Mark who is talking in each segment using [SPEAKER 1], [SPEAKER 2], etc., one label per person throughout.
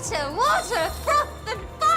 [SPEAKER 1] butter, water, froth, and foam!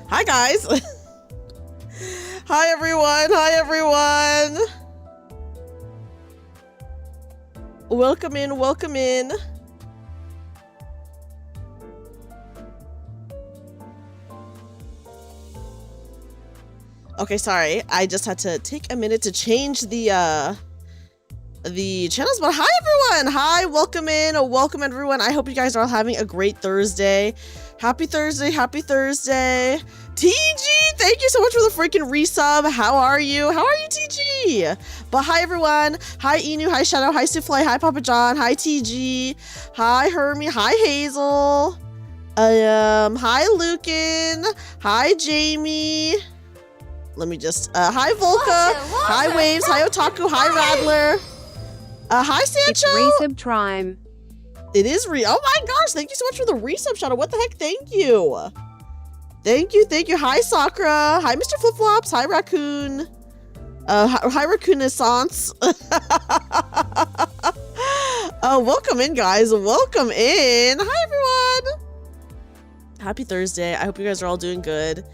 [SPEAKER 2] Hi guys. Hi everyone. Hi everyone. Welcome in. Welcome in. Okay, sorry. I just had to take a minute to change the channels, but hi everyone. Hi, welcome in. Welcome everyone. I hope you guys are all having a great Thursday. Happy Thursday. Happy Thursday. TG, thank you so much for the freaking resub. How are you? How are you, TG? But hi everyone. Hi Inu. Hi Shadow. Hi Souffle. Hi Papa John. Hi TG. Hi Hermie. Hi Hazel. Hi Lucan. Hi Jamie. Let me just hi Volka. Hi Waves. Hi Otaku. Hi Radler. Hi Sancho.
[SPEAKER 3] It's resub time.
[SPEAKER 2] It is oh my gosh, thank you so much for the resub, Shadow. What the heck? Thank you. Thank you, thank you. Hi Sakura. Hi Mr. Flip Flops. Hi Raccoon. Hi Raccoonessance. Welcome in, guys. Welcome in. Hi everyone. Happy Thursday. I hope you guys are all doing good.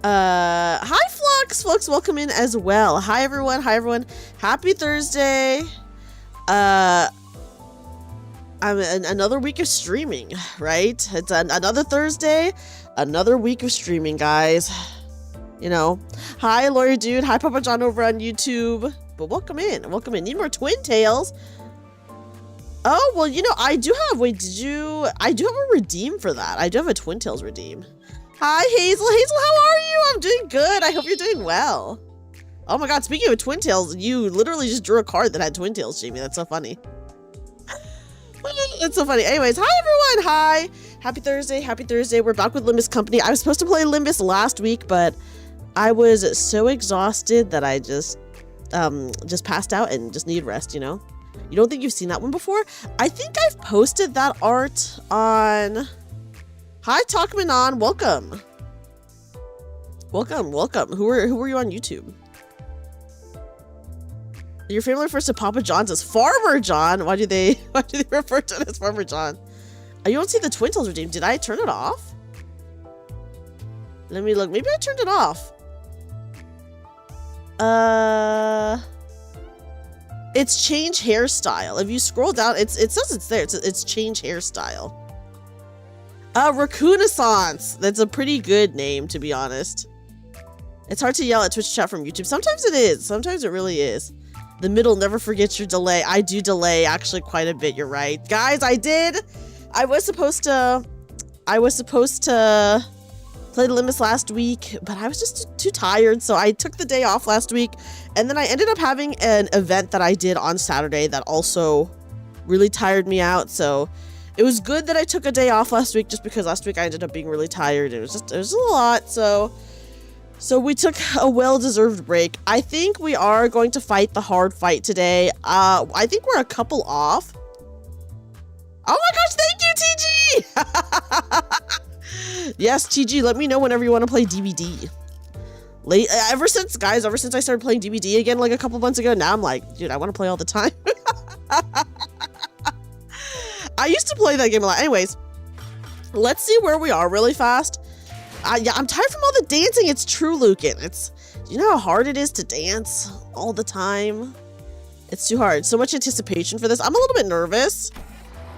[SPEAKER 2] Hi Flux. Flux, welcome in as well. Hi everyone. Hi everyone. Happy Thursday. Another week of streaming, right? It's another Thursday, another week of streaming, guys. You know, hi Lawyer Dude, hi Papa John over on YouTube. But welcome in, welcome in. Need more Twin Tails? Oh well, you know I do have. Wait, I do have a redeem for that. I do have a Twin Tails redeem. Hi Hazel, Hazel, how are you? I'm doing good. I hope you're doing well. Oh my God, speaking of Twin Tails, you literally just drew a card that had Twin Tails, Jamie. That's so funny. It's so funny. Anyways, hi everyone. Hi. Happy Thursday. Happy Thursday. We're back with Limbus Company. I was supposed to play Limbus last week, but I was so exhausted that I just passed out and just needed rest, you know? You don't think you've seen that one before? I think I've posted that art on... Hi, Talkmanon. Welcome. Welcome, welcome. Who are you on YouTube? Your family refers to Papa John's as Farmer John. Why do they refer to it as Farmer John? You don't see the Twin Tails redeem. Did I turn it off? Let me look. Maybe I turned it off. It's change hairstyle. If you scroll down, it says it's there. It's change hairstyle. Raccoonessance. That's a pretty good name, to be honest. It's hard to yell at Twitch chat from YouTube. Sometimes it is. Sometimes it really is. The middle never forgets your delay. I do delay actually quite a bit. You're right. Guys, I was supposed to play the Limbus last week, but I was just too tired. So I took the day off last week. And then I ended up having an event that I did on Saturday that also really tired me out. So it was good that I took a day off last week just because last week I ended up being really tired. It was a lot. So we took a well-deserved break. I think we are going to fight the hard fight today. I think we're a couple off. Oh my gosh, thank you, TG! Yes, TG, let me know whenever you want to play DBD. Ever since I started playing DBD again like a couple months ago, now I'm like, dude, I want to play all the time. I used to play that game a lot. Anyways, let's see where we are really fast. Yeah, I'm tired from all the dancing. It's true, Lucan. You know how hard it is to dance all the time? It's too hard. So much anticipation for this. I'm a little bit nervous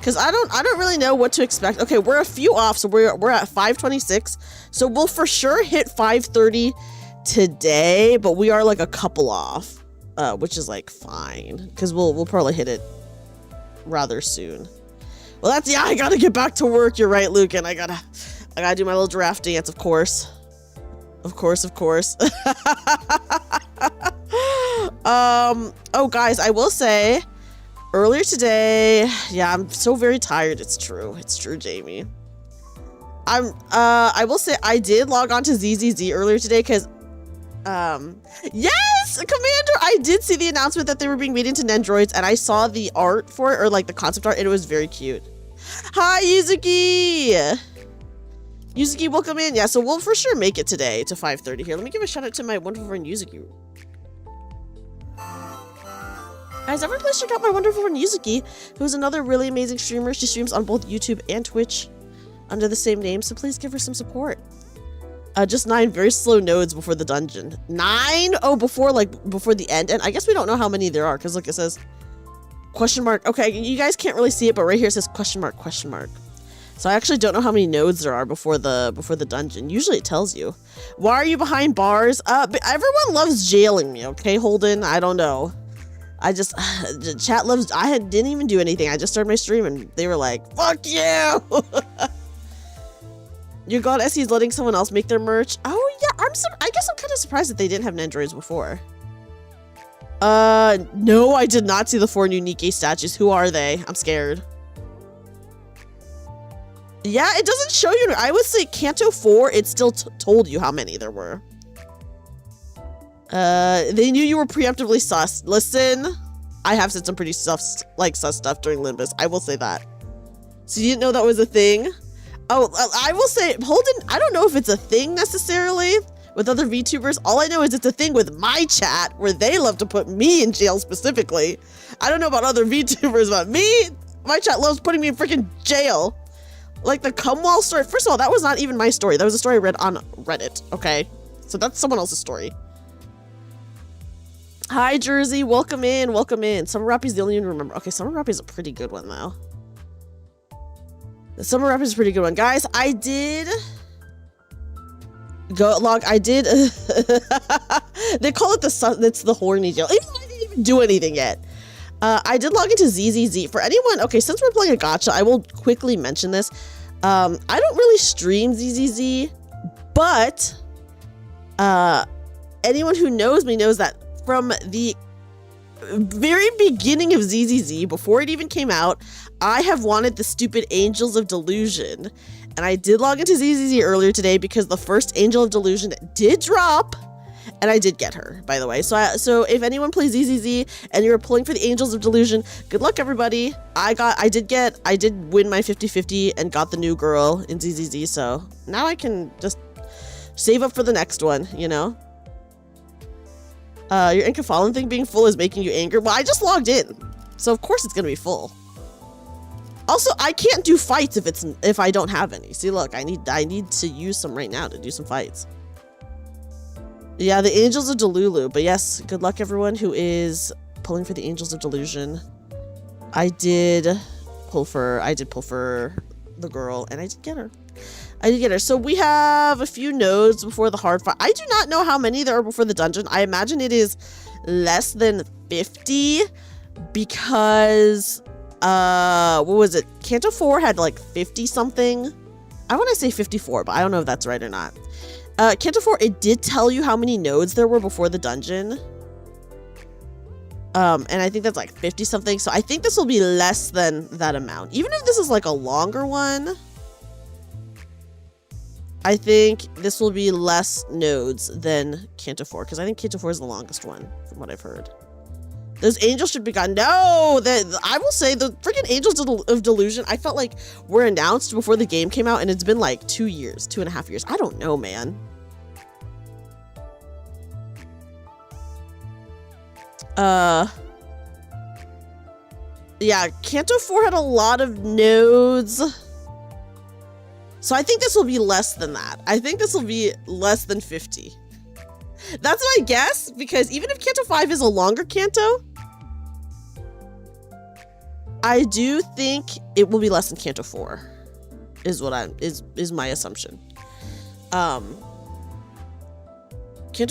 [SPEAKER 2] because I don't really know what to expect. Okay, we're a few off, so we're at 526. So we'll for sure hit 530 today, but we are like a couple off, which is like fine because we'll probably hit it rather soon. Well, I gotta get back to work. You're right, Lucan. I gotta do my little giraffe dance, of course. Of course. Oh, guys, I will say, earlier today, yeah, I'm so very tired. It's true, Jamie. I will say I did log on to ZZZ earlier today because Yes, Commander. I did see the announcement that they were being made into Nendroids, and I saw the art for it, or like the concept art, and it was very cute. Hi, Yuzuki. Yuzuki, welcome in. Yeah, so we'll for sure make it today to 5:30 here. Let me give a shout out to my wonderful friend Yuzuki. Guys, everyone please check out my wonderful friend Yuzuki, who's another really amazing streamer. She streams on both YouTube and Twitch under the same name, so please give her some support. Just 9 very slow nodes before the dungeon. 9? Oh, before the end. And I guess we don't know how many there are, because look, it says question mark. Okay, you guys can't really see it, but right here it says question mark, question mark. So I actually don't know how many nodes there are before the dungeon. Usually it tells you. Why are you behind bars? But everyone loves jailing me, okay, Holden? I don't know. I just, chat loves, didn't even do anything. I just started my stream and they were like, fuck you! Your god SE is letting someone else make their merch. Oh yeah, I guess I'm kind of surprised that they didn't have Nendroids before. No, I did not see the 4 new Nikkei statues. Who are they? I'm scared. Yeah, it doesn't show you. I would say Canto 4, it still told you how many there were. They knew you were preemptively sus. Listen, I have said some pretty sus stuff during Limbus. I will say that. So you didn't know that was a thing? Oh, I will say, Holden, I don't know if it's a thing necessarily with other VTubers. All I know is it's a thing with my chat where they love to put me in jail specifically. I don't know about other VTubers, but my chat loves putting me in freaking jail. Like the Cumwall story. First of all, that was not even my story. That was a story I read on Reddit, okay? So that's someone else's story. Hi, Jersey. Welcome in. Welcome in. Summer Rappy's the only one to remember. Okay, Summer Rappy's a pretty good one, though. The Summer Rappy's a pretty good one. Guys, I did... They call it it's the horny jail. Even though I didn't even do anything yet. I did log into ZZZ. For anyone... Okay, since we're playing a gacha, I will quickly mention this. I don't really stream ZZZ, but... anyone who knows me knows that from the very beginning of ZZZ, before it even came out, I have wanted the stupid Angels of Delusion. And I did log into ZZZ earlier today because the first Angel of Delusion did drop. And I did get her, by the way. So if anyone plays ZZZ and you're pulling for the Angels of Delusion, good luck, everybody. I did win my 50-50 and got the new girl in ZZZ. So now I can just save up for the next one, you know? Your Inca Fallen thing being full is making you angry. Well, I just logged in, so of course it's gonna be full. Also, I can't do fights if I don't have any. See, look, I need to use some right now to do some fights. Yeah, the Angels of Delulu. But yes, good luck everyone who is pulling for the Angels of Delusion. I did pull for the girl, and I did get her. So we have a few nodes before the hard fight. I do not know how many there are before the dungeon. I imagine it is less than 50 because, what was it? Canto 4 had like 50 something. I want to say 54, but I don't know if that's right or not. Canto 4, it did tell you how many nodes there were before the dungeon. And I think that's like 50 something. So I think this will be less than that amount. Even if this is like a longer one, I think this will be less nodes than Canto 4, because I think Canto 4 is the longest one, from what I've heard. Those angels should be gone. No! I will say, the freaking Angels of Delusion, I felt like were announced before the game came out, and it's been like 2 years, 2.5 years. I don't know, man. Yeah, Canto 4 had a lot of nodes. So I think this will be less than that. I think this will be less than 50. That's my guess, because even if Canto 5 is a longer Canto, I do think it will be less than Canto 4. Is my assumption. Canto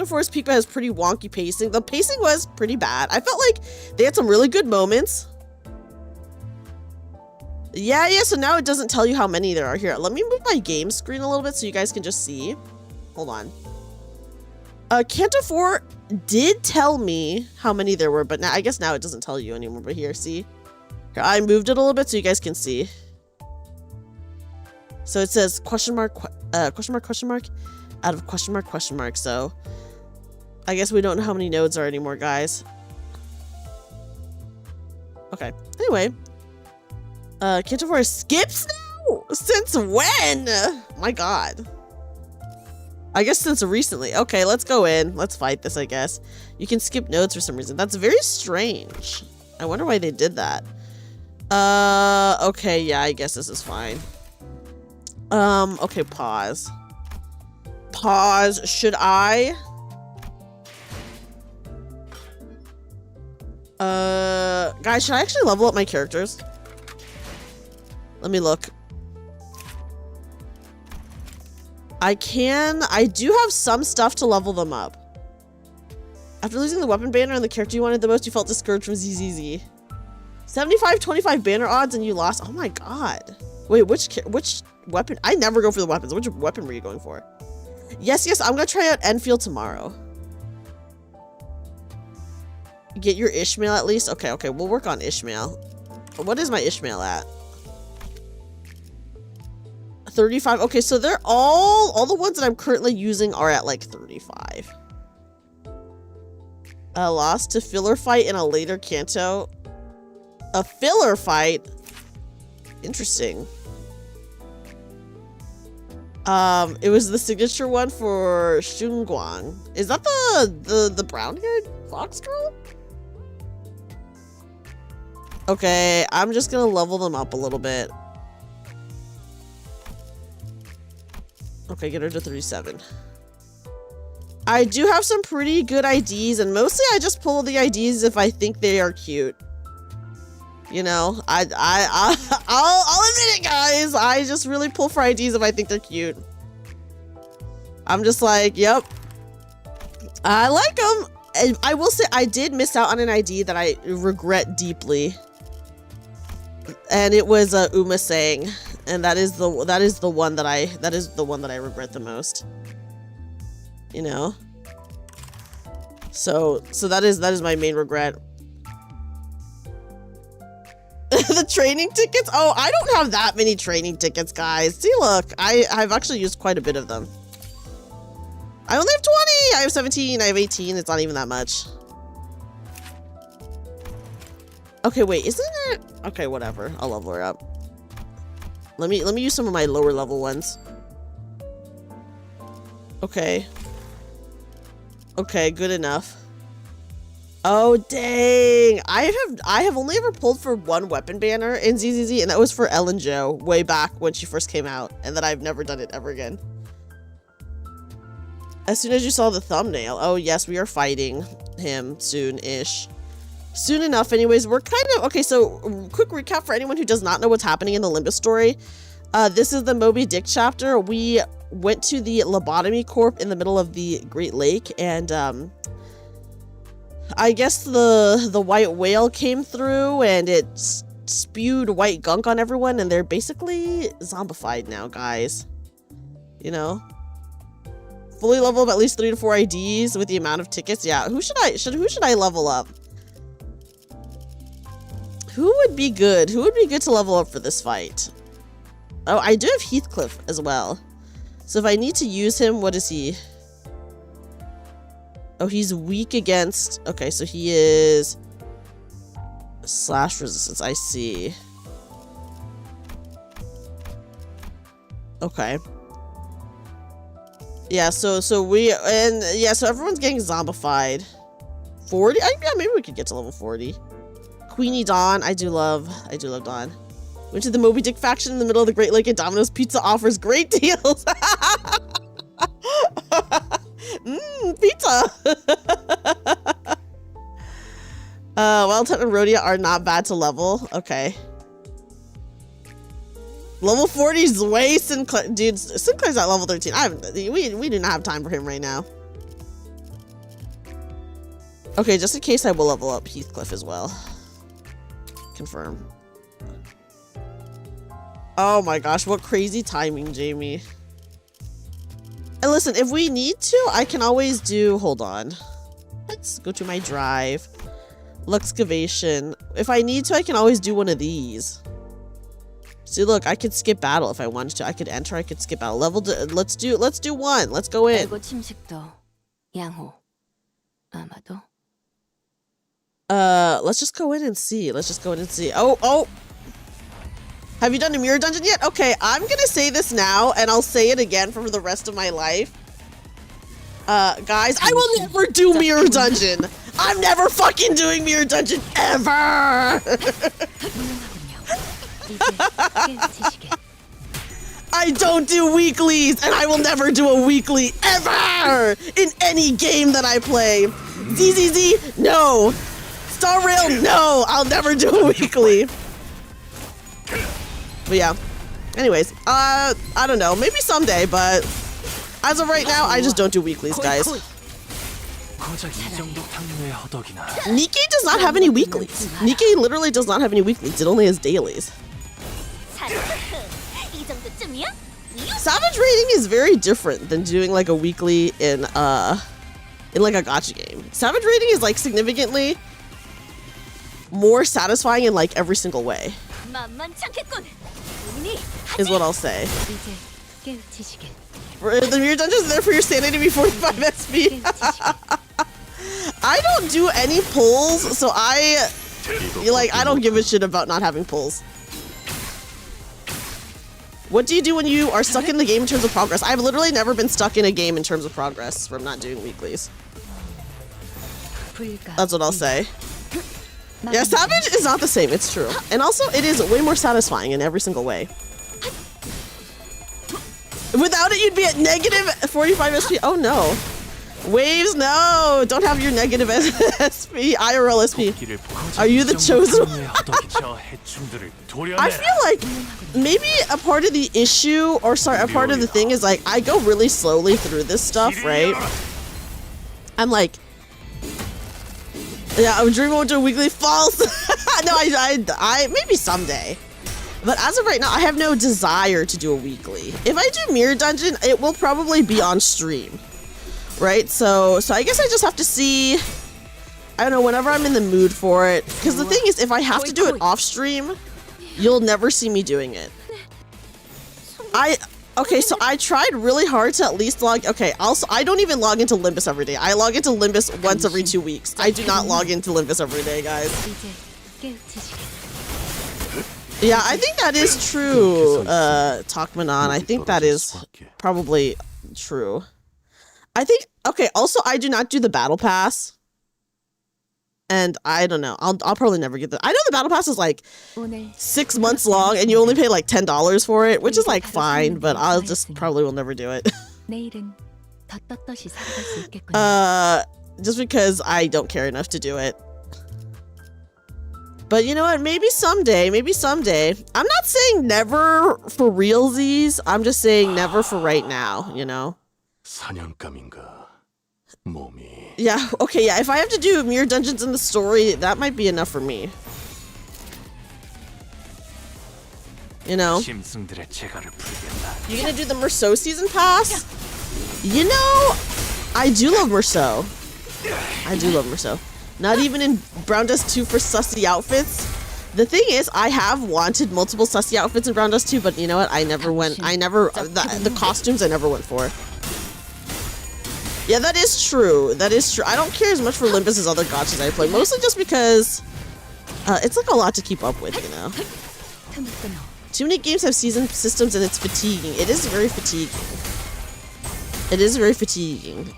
[SPEAKER 2] 4's peak has pretty wonky pacing. The pacing was pretty bad. I felt like they had some really good moments. Yeah, so now it doesn't tell you how many there are. Here, let me move my game screen a little bit so you guys can just see. Hold on. Canto 4 did tell me how many there were, but now I guess now it doesn't tell you anymore. But here, see? Here, I moved it a little bit so you guys can see. So it says question mark, out of question mark. So I guess we don't know how many nodes are anymore, guys. Okay. Anyway. Canto skips now? Since when? My god. I guess since recently. Okay, let's go in. Let's fight this, I guess. You can skip nodes for some reason. That's very strange. I wonder why they did that. Okay, yeah, I guess this is fine. Okay, pause. Pause. Should I? Guys, should I actually level up my characters? Let me look. I do have some stuff to level them up. After losing the weapon banner and the character you wanted the most, you felt discouraged from ZZZ. 75-25 banner odds and you lost. Oh my god. Wait, which weapon? I never go for the weapons. Which weapon were you going for? Yes, I'm gonna try out Enfield tomorrow. Get your Ishmael at least? Okay, we'll work on Ishmael. What is my Ishmael at? 35. Okay, so they're all the ones that I'm currently using are at like 35. Lost to filler fight in a later Canto. A filler fight? Interesting. It was the signature one for Shunguang. Is that the brown-haired fox girl? Okay, I'm just gonna level them up a little bit. Okay, get her to 37. I do have some pretty good IDs, and mostly I just pull the IDs if I think they are cute. You know, I'll admit it, guys. I just really pull for IDs if I think they're cute. I'm just like, yep, I like them. And I will say I did miss out on an ID that I regret deeply, and it was Uma saying, and that is the one that I regret the most. You know, so that is my main regret. The training tickets? Oh, I don't have that many training tickets, guys. See, look, I've actually used quite a bit of them. I only have 20. I have 17. I have 18. It's not even that much. Okay, wait, isn't it? Okay, whatever. I'll level her up. Let me use some of my lower level ones. Okay. Okay, good enough. Oh dang! I have only ever pulled for one weapon banner in ZZZ, and that was for Ellen Jo way back when she first came out, and then I've never done it ever again. As soon as you saw the thumbnail, oh yes, we are fighting him soon-ish. Soon enough, anyways. We're kind of okay. So, quick recap for anyone who does not know what's happening in the Limbus story. This is the Moby Dick chapter. We went to the lobotomy corp in the middle of the Great Lake, and I guess the white whale came through and it spewed white gunk on everyone, and they're basically zombified now, guys. You know, fully level up at least 3 to 4 IDs with the amount of tickets. Yeah, who should I level up? Who would be good? Who would be good to level up for this fight? Oh, I do have Heathcliff as well. So if I need to use him, what is he? Oh, he's weak against... Okay, so he is... slash resistance, I see. Okay. Yeah, so everyone's getting zombified. 40? Yeah, maybe we could get to level 40. Queenie Dawn, I do love Dawn. Went to the Moby Dick faction in the middle of the Great Lake, and Domino's Pizza offers great deals. Pizza. Wildcat and Rhodia are not bad to level. Okay. Level 40 is way Sinclair. Dude, Sinclair's at level 13. We do not have time for him right now. Okay, just in case, I will level up Heathcliff as well. Confirm. Oh my gosh, what crazy timing, Jamie. And listen, if we need to, I can always do... Hold on. Let's go to my drive. Luxcavation. If I need to, I can always do one of these. See, look, I could skip battle if I wanted to. I could enter, I could skip battle. Let's do one. Let's go in.
[SPEAKER 3] 아마도.
[SPEAKER 2] Let's just go in and see. Let's just go in and see. Oh. Have you done a mirror dungeon yet? Okay, I'm gonna say this now, and I'll say it again for the rest of my life. Guys, I will never do mirror dungeon. I'm never fucking doing mirror dungeon ever. I don't do weeklies, and I will never do a weekly ever in any game that I play. ZZZ, no. Star Rail, no. I'll never do a weekly. But yeah. Anyways, I don't know. Maybe someday, but as of right now, I just don't do weeklies, guys. Nikkei does not have any weeklies. Nikkei literally does not have any weeklies. It only has dailies. Savage rating is very different than doing like a weekly in like a gacha game. Savage rating is like significantly more satisfying in like every single way. Is what I'll say. The mirror dungeons are there for your sanity to be 45 SP. I don't do any pulls, so I don't give a shit about not having pulls. What do you do when you are stuck in the game in terms of progress? I've literally never been stuck in a game in terms of progress from not doing weeklies. That's what I'll say. Yeah, Savage is not the same, it's true. And also, it is way more satisfying in every single way. Without it, you'd be at negative 45 SP. Oh no. Waves, no! Don't have your negative SP, IRL SP. Are you the chosen one? I feel like maybe a part of the issue, or sorry, a part of the thing is like, I go really slowly through this stuff, right? I'm like, yeah, I'm dreaming to a weekly false. No, I maybe someday. But as of right now, I have no desire to do a weekly. If I do Mirror Dungeon, it will probably be on stream. Right? So I guess I just have to see, I don't know, whenever I'm in the mood for it. Because the thing is, if I have to do it off stream, you'll never see me doing it. Okay, so I tried really hard to at least log, okay, also, I don't even log into Limbus every day. I log into Limbus once every 2 weeks. I do not log into Limbus every day, guys. Yeah, I think that is true, Talkmanon. I think that is probably true. I think, okay, also, I do not do the battle pass. And I don't know, I'll probably never get that. I know the battle pass is like 6 months long and you only pay like $10 for it, which is like fine, but I'll just probably will never do it. Just because I don't care enough to do it. But you know what, maybe someday. I'm not saying never for realsies, I'm just saying never for right now, you know? Yeah, okay, yeah, if I have to do mirror dungeons in the story, that might be enough for me. You know? You gonna do the Merceau season pass? You know, I do love Merceau. Not even in Brown Dust 2 for sussy outfits. The thing is, I have wanted multiple sussy outfits in Brown Dust 2, but you know what? The costumes I never went for. Yeah, that is true. I don't care as much for Limbus as other gachas I play, mostly just because it's like a lot to keep up with, you know? Too many games have season systems and it's fatiguing. It is very fatiguing.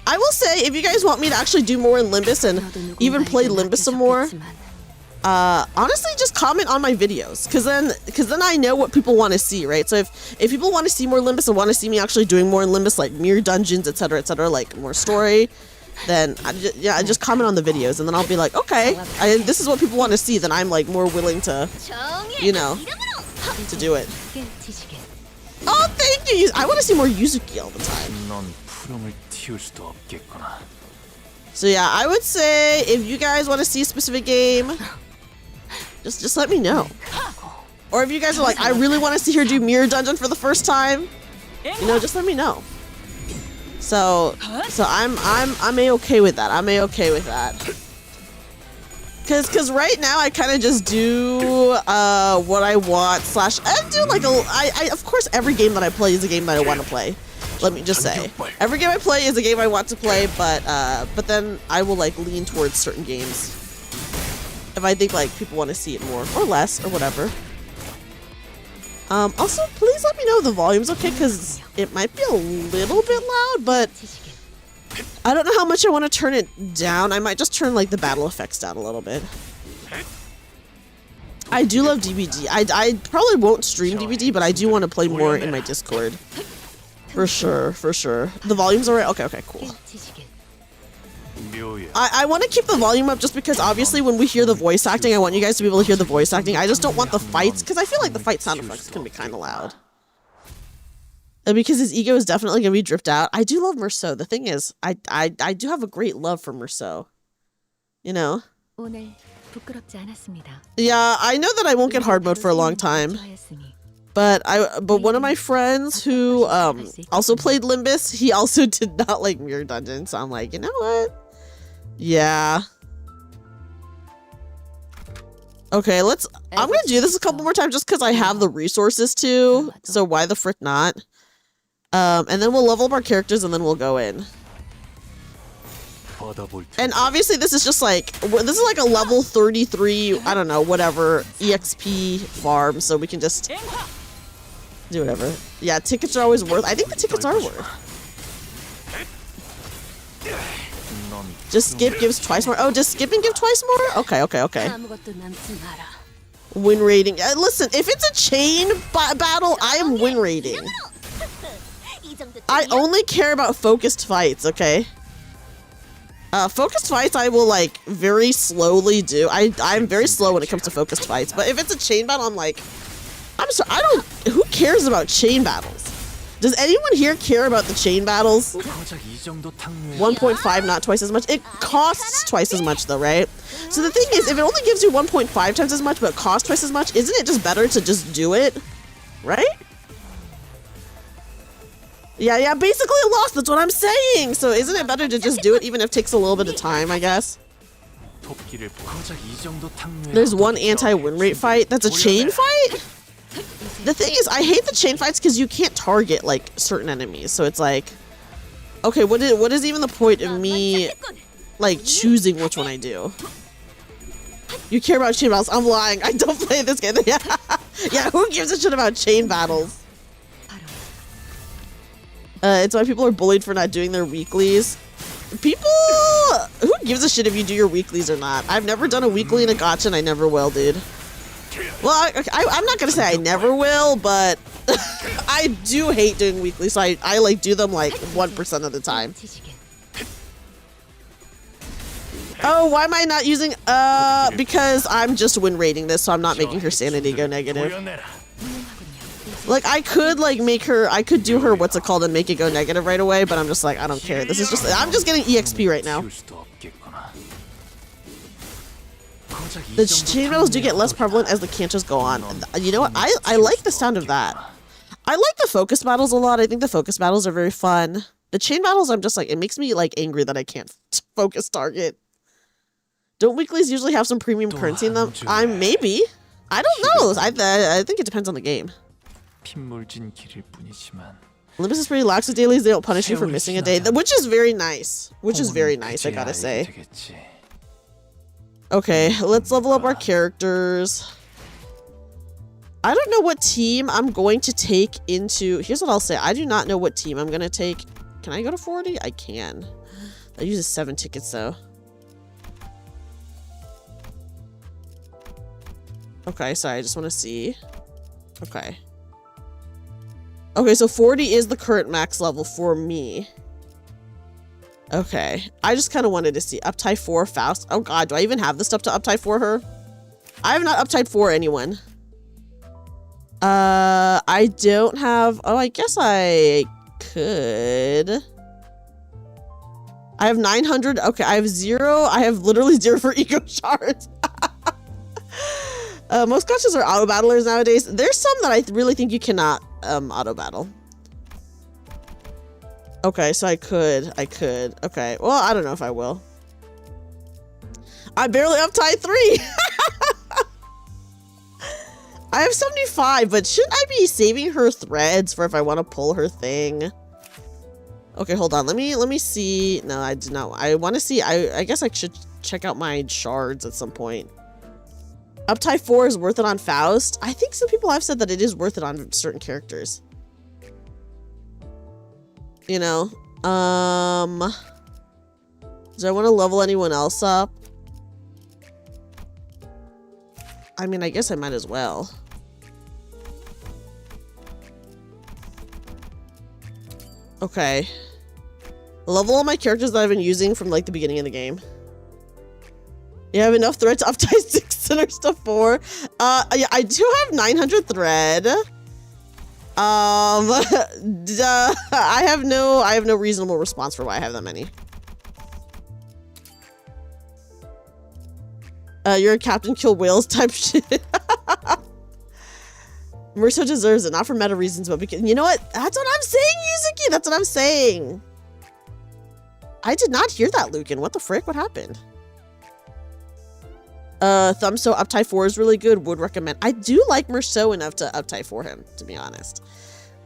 [SPEAKER 2] I will say, if you guys want me to actually do more in Limbus and even play Limbus some more, honestly, just comment on my videos, because then I know what people want to see, right? So if people want to see more Limbus and want to see me actually doing more in Limbus, like mirror dungeons, etc., like more story, then I just comment on the videos, and then I'll be like, okay, this is what people want to see. Then I'm like more willing to, you know, to do it. Oh, thank you. I want to see more Yuzuki all the time. So yeah, I would say if you guys want to see a specific game, just let me know. Or if you guys are like, I really want to see her do Mirror Dungeon for the first time, you know, just let me know. So I'm a-okay with that. Cause right now I kind of just do what I want / I do like of course every game that I play is a game that I want to play. Let me just say, every game I play is a game I want to play, but then I will like lean towards certain games if I think like people want to see it more or less or whatever. Also, please let me know if the volume's okay, because it might be a little bit loud, but I don't know how much I want to turn it down. I might just turn like the battle effects down a little bit. I do love DVD. I probably won't stream DVD, but I do want to play more in my Discord. For sure, for sure. The volume's alright? Okay, cool. I want to keep the volume up just because obviously when we hear the voice acting, I want you guys to be able to hear the voice acting. I just don't want the fights, because I feel like the fight sound effects can be kind of loud. And because his ego is definitely going to be dripped out. I do love Merceau. The thing is, I do have a great love for Merceau. You know? Yeah, I know that I won't get hard mode for a long time. But one of my friends who also played Limbus, he also did not like Mirror Dungeon, so I'm like, you know what? Yeah. Okay, I'm gonna do this a couple more times just because I have the resources to, so why the frick not? And then we'll level up our characters and then we'll go in. And obviously this is just like, this is like a level 33, I don't know, whatever, EXP farm, so we can just do whatever. Yeah, tickets are always worth, I think the tickets are worth. Just skip gives twice more. Oh, does skipping give twice more? Okay. Win rating. Listen, if it's a chain battle, I am win rating. I only care about focused fights, okay? Focused fights I will like very slowly do. I'm very slow when it comes to focused fights, but if it's a chain battle, I'm like, I'm sorry, who cares about chain battles? Does anyone here care about the chain battles? 1.5, not twice as much. It costs twice as much though, right? So the thing is, if it only gives you 1.5 times as much, but costs twice as much, isn't it just better to just do it? Right? Yeah, basically a loss, that's what I'm saying! So isn't it better to just do it even if it takes a little bit of time, I guess? There's one anti-win rate fight. That's a chain fight? The thing is, I hate the chain fights because you can't target, like, certain enemies. So it's like, okay, what is even the point of me, like, choosing which one I do? You care about chain battles? I'm lying. I don't play this game. Yeah, who gives a shit about chain battles? It's why people are bullied for not doing their weeklies. Who gives a shit if you do your weeklies or not? I've never done a weekly in a gacha and I never will, dude. Well, I'm not gonna say I never will, but I do hate doing weekly, so I like do them like 1% of the time. Oh, why am I not using, because I'm just win rating this, so I'm not making her sanity go negative. Like, I could like I could do her, what's it called, and make it go negative right away, but I'm just like, I don't care. I'm just getting EXP right now. The chain battles do get less prevalent as the cantos go on. You know what? I like the sound of that. I like the focus battles a lot. I think the focus battles are very fun. The chain battles, I'm just like, it makes me like angry that I can't focus target. Don't weeklies usually have some premium currency in them? Maybe. I don't know. I think it depends on the game. Limbus is pretty lax with dailies. They don't punish you for missing a day, which is very nice. I gotta say. Okay, let's level up our characters. I don't know what team I'm going to take into... Here's what I'll say. I do not know what team I'm going to take. Can I go to 40? I can. That uses 7 tickets, though. Okay, sorry. I just want to see. Okay. Okay, so 40 is the current max level for me. Okay, I just kind of wanted to see uptie 4 Faust. Oh god, do I even have the stuff to uptie for her? I have not uptied for anyone. I don't have... Oh, I guess I could. I have 900. Okay, I have 0. I have literally 0 for eco shards. Most gachas are auto battlers nowadays. There's some that I really think you cannot auto battle. Okay, so I could. Okay, well, I don't know if I will. I barely uptied 3. I have 75, but shouldn't I be saving her threads for if I want to pull her thing? Okay, hold on. Let me see. No, I did not. I want to see. I guess I should check out my shards at some point. Uptie 4 is worth it on Faust. I think some people have said that it is worth it on certain characters. You know, do I want to level anyone else up? I mean, I guess I might as well. Okay. Level all my characters that I've been using from like the beginning of the game. You have enough thread to uptie 6 sinners to 4. Yeah, I do have 900 thread. I have no reasonable response for why I have that many. You're a Captain Kill Whales type shit. Murso deserves it, not for meta reasons, but because, you know what? That's what I'm saying, Yuzuki. That's what I'm saying. I did not hear that, Lucan. What the frick? What happened? Thumbso uptie 4 is really good. Would recommend. I do like Murso enough to uptie for him, to be honest.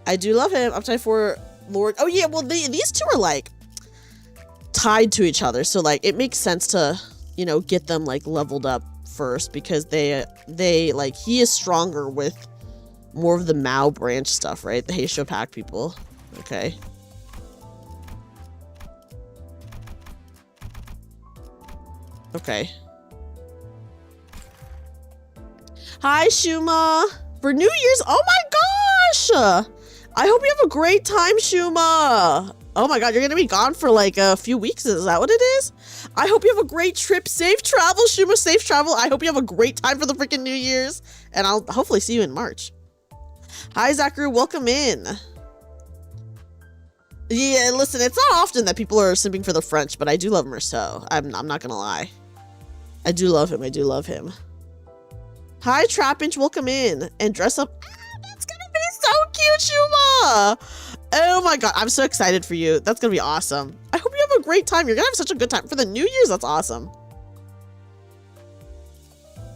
[SPEAKER 2] I do love him. Uptie 4 Lord. Oh yeah, well these two are like tied to each other, so like it makes sense to, you know, get them like leveled up first because they like he is stronger with more of the Mao branch stuff, right? The Heisho Pack people. Okay. Okay. Hi, Shuma. For New Year's. Oh my gosh. I hope you have a great time, Shuma. Oh my god, you're gonna be gone for like a few weeks. Is that what it is? I hope you have a great trip. Safe travel, Shuma. Safe travel. I hope you have a great time for the freaking New Year's. And I'll hopefully see you in March. Hi, Zachary. Welcome in. Yeah, listen, it's not often that people are simping for the French, but I do love Merceau. I'm not gonna lie. I do love him. I do love him. Hi, Trapinch. Welcome in. And dress up. Ah, that's gonna be so cute, Shuma. Oh my god, I'm so excited for you. That's gonna be awesome. I hope you have a great time. You're gonna have such a good time for the New Year's. That's awesome.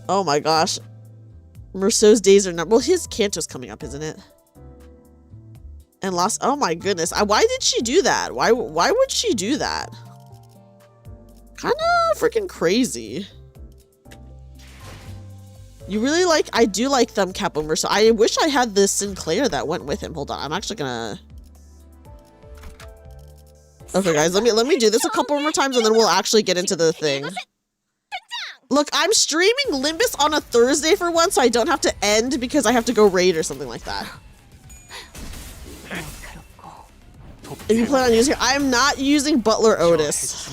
[SPEAKER 2] Oh my gosh. Merceau's days are not. Well, his Canto's coming up, isn't it? And lost. Oh my goodness. Why did she do that? Why would she do that? Kind of freaking crazy. You really like. I do like them, Capo Merceau. I wish I had this Sinclair that went with him. Hold on. I'm actually gonna. Okay, guys. Let me do this a couple more times, and then we'll actually get into the thing. Look, I'm streaming Limbus on a Thursday for once, so I don't have to end because I have to go raid or something like that. If you plan on using, I'm not using Butler Otis.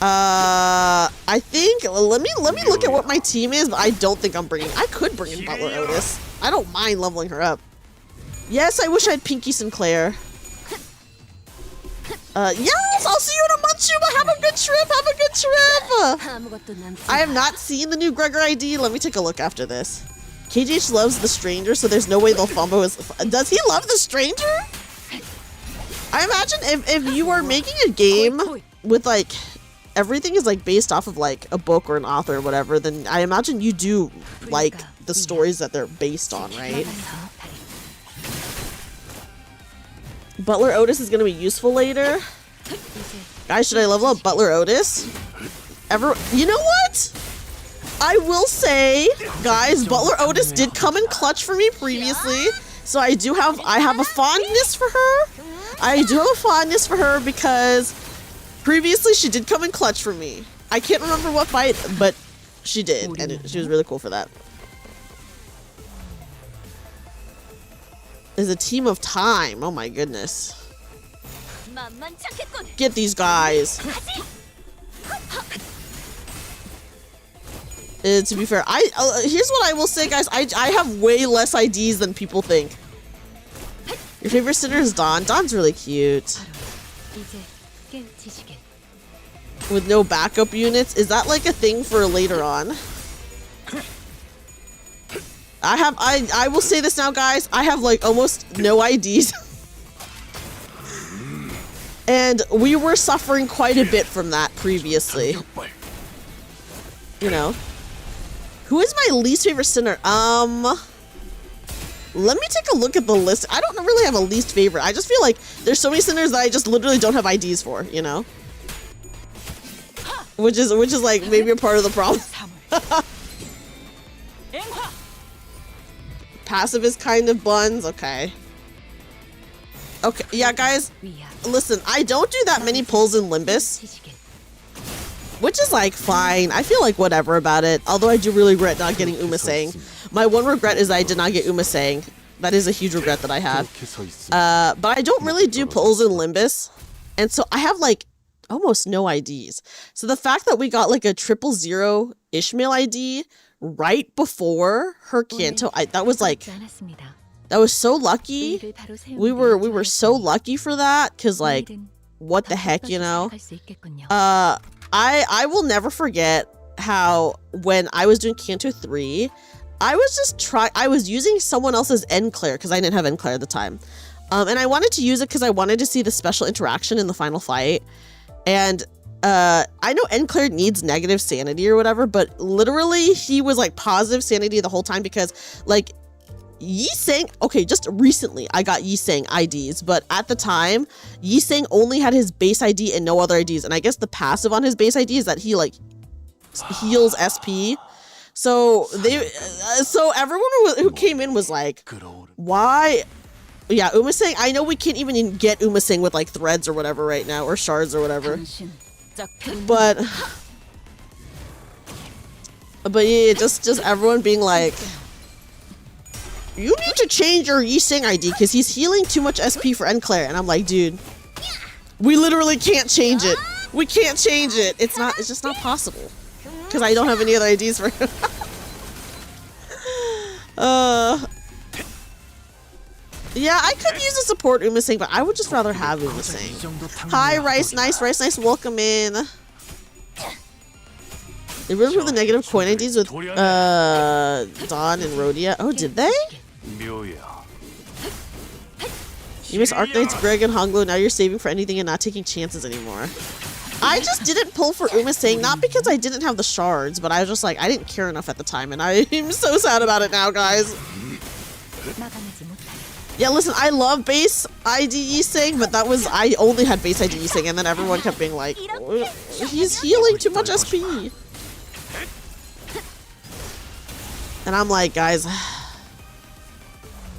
[SPEAKER 2] I think let me look at what my team is, but I don't think I'm bringing. I could bring in Butler Otis. I don't mind leveling her up. Yes, I wish I had Pinky Sinclair. Yes, I'll see you in a month, Shuma. Have a good trip. Have a good trip. I have not seen the new Gregor ID. Let me take a look after this. KGH loves The Stranger, so there's no way they'll fumble his. Does he love The Stranger? I imagine if you are making a game with like everything is like based off of like a book or an author or whatever, then I imagine you do like the stories that they're based on, right? Butler Otis is going to be useful later. Guys, should I level up Butler Otis? You know what? I will say, guys, Butler Otis did come in clutch for me previously. So I have a fondness for her. I do have a fondness for her because previously she did come in clutch for me. I can't remember what fight, but she did. And she was really cool for that. Is a team of time. Oh my goodness. Get these guys. To be fair, here's what I will say, guys. I have way less IDs than people think. Your favorite sinner is Dawn. Dawn's really cute. With no backup units. Is that like a thing for later on? I will say this now, guys. I have like almost no IDs. And we were suffering quite a bit from that previously. You know. Who is my least favorite sinner? Let me take a look at the list. I don't really have a least favorite. I just feel like there's so many centers that I just literally don't have IDs for, you know? Which is like maybe a part of the problem. Passive is kind of buns. Okay. Okay, yeah, guys. Listen, I don't do that many pulls in Limbus. Which is like fine. I feel like whatever about it. Although I do really regret not getting Umasang. My one regret is that I did not get Umasang. That is a huge regret that I had. But I don't really do pulls in Limbus. And so I have like almost no IDs. So the fact that we got like a 000 Ishmael ID right before her Canto, that was like, that was so lucky. We were so lucky for that, because like, what the heck, you know? I will never forget how when I was doing Canto 3, I was using someone else's Enclair because I didn't have Enclair at the time. And I wanted to use it because I wanted to see the special interaction in the final fight. And I know Enclair needs negative sanity or whatever, but literally he was like positive sanity the whole time because like Yi-Sang, okay, just recently I got Yi-Sang IDs, but at the time, Yi-Sang only had his base ID and no other IDs. And I guess the passive on his base ID is that he like heals SP. So so everyone who came in was like, why? Yeah, Umasang, I know we can't even get Umasang with like threads or whatever right now, or shards or whatever. But yeah, just everyone being like, you need to change your Yi-Sang ID because he's healing too much SP for Enclair. And I'm like, dude, we literally can't change it. We can't change it. It's just not possible. Because I don't have any other IDs for him. Yeah, I could use a support Umasang, but I would just rather have Umasang. Hi, Rice. Nice, Rice. Nice. Welcome in. They really put the negative coin IDs with Dawn and Rhodia. Oh, did they? You missed Arknights, Greg, and Honglo. Now you're saving for anything and not taking chances anymore. I just didn't pull for Umasang, not because I didn't have the shards, but I was just like, I didn't care enough at the time, and I'm so sad about it now, guys. Yeah, listen, I love base ID Yi-Sang, but that was, I only had base ID Yi-Sang, and then everyone kept being like, oh, he's healing too much SP. And I'm like, guys,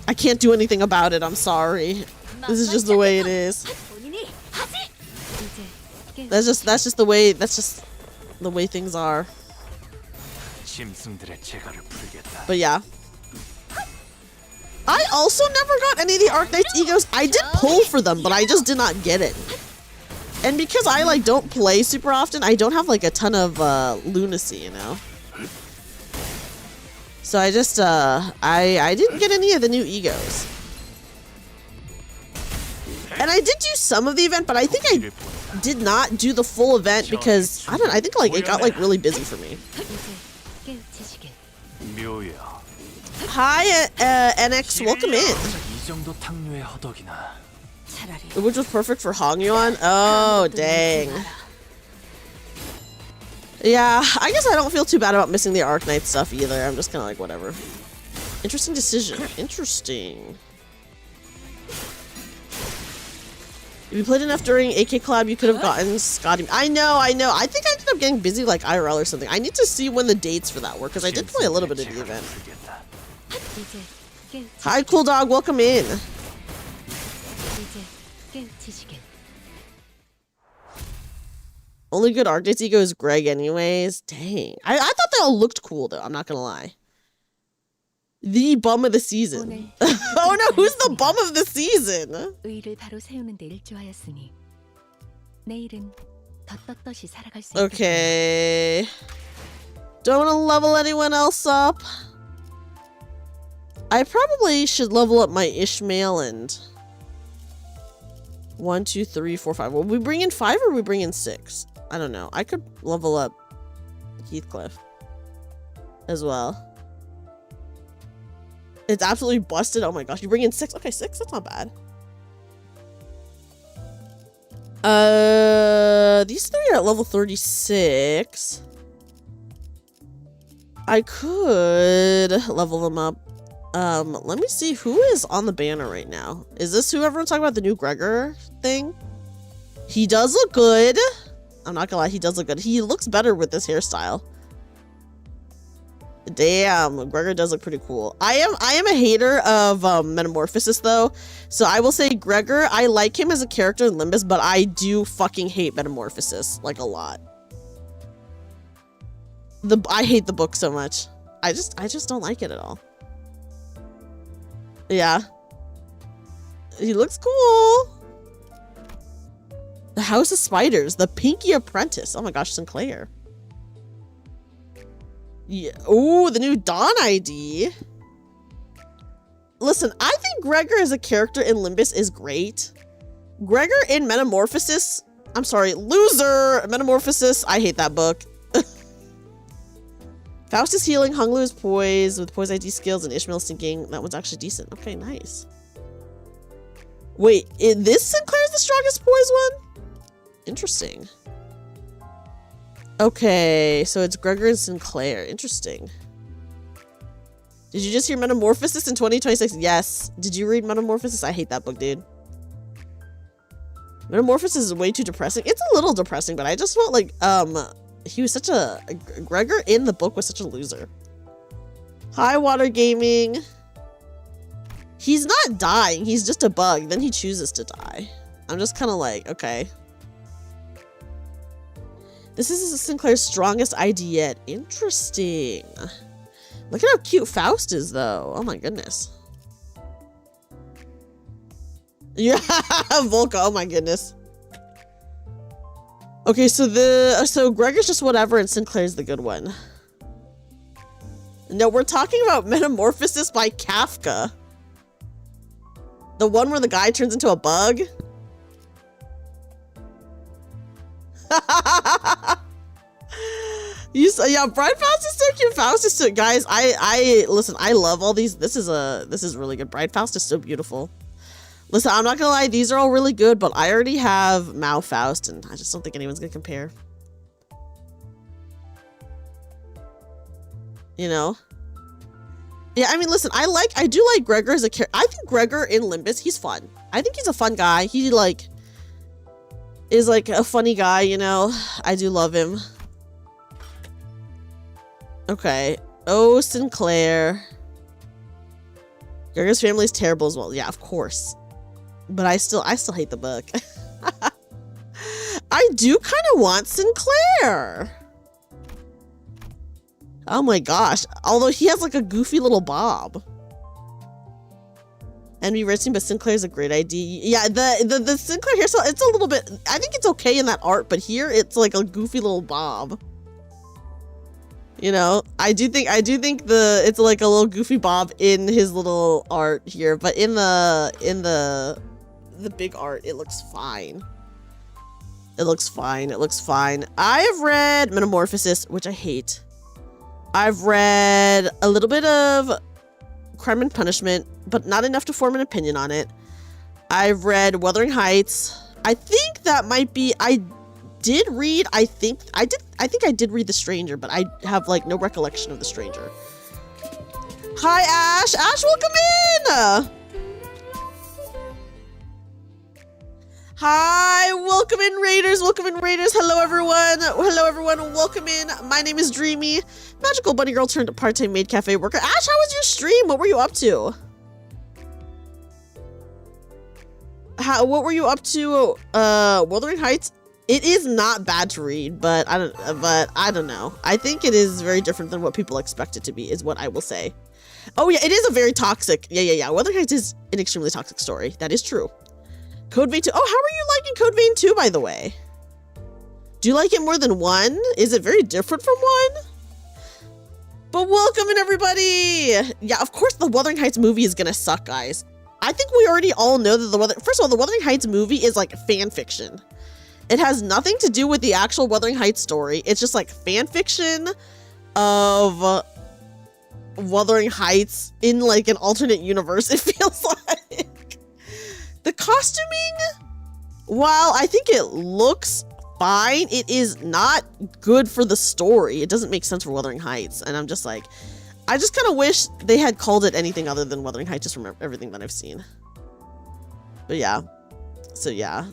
[SPEAKER 2] I can't do anything about it, I'm sorry. This is just the way it is. That's just the way things are. But yeah. I also never got any of the Arknights egos. I did pull for them, but I just did not get it. And because I like don't play super often, I don't have like a ton of lunacy, you know. So I just I didn't get any of the new egos. And I did do some of the event, but I think I did not do the full event because I think like it got like really busy for me. Hi, NX, welcome in. Which was perfect for Hongyuan? Oh, dang. Yeah, I guess I don't feel too bad about missing the Arknight stuff either. I'm just kind of like, whatever. Interesting decision. Interesting. If you played enough during AK Collab, you could have gotten Scotty. I know. I think I ended up getting busy like IRL or something. I need to see when the dates for that were, because I did play a little bit of the event. Hi, Cool Dog. Welcome in. Only good Arknights ego is Greg anyways. Dang. I thought they all looked cool, though. I'm not going to lie. The bum of the season. Oh no, who's the bum of the season? Okay. Do I want to level anyone else up? I probably should level up my Ishmael and 1, 2, 3, 4, 5. Will we bring in 5 or we bring in 6? I don't know. I could level up Heathcliff as well. It's absolutely busted. Oh my gosh, you bring in 6. Okay, 6. That's not bad. These 3 are at level 36. I could level them up. Let me see who is on the banner right now. Is this who everyone's talking about, the new Gregor thing? He does look good. I'm not gonna lie, he does look good. He looks better with this hairstyle. Damn, Gregor does look pretty cool. I am a hater of Metamorphosis though. So I will say Gregor, I like him as a character in Limbus, but I do fucking hate Metamorphosis, like a lot. I hate the book so much. I just don't like it at all. Yeah. He looks cool. The House of Spiders, the Pinky Apprentice. Oh my gosh, Sinclair. Yeah. Oh, the new Dawn ID. Listen, I think Gregor as a character in Limbus is great. Gregor in Metamorphosis, I'm sorry, loser. Metamorphosis, I hate that book. Faust is healing, Hunglu is poised with poise ID skills, and Ishmael sinking. That one's actually decent. Okay, nice. Wait, this Sinclair's the strongest poise one? Interesting. Okay, so it's Gregor and Sinclair. Interesting. Did you just hear Metamorphosis in 2026? Yes. Did you read Metamorphosis? I hate that book, dude. Metamorphosis is way too depressing. It's a little depressing, but I just felt like, he was such a... Gregor in the book was such a loser. Hi, Water Gaming. He's not dying. He's just a bug. Then he chooses to die. I'm just kind of like, okay. This is Sinclair's strongest ID yet. Interesting. Look at how cute Faust is, though. Oh my goodness. Yeah, Volca. Oh my goodness. Okay, so Gregor's just whatever, and Sinclair's the good one. No, we're talking about Metamorphosis by Kafka. The one where the guy turns into a bug. Yeah, Brian Faust is so cute. Faust is so, guys, listen, I love all these. This is really good. Brian Faust is so beautiful. Listen, I'm not gonna lie, these are all really good, but I already have Mao Faust, and I just don't think anyone's gonna compare. You know? Yeah, I mean, listen, I do like Gregor as a character. I think Gregor in Limbus, he's fun. I think he's a fun guy. He, like, is, like, a funny guy, you know? I do love him. Okay. Oh, Sinclair. Gregor's family is terrible as well. Yeah, of course. But I still hate the book. I do kind of want Sinclair. Oh my gosh. Although he has like a goofy little bob. And be racing, but Sinclair's a great idea. Yeah, the Sinclair hairstyle, it's a little bit, I think it's okay in that art, but here it's like a goofy little bob. You know, I do think it's like a little goofy bob in his little art here, but in the big art, it looks fine. It looks fine. It looks fine. I have read Metamorphosis, which I hate. I've read a little bit of Crime and Punishment, but not enough to form an opinion on it. I've read Wuthering Heights. I think that might be, I think I did read The Stranger, but I have like no recollection of The Stranger. Hi, Ash. Ash, welcome in. Hi, welcome in, Raiders. Welcome in, Raiders. Hello, everyone. Hello, everyone. Welcome in. My name is Dreamy, magical bunny girl turned part-time maid cafe worker. Ash, how was your stream? What were you up to? What were you up to? Wuthering Heights. It is not bad to read, but I don't know. I think it is very different than what people expect it to be, is what I will say. Oh yeah, it is a very toxic. Yeah. Wuthering Heights is an extremely toxic story. That is true. Code Vein 2. Oh, how are you liking Code Vein 2, by the way? Do you like it more than 1? Is it very different from 1? But welcome in, everybody. Yeah, of course the Wuthering Heights movie is gonna suck, guys. I think we already all know that first of all, the Wuthering Heights movie is like fan fiction. It has nothing to do with the actual Wuthering Heights story. It's just like fan fiction of Wuthering Heights in like an alternate universe, it feels like. The costuming, while I think it looks fine, it is not good for the story. It doesn't make sense for Wuthering Heights. And I'm just like, I just kind of wish they had called it anything other than Wuthering Heights just from everything that I've seen. But yeah. So yeah.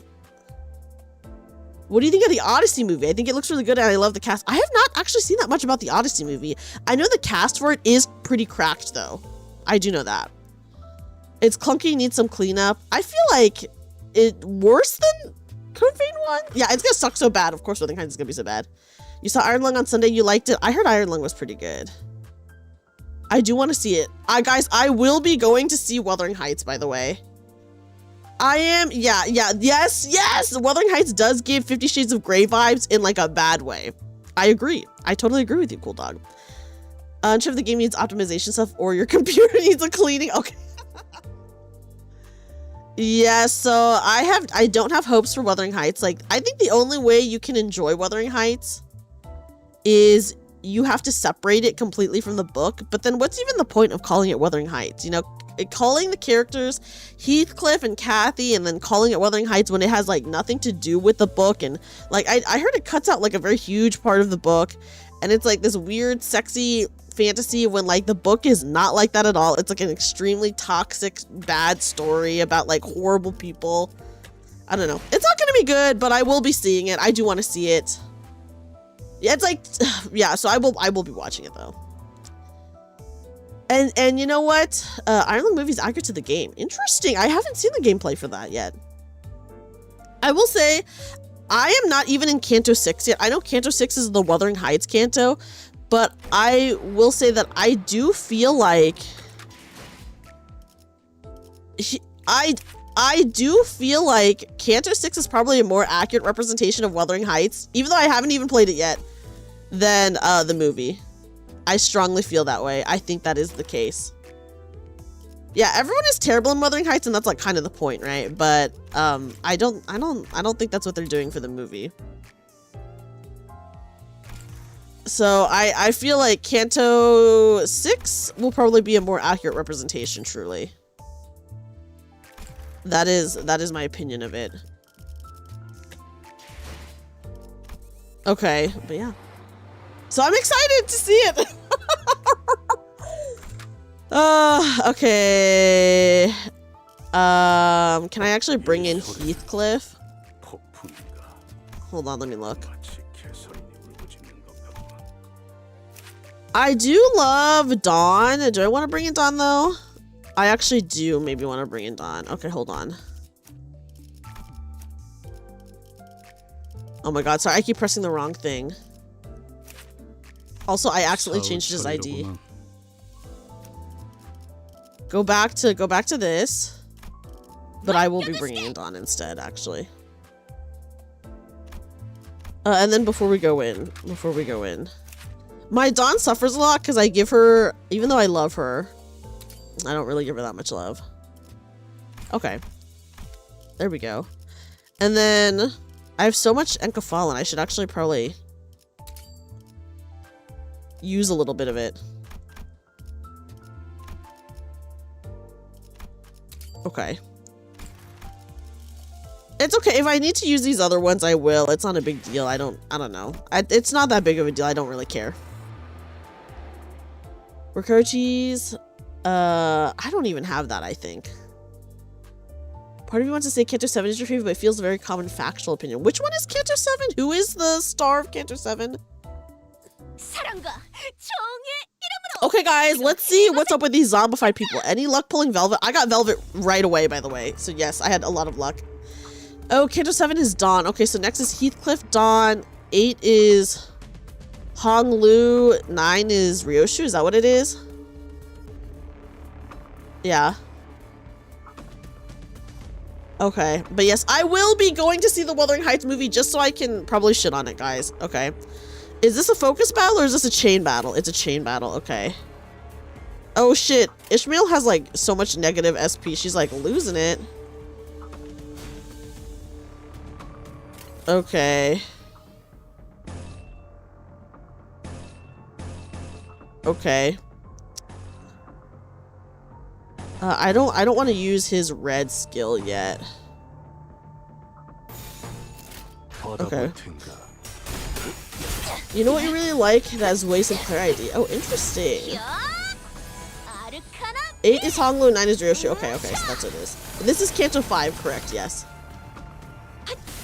[SPEAKER 2] What do you think of the Odyssey movie? I think it looks really good and I love the cast. I have not actually seen that much about the Odyssey movie. I know the cast for it is pretty cracked though. I do know that. It's clunky, needs some cleanup. I feel like it worse than Code Vein 1? Yeah, it's gonna suck so bad. Of course, Wuthering Heights is gonna be so bad. You saw Iron Lung on Sunday, you liked it. I heard Iron Lung was pretty good. I do want to see it. Guys, I will be going to see Wuthering Heights, by the way. I am, yes! Wuthering Heights does give 50 Shades of Grey vibes in like a bad way. I agree. I totally agree with you, Cool Dog. If the game needs optimization stuff or your computer needs a cleaning, okay. Yeah, so I don't have hopes for Wuthering Heights. Like, I think the only way you can enjoy Wuthering Heights is you have to separate it completely from the book. But then what's even the point of calling it Wuthering Heights? You know, calling the characters Heathcliff and Kathy and then calling it Wuthering Heights when it has like nothing to do with the book. And like, I heard it cuts out like a very huge part of the book. And it's like this weird, sexy fantasy when like the book is not like that at all. It's like an extremely toxic, bad story about like horrible people. I don't know. It's not gonna be good, but I will be seeing it. I do want to see it. Yeah, it's like, yeah. So I will be watching it though. And you know what? Iron Lung movie is accurate to the game. Interesting. I haven't seen the gameplay for that yet. I will say, I am not even in Canto 6 yet. I know Canto 6 is the Wuthering Heights Canto, but I will say that I do feel like I do feel like Canto 6 is probably a more accurate representation of Wuthering Heights, even though I haven't even played it yet, than the movie. I strongly feel that way. I think that is the case. Yeah, everyone is terrible in Wuthering Heights, and that's like kind of the point, right? But I don't think that's what they're doing for the movie. So I feel like Canto 6 will probably be a more accurate representation, truly. That is my opinion of it. Okay, but yeah. So I'm excited to see it. Okay. Can I actually bring in Heathcliff? Hold on, let me look. I do love Dawn. Do I want to bring in Dawn though? I actually do maybe want to bring in Dawn. Okay, hold on. Oh my god, sorry, I keep pressing the wrong thing. Also, I accidentally changed his ID. Go back to this. But I will be bringing in Dawn instead, actually. And then before we go in, my Dawn suffers a lot because I give her, even though I love her, I don't really give her that much love. Okay. There we go. And then I have so much Enkephalin, I should actually probably use a little bit of it. Okay. It's okay. If I need to use these other ones, I will. It's not a big deal. I don't know. It's not that big of a deal. I don't really care. Ricardo cheese. I don't even have that, I think. Part of me wants to say Canto 7 is your favorite, but it feels a very common factual opinion. Which one is Canto 7? Who is the star of Canto 7? Okay, guys, let's see what's up with these zombified people. Any luck pulling Velvet? I got Velvet right away, by the way. So yes, I had a lot of luck. Oh, Canto 7 is Dawn. Okay, so next is Heathcliff, Dawn. 8 is Hong Lu. 9 is Ryoshu. Is that what it is? Yeah. Okay, but yes, I will be going to see the Wuthering Heights movie just so I can probably shit on it, guys. Okay. Is this a focus battle or is this a chain battle? It's a chain battle. Okay. Oh, shit. Ishmael has, like, so much negative SP. She's, like, losing it. Okay. Okay. I don't want to use his red skill yet. Okay. You know what you really like? That is waste of clarity. Oh, interesting. 8 is Honglu, 9 is Ryoshi. Okay, okay, so that's what it is. This is Canto 5, correct, yes.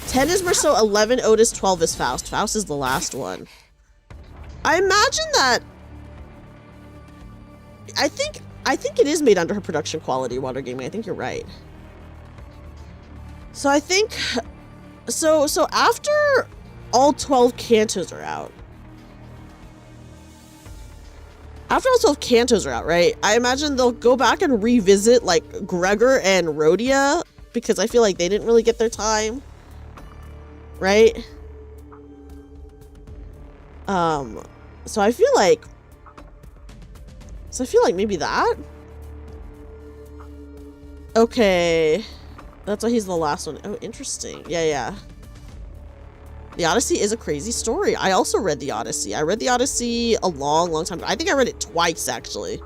[SPEAKER 2] 10 is Merceau, 11 Otis, 12 is Faust. Faust is the last one. I imagine that... I think it is made under her production quality, Water Gaming. I think you're right. So I think... So after all 12 cantos are out... After all 12 cantos are out, right? I imagine they'll go back and revisit, like, Gregor and Rhodia, because I feel like they didn't really get their time. Right? So I feel like maybe that? Okay. That's why he's the last one. Oh, interesting. Yeah, yeah. The Odyssey is a crazy story. I also read the Odyssey. I read the Odyssey a long, long time ago. I think I read it twice, actually.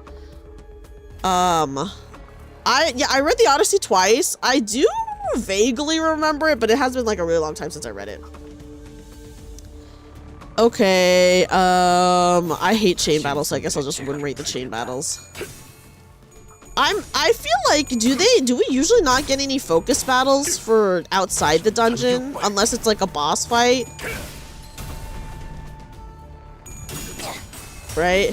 [SPEAKER 2] I read the Odyssey twice. I do vaguely remember it, but it has been like a really long time since I read it. Okay, I hate chain battles, so I guess I'll just win rate the chain battles. I feel like, do we usually not get any focus battles for outside the dungeon? Unless it's like a boss fight? Right?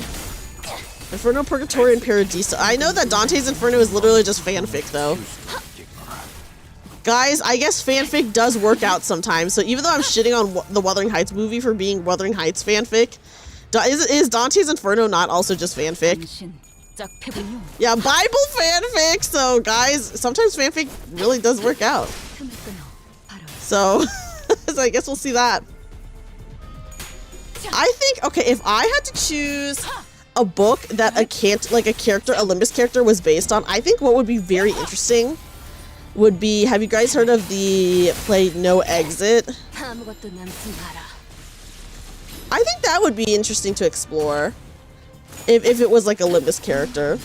[SPEAKER 2] Inferno, Purgatory, and Paradiso. I know that Dante's Inferno is literally just fanfic, though. Guys, I guess fanfic does work out sometimes, so even though I'm shitting on the Wuthering Heights movie for being Wuthering Heights fanfic, is Dante's Inferno not also just fanfic? Yeah, Bible fanfic! So, guys, sometimes fanfic really does work out. So, so I guess we'll see that. I think, okay, if I had to choose a book that a Limbus character was based on, I think what would be very interesting would be, have you guys heard of the play No Exit? I think that would be interesting to explore. If it was like a Limbus character.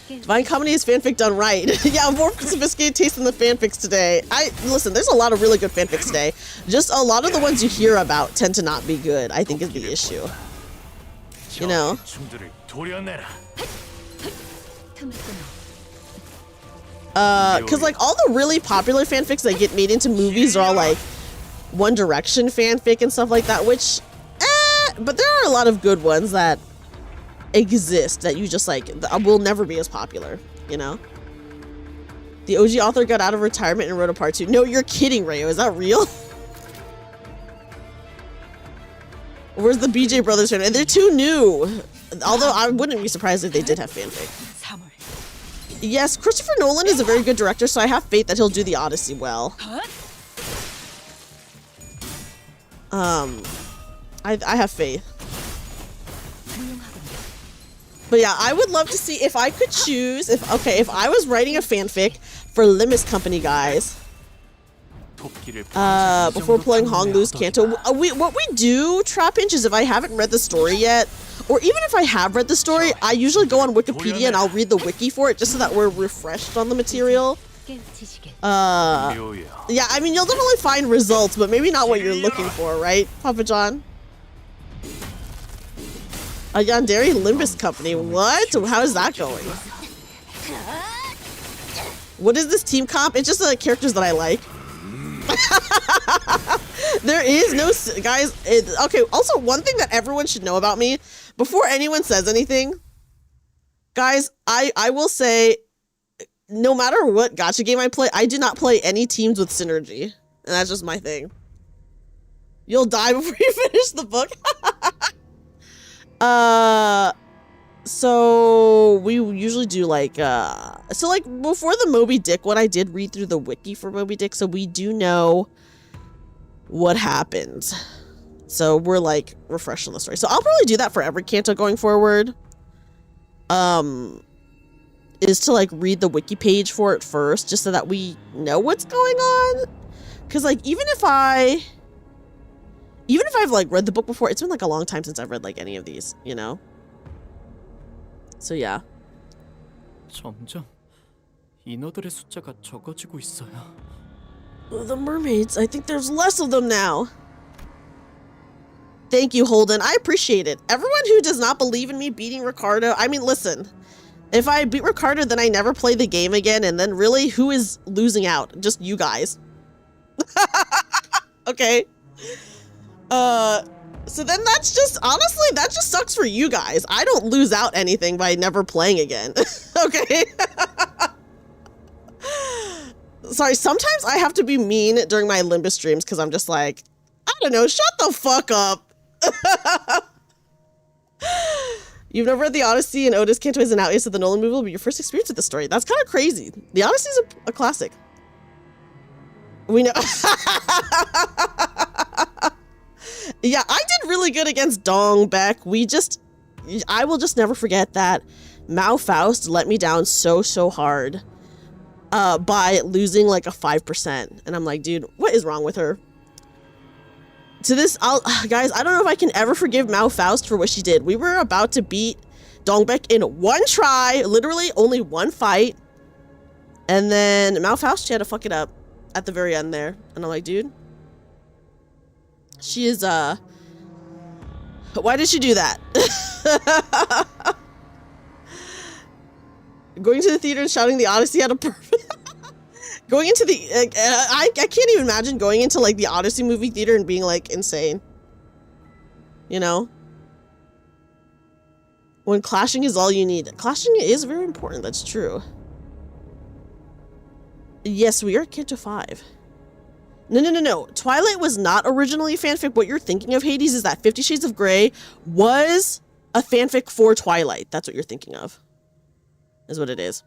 [SPEAKER 2] Divine Comedy is fanfic done right. Yeah, more sophisticated taste in the fanfics today. Listen, there's a lot of really good fanfics today. Just a lot of the ones you hear about tend to not be good, I think is the issue. You know? Cause like all the really popular fanfics that get made into movies are all like One Direction fanfic and stuff like that, which but there are a lot of good ones that exist that you just like will never be as popular, you know? The OG author got out of retirement and wrote a part 2. No, you're kidding, Rayo. Is that real? Where's the BJ Brothers fan? And they're too new. Although I wouldn't be surprised if they did have fanfic. Yes, Christopher Nolan is a very good director, so I have faith that he'll do the Odyssey well. I have faith. But yeah, I would love to see if I could choose, if I was writing a fanfic for Limbus Company, guys, before playing Honglu's Canto, what we do, Trapinch, is if I haven't read the story yet, or even if I have read the story, I usually go on Wikipedia and I'll read the wiki for it just so that we're refreshed on the material. Yeah, I mean, you'll definitely find results, but maybe not what you're looking for, right, Papa John? A Yandere Limbus Company. What? How is that going? What is this team comp? It's just the characters that I like. There is no... Guys, okay, also one thing that everyone should know about me, before anyone says anything, guys, I will say, no matter what gacha game I play, I do not play any teams with synergy. And that's just my thing. You'll die before you finish the book. So we usually do like, so like before the Moby Dick one, I did read through the wiki for Moby Dick, so we do know what happens. So we're like refreshed on the story. So I'll probably do that for every Canto going forward. Is to like read the wiki page for it first, just so that we know what's going on. Cause like, even if I've like read the book before, it's been like a long time since I've read like any of these, you know? So yeah.
[SPEAKER 3] 점점 인어들의 숫자가 적어지고 있어요.
[SPEAKER 2] The mermaids, I think there's less of them now. Thank you, Holden. I appreciate it. Everyone who does not believe in me beating Ricardo, I mean, listen. If I beat Ricardo, then I never play the game again, and then really, who is losing out? Just you guys. Okay. So then that's just, honestly, that just sucks for you guys. I don't lose out anything by never playing again. Okay. Sorry, sometimes I have to be mean during my Limbus streams because I'm just like, I don't know, shut the fuck up. You've never read The Odyssey and Otis Canto is an out of the Nolan movie, but your first experience with the story. That's kind of crazy. The Odyssey is a classic. We know. Yeah, I did really good against Dong Beck. I will just never forget that Mao Faust let me down so hard by losing like a 5%. And I'm like, dude, what is wrong with her? To this, guys, I don't know if I can ever forgive Mao Faust for what she did. We were about to beat Dong Beck in one try, literally only one fight. And then Mao Faust, she had to fuck it up at the very end there. And I'm like, dude, she is, why did she do that? Going to the theater and shouting the Odyssey out of perfect. Going into the, I can't even imagine going into like the Odyssey movie theater and being like insane. You know? When clashing is all you need. Clashing is very important, that's true. Yes, we are at Canto 5. No. Twilight was not originally a fanfic. What you're thinking of, Hades, is that 50 Shades of Grey was a fanfic for Twilight. That's what you're thinking of. Is what it is.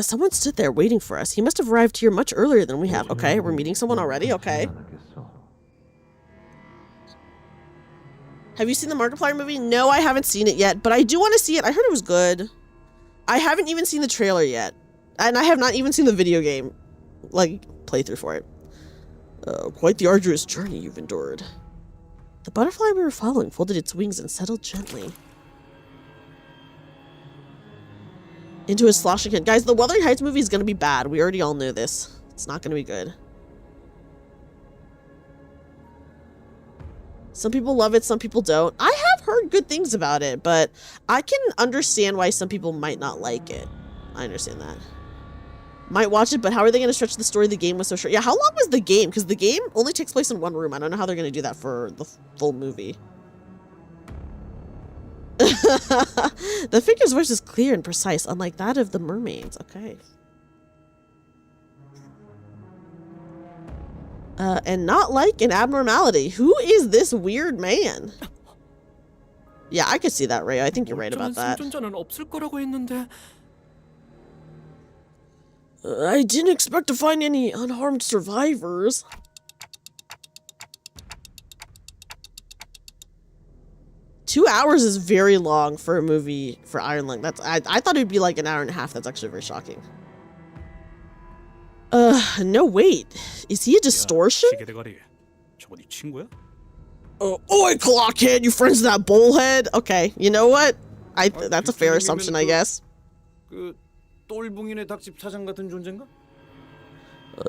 [SPEAKER 2] Someone stood there waiting for us. He must have arrived here much earlier than we have. Okay, we're meeting someone already. Okay. Have you seen the Markiplier movie? No, I haven't seen it yet, but I do want to see it. I heard it was good. I haven't even seen the trailer yet. And I have not even seen the video game, like, playthrough for it. Quite the arduous journey you've endured. The butterfly we were following folded its wings and settled gently into a sloshing head. Guys, the Wuthering Heights movie is going to be bad. We already all knew this. It's not going to be good. Some people love it, some people don't. I have heard good things about it, but I can understand why some people might not like it. I understand that. Might watch it, but how are they going to stretch the story? The game was so short. Yeah, how long was the game? Because the game only takes place in one room. I don't know how they're going to do that for the full movie. The figure's voice is clear and precise, unlike that of the mermaids. Okay. And not like an abnormality. Who is this weird man? Yeah, I could see that, Ray. I think you're right about that. I didn't expect to find any unharmed survivors. Two hours is very long for a movie for Iron Lung. I thought it'd be like an hour and a half. That's actually very shocking. No, wait. Is he a distortion? Oi, Clockhead, you friends with that bullhead? Okay, you know what? That's a fair assumption, I guess.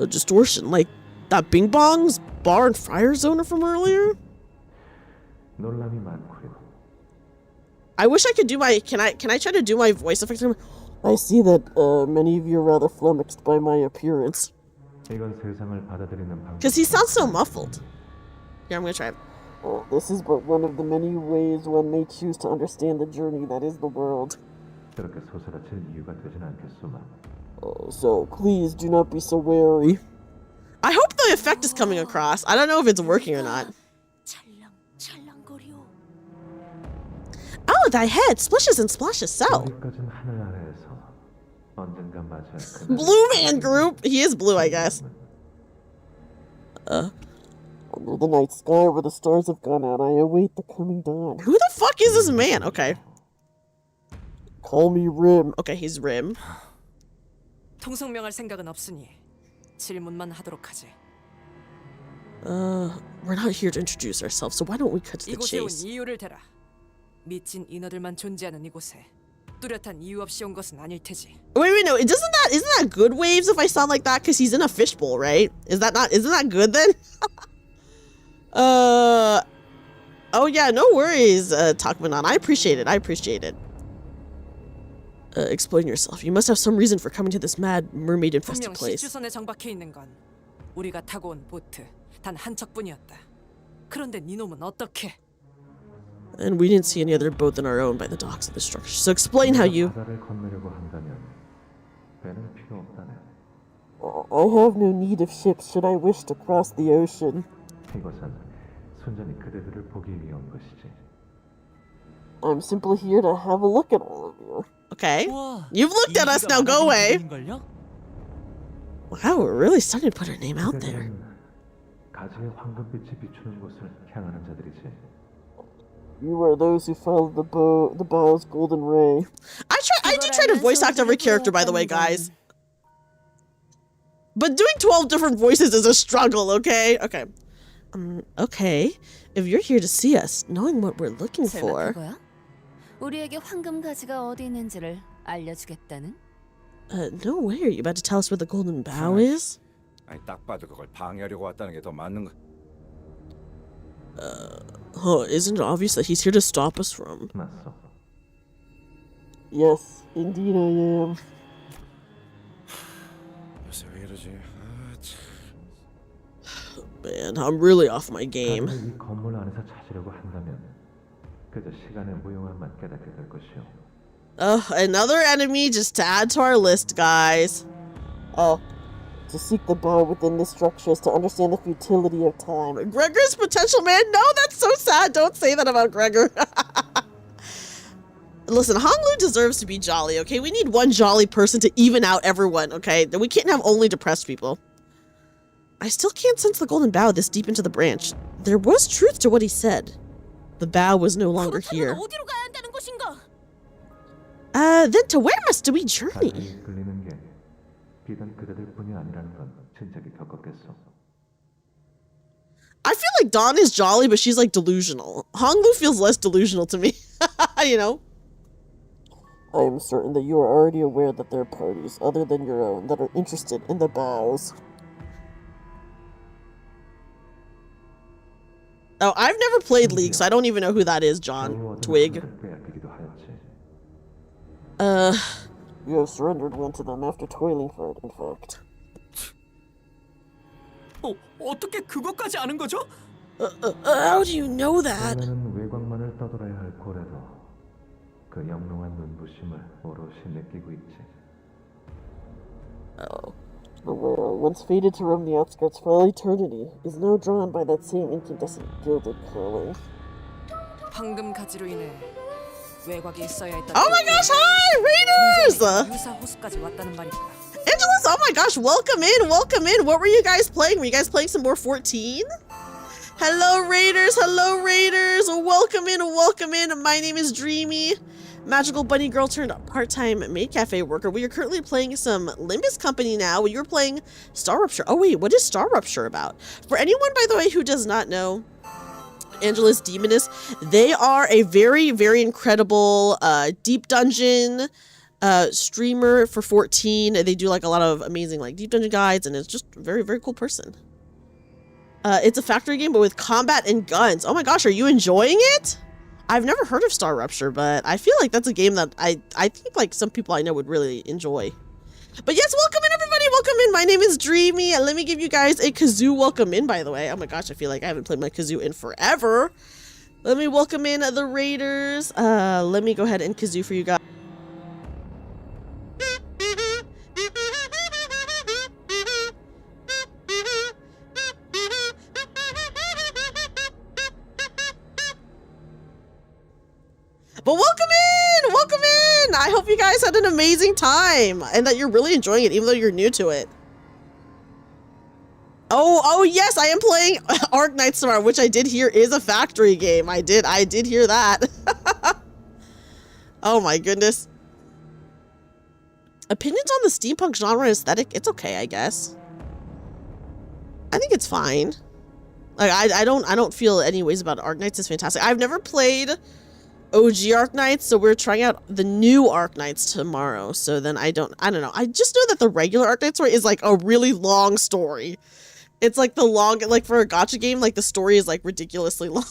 [SPEAKER 2] Distortion, like that Bing Bong's bar and fire zoner from earlier? I wish I could do my, can I try to do my voice effects? I see that many of you are rather flummoxed by my appearance. Because he sounds so muffled. Here, I'm gonna try it. This is but one of the many ways one may choose to understand the journey that is the world. So please do not be so wary. I hope the effect is coming across. I don't know if it's working or not. Oh, thy head splishes and splashes so. Blue Man Group. He is blue, I guess. Under the night sky where the stars have gone out, I await the coming dawn. Who the fuck is this man? Okay. Call me Rim. Okay, he's Rim.
[SPEAKER 4] 통성명할 생각은 없으니 질문만 하도록 하지.
[SPEAKER 2] We're not here to introduce ourselves, so why don't we cut to the
[SPEAKER 4] 이곳에 온
[SPEAKER 2] chase?
[SPEAKER 4] 이유를 대라. 미친 인어들만 존재하는 이곳에 뚜렷한 이유 없이 온 것은 아닐 테지.
[SPEAKER 2] Wait, no, isn't that good waves if I sound like that? Because he's in a fishbowl, right? Isn't that good then? Oh yeah, no worries, Takmanon. I appreciate it. I appreciate it. Explain yourself. You must have some reason for coming to this mad mermaid-infested
[SPEAKER 4] 분명
[SPEAKER 2] place.
[SPEAKER 4] 시추선에 정박해 있는 건 우리가 타고 온 보트 단 한 척뿐이었다. 그런데 네 놈은 어떻게?
[SPEAKER 2] And we didn't see any other boat than our own by the docks of the structure. So explain how you...
[SPEAKER 5] 바다를 건너려고 한다면 배는 필요 없다네.
[SPEAKER 2] I have no need of ships should I wish to cross the ocean.
[SPEAKER 5] 이것은 순전히 그대들을 보기 위해 온 것이지.
[SPEAKER 2] I'm simply here to have a look at all of you. Okay.
[SPEAKER 3] 우와,
[SPEAKER 2] You've looked at us, now go away.
[SPEAKER 3] 걸요?
[SPEAKER 2] Wow, we're really starting to put our name out there.
[SPEAKER 5] 그대들은 가지의 황금빛이 비추는 곳을 향하는 자들이지.
[SPEAKER 2] You are those who follow the bow's golden ray. I do try to voice act every character, by the way, guys. But doing 12 different voices is a struggle, okay? Okay. Okay. If you're here to see us, knowing what we're looking for...
[SPEAKER 1] 우리에게 황금 가지가 어디 있는지를 알려주겠다는?
[SPEAKER 2] No way. Are you about to tell us where the golden bow is?
[SPEAKER 6] 아니 딱 봐도 그걸 방해하려고 왔다는 게 더 맞는 거.
[SPEAKER 2] Isn't it obvious that he's here to stop us from?
[SPEAKER 5] 맞소.
[SPEAKER 2] Yes, indeed I am.
[SPEAKER 6] 요새 왜 이러지?
[SPEAKER 2] Man, I'm really off my game.
[SPEAKER 5] 이 건물 안에서 찾으려고 한다면 그저 시간의 무용함만 깨닫게 될 것이오.
[SPEAKER 2] Another enemy just to add to our list, guys. To seek the bow within this structure is to understand the futility of time. Gregor's potential, man? No, that's so sad. Don't say that about Gregor. Listen, Honglu deserves to be jolly, okay? We need one jolly person to even out everyone, okay? We can't have only depressed people. I still can't sense the golden bow this deep into the branch. There was truth to what he said. The bow was no longer here.
[SPEAKER 1] 어디로 가야 한다는 것인가?
[SPEAKER 2] Then to where must we journey?
[SPEAKER 5] 가지에 끌리는 게 비단 그대들뿐이 아니라는 건 진작에 겪었겠소.
[SPEAKER 2] I feel like Dawn is jolly, but she's like delusional. Honglu feels less delusional to me, you know? I am certain that you are already aware that there are parties other than your own that are interested in the bows. Oh, I've never played League, so I don't even know who that is, John. Twig. You have surrendered one to them after toiling for it, in fact.
[SPEAKER 3] 어떻게 그것까지 아는 거죠?
[SPEAKER 2] How do you know that?
[SPEAKER 5] 나는 외곽만을 떠돌아야 할 고래도 그 영롱한 눈부심을 오롯이 느끼고 있지.
[SPEAKER 2] Oh. The whale, once fated to roam the outskirts for all eternity, is now drawn by that same incandescent gilded color.
[SPEAKER 4] 황금 가지로 인해 외곽에 있어야 했던.
[SPEAKER 2] Oh my gosh, hi, Raiders!
[SPEAKER 4] 유사 호수까지 왔다는 말이다.
[SPEAKER 2] Angelus, oh my gosh, welcome in, welcome in. What were you guys playing? Were you guys playing some more 14? Hello, Raiders, hello, Raiders. Welcome in, welcome in. My name is Dreamy, magical bunny girl turned part-time maid cafe worker. We are currently playing some Limbus company now. You were playing Star Rupture. Oh wait, what is Star Rupture about? For anyone, by the way, who does not know, Angelus Demoness, they are a very, very incredible deep dungeon streamer for 14. They do like a lot of amazing like deep dungeon guides, and it's just a very, very cool person. It's a factory game, but with combat and guns. Oh my gosh, are you enjoying it? I've never heard of Star Rupture, but I feel like that's a game that I think like some people I know would really enjoy. But yes, welcome in everybody, welcome in. My name is Dreamy. Let me give you guys a kazoo welcome in, by the way. Oh my gosh, I feel like I haven't played my kazoo in forever. Let me welcome in the Raiders. Let me go ahead and kazoo for you guys. But welcome in! Welcome in! I hope you guys had an amazing time and that you're really enjoying it, even though you're new to it. Oh yes, I am playing Arc Knights tomorrow, which I did hear is a factory game. I did hear that. Oh my goodness. Opinions on the steampunk genre aesthetic? It's okay, I guess. I think it's fine. Like I don't feel any ways about it. Arc Knights is fantastic. I've never played OG Arc Knights, so we're trying out the new Arc Knights tomorrow. So then I don't know. I just know that the regular Arc Knights story is like a really long story. It's like like for a gacha game, like the story is like ridiculously long.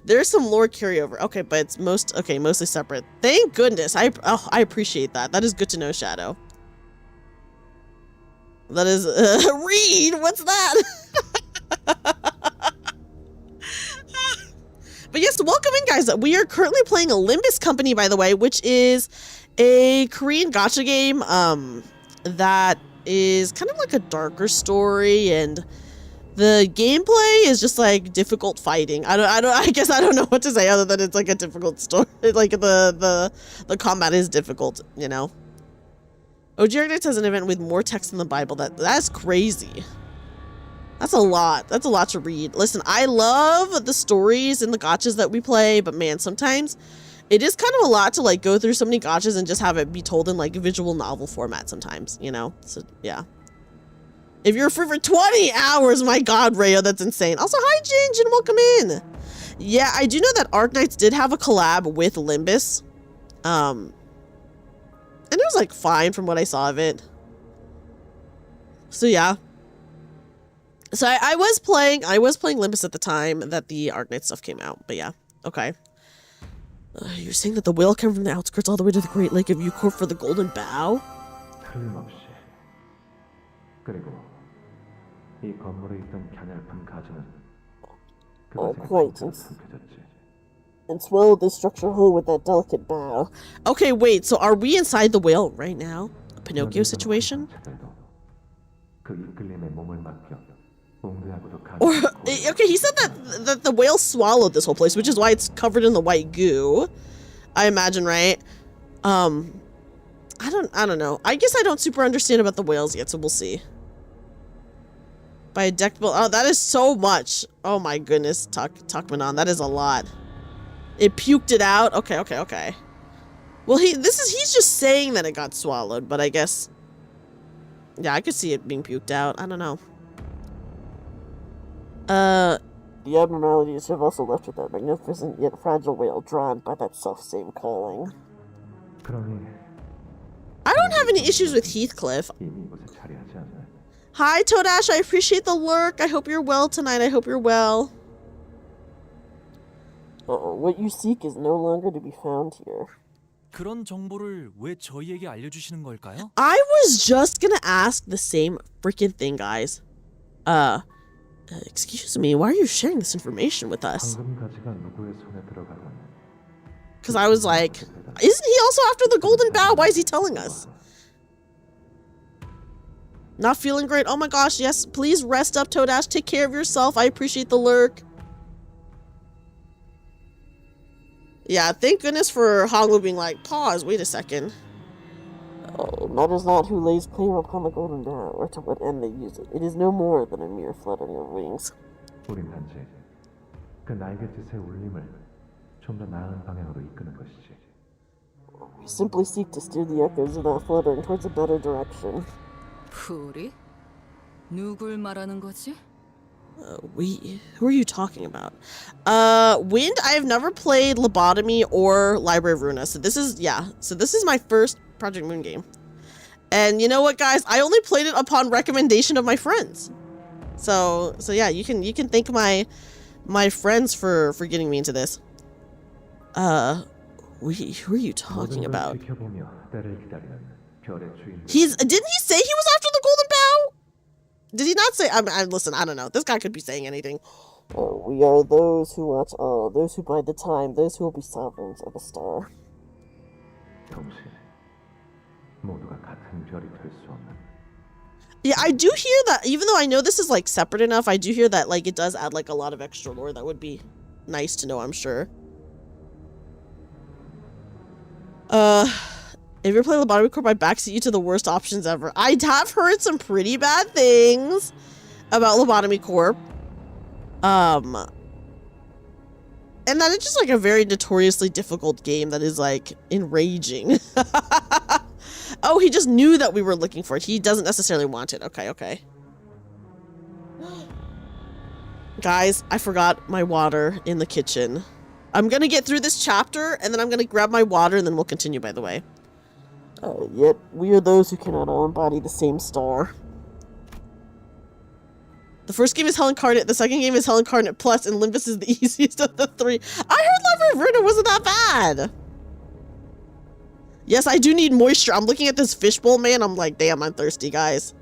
[SPEAKER 2] There's some lore carryover. Okay, but it's mostly separate. Thank goodness. I appreciate that. That is good to know, Shadow. That is read. What's that? But yes, welcome in, guys. We are currently playing a Limbus Company, by the way, which is a Korean gacha game that is kind of like a darker story, and the gameplay is just like difficult fighting. I guess I don't know what to say other than it's like a difficult story. Like the combat is difficult, you know. OG Arctics has an event with more text than the Bible. That's crazy. That's a lot. That's a lot to read. Listen, I love the stories and the gachas that we play, but man, sometimes it is kind of a lot to like go through so many gachas and just have it be told in like a visual novel format sometimes, you know? So yeah. If you're free for 20 hours, my god, Rayo, that's insane. Also, hi Ginge and welcome in. Yeah, I do know that Arknights did have a collab with Limbus. And it was like fine from what I saw of it. So yeah. So I was playing Limbus at the time that the Arknight stuff came out, but yeah, okay. You're saying that the whale came from the outskirts all the way to the Great Lake of Eucorp for the Golden Bow?
[SPEAKER 5] 틀림없이. 그리고 이 건물에 있던 갸냘픈 가지는 그것의
[SPEAKER 2] quite.
[SPEAKER 5] 숨겨졌지.
[SPEAKER 2] And swallowed this structure whole with that delicate bow. Okay, wait, so are we inside the whale right now? A Pinocchio situation?
[SPEAKER 5] 그 이끌림에 몸을 맡겨.
[SPEAKER 2] Or, okay, he said that the whale swallowed this whole place, which is why it's covered in the white goo. I imagine, right? I don't know. I guess I don't super understand about the whales yet, so we'll see. By a deck build. Oh, that is so much. Oh my goodness, Tuckmanon, that is a lot. It puked it out. Okay. Well, he's just saying that it got swallowed, but I guess, yeah, I could see it being puked out. I don't know. The abnormalities have also left with that magnificent yet fragile whale drawn by that self-same calling. I don't have any issues with Heathcliff. Hi, Toadash, I appreciate the lurk. I hope you're well tonight. I hope you're well. What you seek is no longer to be found here.
[SPEAKER 3] 그런 정보를 왜 저희에게 알려주시는 걸까요?
[SPEAKER 2] I was just gonna ask the same freaking thing, guys. Excuse me, why are you sharing this information with us? Because I was like, isn't he also after the Golden Bow? Why is he telling us? Not feeling great. Oh my gosh, yes, please rest up, Toadash. Take care of yourself. I appreciate the lurk. Yeah, thank goodness for Honglu being like, pause, wait a second. It matters not who lays claim upon the Golden Bow, or to what end they use it. It is no more than a mere fluttering of wings.
[SPEAKER 5] 우린 단지 그 날갯짓의 울림을 좀 더 나은 방향으로 이끄는 것이지.
[SPEAKER 2] We simply seek to steer the echoes of that fluttering towards a better direction.
[SPEAKER 1] 우리? 누굴 말하는 거지?
[SPEAKER 2] Who are you talking about? Wind, I have never played Lobotomy or Library of Runa, so this is my first Project Moon game. And you know what, guys? I only played it upon recommendation of my friends. So yeah, you can thank my friends for getting me into this. Who are you talking about?
[SPEAKER 5] 지켜보며 때를 기다리는 별의 주인.
[SPEAKER 2] Didn't he say he was after the Golden Bow? Did he not say? Listen, I don't know. This guy could be saying anything. We are those who watch all, those who bide the time, those who will be sovereigns of a star.
[SPEAKER 5] 동시에 모두가 같은 별이 될 수 없는.
[SPEAKER 2] Yeah, I do hear that, even though I know this is like separate enough, I do hear that like it does add like a lot of extra lore that would be nice to know, I'm sure. If you're playing Lobotomy Corp, I backseat you to the worst options ever. I have heard some pretty bad things about Lobotomy Corp. And that it's just like a very notoriously difficult game that is like enraging. Oh, he just knew that we were looking for it. He doesn't necessarily want it. Okay. Guys, I forgot my water in the kitchen. I'm gonna get through this chapter, and then I'm gonna grab my water, and then we'll continue, by the way. Yet, we are those who cannot all embody the same star. The first game is Hell Incarnate, the second game is Hell Incarnate Plus, and Limbus is the easiest of the three. I heard Library of Ruina wasn't that bad. Yes, I do need moisture. I'm looking at this fishbowl, man. I'm like, damn, I'm thirsty, guys.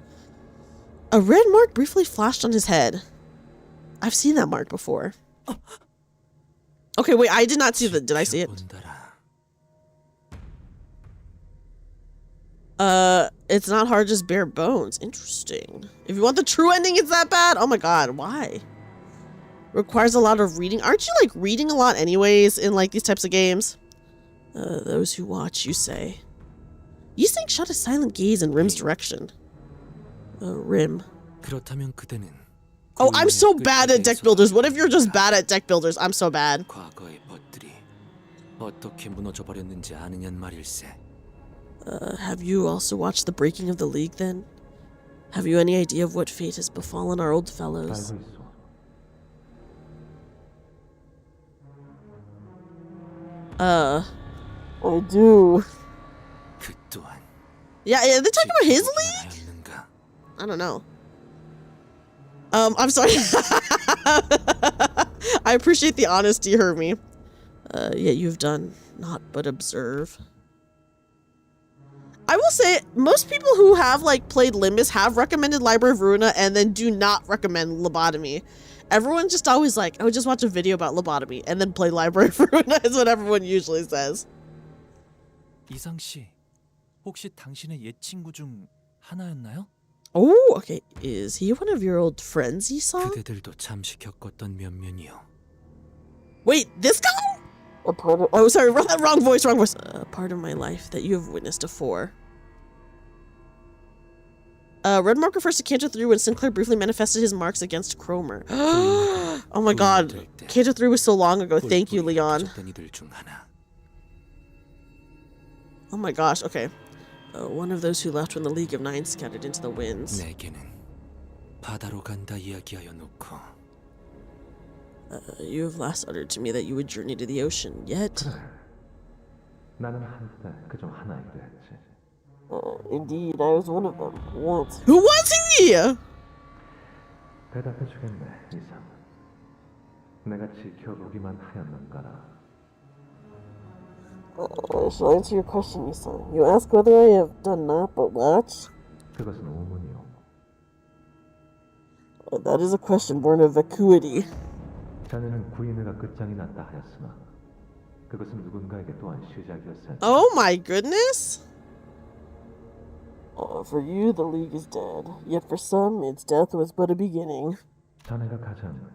[SPEAKER 2] A red mark briefly flashed on his head. I've seen that mark before. Okay, wait, I did not see the... Did I see it? It's not hard, just bare bones. Interesting. If you want the true ending, it's that bad? Oh my god, why? Requires a lot of reading. Aren't you, like, reading a lot anyways in, like, these types of games? Those who watch, you say. Yiseng shot a silent gaze in Rim's direction. Rim.
[SPEAKER 3] 그렇다면 그대는
[SPEAKER 2] Oh, I'm so bad at deck builders. What if you're just bad at deck builders? I'm so bad.
[SPEAKER 3] 과거의 벗들이 어떻게 무너져 버렸는지 아느냐는 말일세.
[SPEAKER 2] Have you also watched the breaking of the league then? Have you any idea of what fate has befallen our old fellows?
[SPEAKER 5] 알고 있어.
[SPEAKER 2] I do.
[SPEAKER 3] 그 또한
[SPEAKER 2] Yeah, they're talking about his league?
[SPEAKER 3] 하였는가?
[SPEAKER 2] I don't know. I'm sorry. I appreciate the honesty, Hermie. Yet you've done naught but observe. I will say, most people who have, like, played Limbus have recommended Library of Ruina and then do not recommend Lobotomy. Everyone's just always like, oh, just watch a video about lobotomy and then play Library of Ruina is what everyone usually says.
[SPEAKER 3] 이상 씨, 혹시 당신의 옛 친구 중 하나였나요?
[SPEAKER 2] Oh, okay. Is he one of your old friends, Yisong?
[SPEAKER 3] 그대들도 잠시 겪었던 면면이요.
[SPEAKER 2] Wait, this guy? A part of, oh, sorry, wrong voice. A part of my life that you have witnessed afore. Red mark refers to Canto 3 when Sinclair briefly manifested his marks against Cromer. Oh my god. Canto 3 was so long ago. Thank you, Leon. Oh my gosh, okay. One of those who left when the League of Nine scattered into the winds.
[SPEAKER 3] 내게는 바다로 간다 이야기하여 놓고.
[SPEAKER 2] You have last uttered to me that you would journey to the ocean, yet...
[SPEAKER 5] 나는 한때 그중 하나이기도 했지.
[SPEAKER 2] Indeed, I was one of them, once. Who was he?
[SPEAKER 5] 대답해주겠네, 이상. 내가 지켜보기만 하였는가라.
[SPEAKER 2] I shall answer your question, Yisong. You ask whether I have done naught but watch?
[SPEAKER 5] 그것은 오문이오.
[SPEAKER 2] That is a question born of vacuity.
[SPEAKER 5] 자네는 구인회가 끝장이 났다 하였으나 그것은 누군가에게 또한 시작이었을.
[SPEAKER 2] Oh my goodness! For you, the League is dead. Yet for some, its death was but a beginning.
[SPEAKER 5] 자네가 가장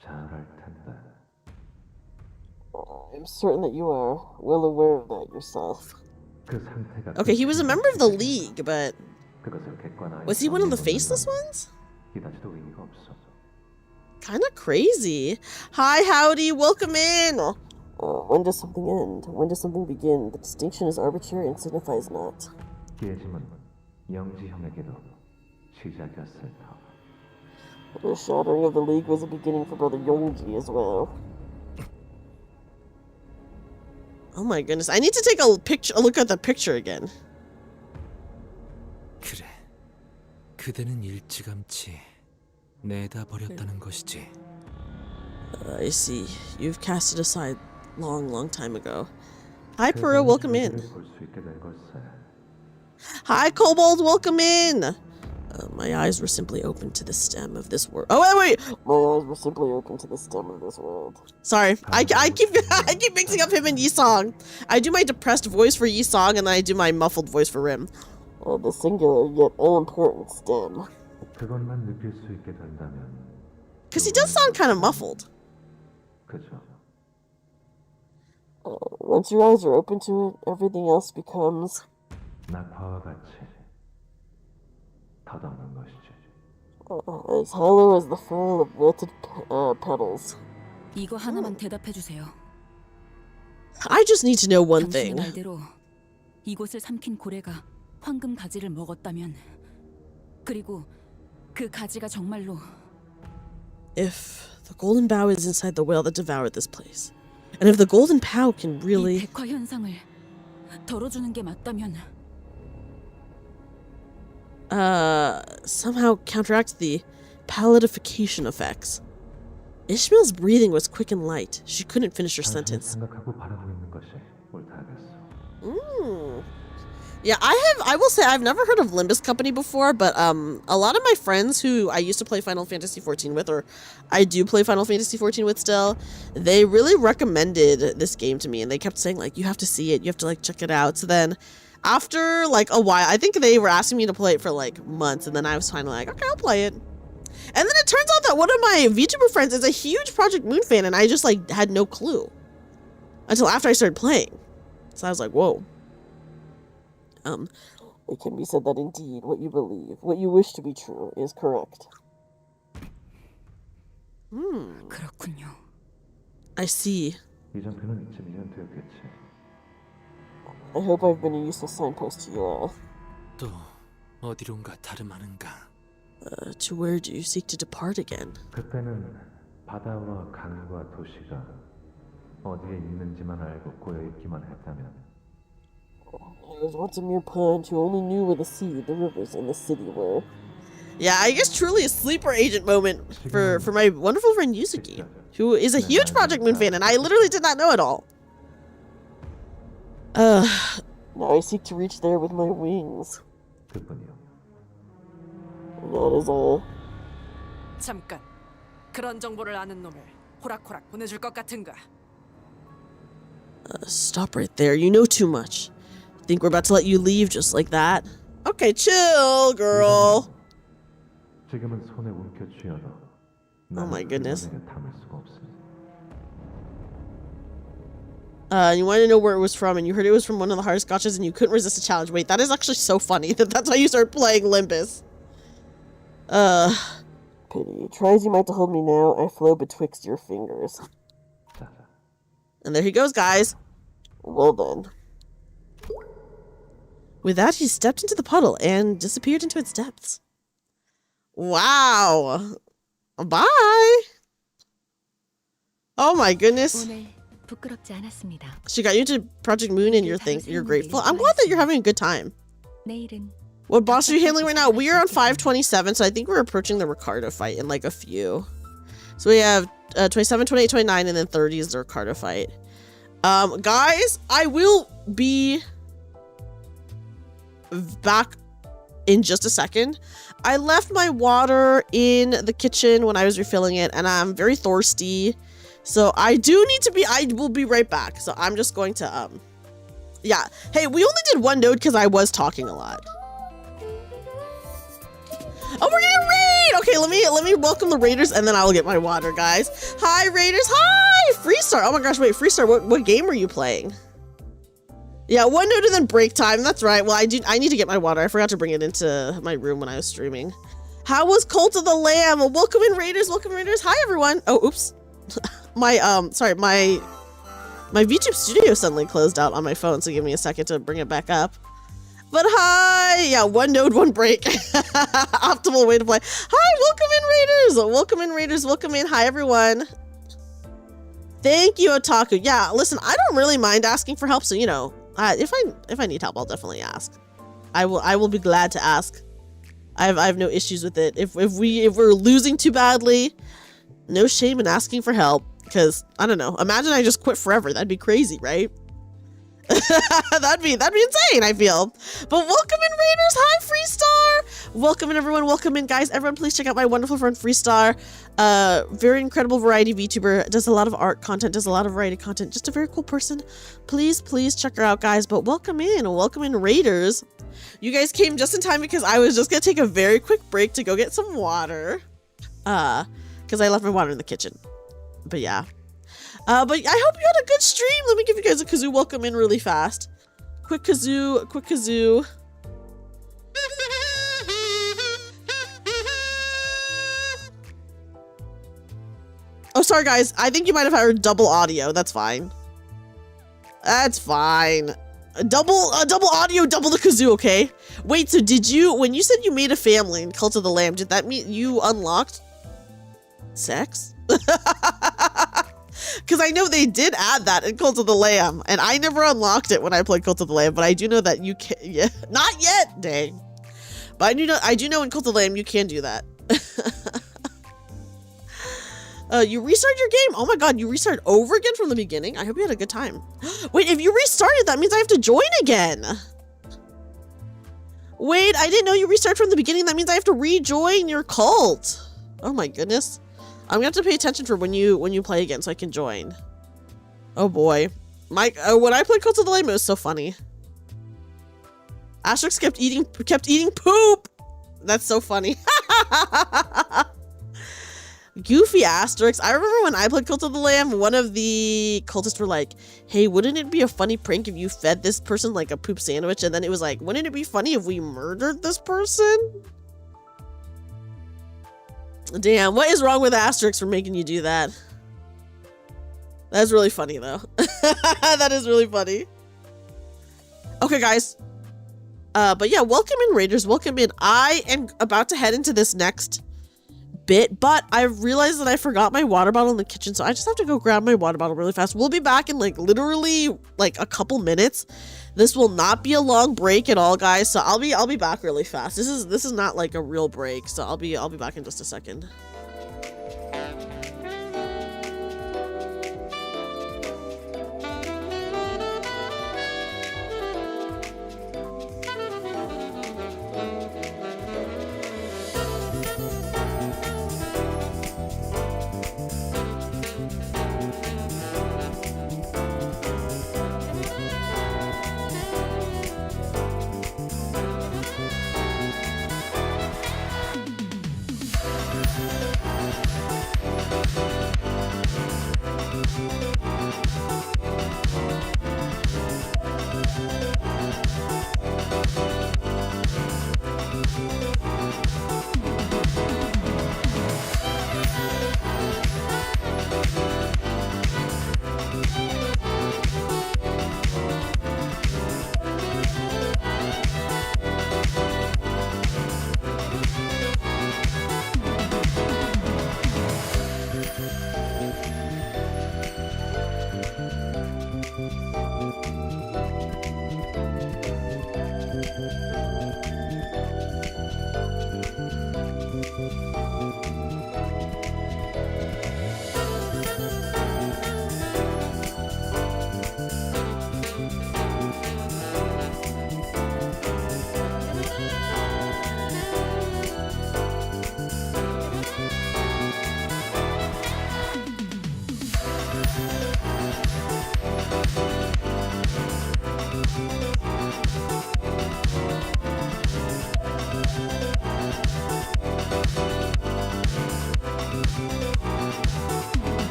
[SPEAKER 5] 잘 알 텐데.
[SPEAKER 2] I'm certain that you are well aware of that yourself.
[SPEAKER 5] 그 상태가.
[SPEAKER 2] Okay, he was a member of the League, but
[SPEAKER 5] 그것을 객관화해.
[SPEAKER 2] was he one of the faceless ones?
[SPEAKER 5] 이다지도 의미가 없어.
[SPEAKER 2] Kinda crazy. Hi, howdy, welcome in! When does something end? When does something begin? The distinction is arbitrary and signifies not.
[SPEAKER 5] 깨짐은 영지형에게도 시작이었을 터.
[SPEAKER 2] The shattering of the League was a beginning for Brother Yongji as well. Oh my goodness, I need to take a look at the picture again.
[SPEAKER 3] 그래, 그대는 일찌감치 내다 버렸다는 것이지.
[SPEAKER 2] I see. You've cast it aside long time ago. Hi, Pura, welcome in. Hi, Kobold, welcome in. My eyes were simply open to the stem of this world. Oh wait! My eyes were simply open to the stem of this world. Sorry, I keep mixing up him and Yisong. I do my depressed voice for Yisong, and then I do my muffled voice for Rim. The singular yet all-important stem.
[SPEAKER 5] 그것만 느낄 수 있게 된다면.
[SPEAKER 2] Because he does sound kind of muffled.
[SPEAKER 5] 그죠.
[SPEAKER 2] Once your eyes are open to it, everything else becomes.
[SPEAKER 5] 낙화와 같이 덧없는 것이지.
[SPEAKER 2] As hollow as the fall of wilted petals.
[SPEAKER 1] 이거 하나만 대답해 주세요.
[SPEAKER 2] I just need to know one
[SPEAKER 1] 당신의
[SPEAKER 2] thing.
[SPEAKER 1] 말대로 이곳을 삼킨 고래가 황금 가지를 먹었다면, 그리고 그 가지가 정말로
[SPEAKER 2] If the golden bough is inside the whale that devoured this place, and if the golden bough can
[SPEAKER 1] 이
[SPEAKER 2] really
[SPEAKER 1] 백화 현상을 덜어주는 게 맞다면,
[SPEAKER 2] somehow counteract the Palletification effects. Ishmael's breathing was quick and light. She couldn't finish her
[SPEAKER 5] 당신이
[SPEAKER 2] sentence.
[SPEAKER 5] 생각하고 바라고 있는 것이 옳다 하겠소.
[SPEAKER 2] Yeah, I will say I've never heard of Limbus Company before, but a lot of my friends who I used to play Final Fantasy XIV with, or I do play Final Fantasy XIV with still, they really recommended this game to me, and they kept saying, like, you have to see it, you have to, like, check it out. So then, after, like, a while, I think they were asking me to play it for, like, months, and then I was finally like, okay, I'll play it. And then it turns out that one of my VTuber friends is a huge Project Moon fan, and I just, like, had no clue. Until after I started playing. So I was like, whoa. It can be said that indeed what you believe, what you wish to be true, is correct.
[SPEAKER 1] 그렇군요.
[SPEAKER 2] I see.
[SPEAKER 5] 이 장표는 이쯤이면 되었겠지.
[SPEAKER 2] I hope I've been a useful signpost to you all.
[SPEAKER 3] 또 어디론가 다름 아는가.
[SPEAKER 2] To where do you seek to depart again?
[SPEAKER 5] 그때는 바다와 강과 도시가 어디에 있는지만 알고 꼬여 있기만 했다면.
[SPEAKER 2] It was once a mere pond who only knew where the sea, the rivers, and the city were. Yeah, I guess truly a sleeper agent moment for my wonderful friend Yuzuki, who is a huge Project Moon fan, and I literally did not know it all. Now I seek to reach there with my wings.
[SPEAKER 5] 그뿐이요.
[SPEAKER 2] That is all.
[SPEAKER 4] 잠깐. 그런 정보를 아는 놈을 호락호락 보내줄 것 같은가?
[SPEAKER 2] Stop right there. You know too much. Think we're about to let you leave just like that? Okay, chill, girl.
[SPEAKER 5] 지금은 손에 움켜 쥐어도
[SPEAKER 2] Oh my goodness.
[SPEAKER 5] 담을 수가 없으니.
[SPEAKER 2] You wanted to know where it was from, and you heard it was from one of the hardest gachas, and you couldn't resist the challenge. Wait, that is actually so funny that that's why you started playing Limbus. Pity. Try as you might to hold me now, I flow betwixt your fingers. And there he goes, guys. Well done. With that, he stepped into the puddle and disappeared into its depths. Wow. Bye. Oh my goodness.
[SPEAKER 1] 오늘 부끄럽지 않았습니다.
[SPEAKER 2] She got you into Project Moon and you're grateful. I'm glad that you're having a good time.
[SPEAKER 1] 내일은
[SPEAKER 2] What boss are you handling right now? We are on 527, so I think we're approaching the Ricardo fight in like a few. So we have 27, 28, 29, and then 30 is the Ricardo fight. Guys, I will be back in just a second. I left my water in the kitchen when I was refilling it, and I'm very thirsty. So I will be right back. So I'm just going to, yeah. Hey, we only did one node because I was talking a lot. Oh, we're getting a raid! Okay, let me welcome the raiders, and then I'll get my water, guys. Hi, raiders. Hi! Freestar. Oh my gosh, wait, Freestar, what game are you playing? Yeah, one node and then break time. That's right. Well, I need to get my water. I forgot to bring it into my room when I was streaming. How was Cult of the Lamb? Well, welcome in, raiders. Welcome, raiders. Hi, everyone. Oh, oops. My VTube studio suddenly closed out on my phone, so give me a second to bring it back up. But hi! Yeah, one node, one break. Optimal way to play. Hi, welcome in, raiders! Welcome in, raiders. Welcome in. Hi, everyone. Thank you, Otaku. Yeah, listen, I don't really mind asking for help, so, you know, if I need help, I'll definitely ask. I will be glad to ask. I have no issues with it. If we're losing too badly, no shame in asking for help. Because, I don't know, imagine I just quit forever. That'd be crazy, right? that'd be insane, I feel. But welcome in, raiders. Hi, Freestar. Welcome in, everyone. Welcome in, guys. Everyone, please check out my wonderful friend Freestar. Very incredible variety VTuber. Does a lot of art content, does a lot of variety content. Just a very cool person. Please check her out, guys. But welcome in, raiders. You guys came just in time because I was just gonna take a very quick break to go get some water. Because I left my water in the kitchen. But yeah. But I hope you had a good stream. Let me give you guys a kazoo welcome in really fast. Quick kazoo. Oh, sorry guys. I think you might have heard double audio. That's fine. That's fine. Double audio, double the kazoo, okay? Wait, so when you said you made a family in Cult of the Lamb, did that mean you unlocked sex? Because I know they did add that in Cult of the Lamb, and I never unlocked it when I played Cult of the Lamb, but I do know that you can. Yeah, not yet, dang. But I do know in Cult of the Lamb you can do that. You restart your game? Oh my god, you restart over again from the beginning? I hope you had a good time. Wait, if you restarted, that means I have to join again. Wait, I didn't know you restart from the beginning. That means I have to rejoin your cult. Oh my goodness. I'm gonna have to pay attention for when you play again so I can join. Oh boy. When I played Cult of the Lamb, it was so funny. Asterix kept eating poop. That's so funny. Goofy Asterix. I remember when I played Cult of the Lamb, one of the cultists were like, hey, wouldn't it be a funny prank if you fed this person like a poop sandwich? And then it was like, wouldn't it be funny if we murdered this person? Damn, what is wrong with Asterix for making you do that? That's really funny though. That is really funny. Okay, guys. But yeah, welcome in, Raiders. Welcome in. I am about to head into this next bit, but I realized that I forgot my water bottle in the kitchen, so I just have to go grab my water bottle really fast. We'll be back in like literally like a couple minutes. This will not be a long break at all, guys. So I'll be back really fast. This is not like a real break, so I'll be back in just a second.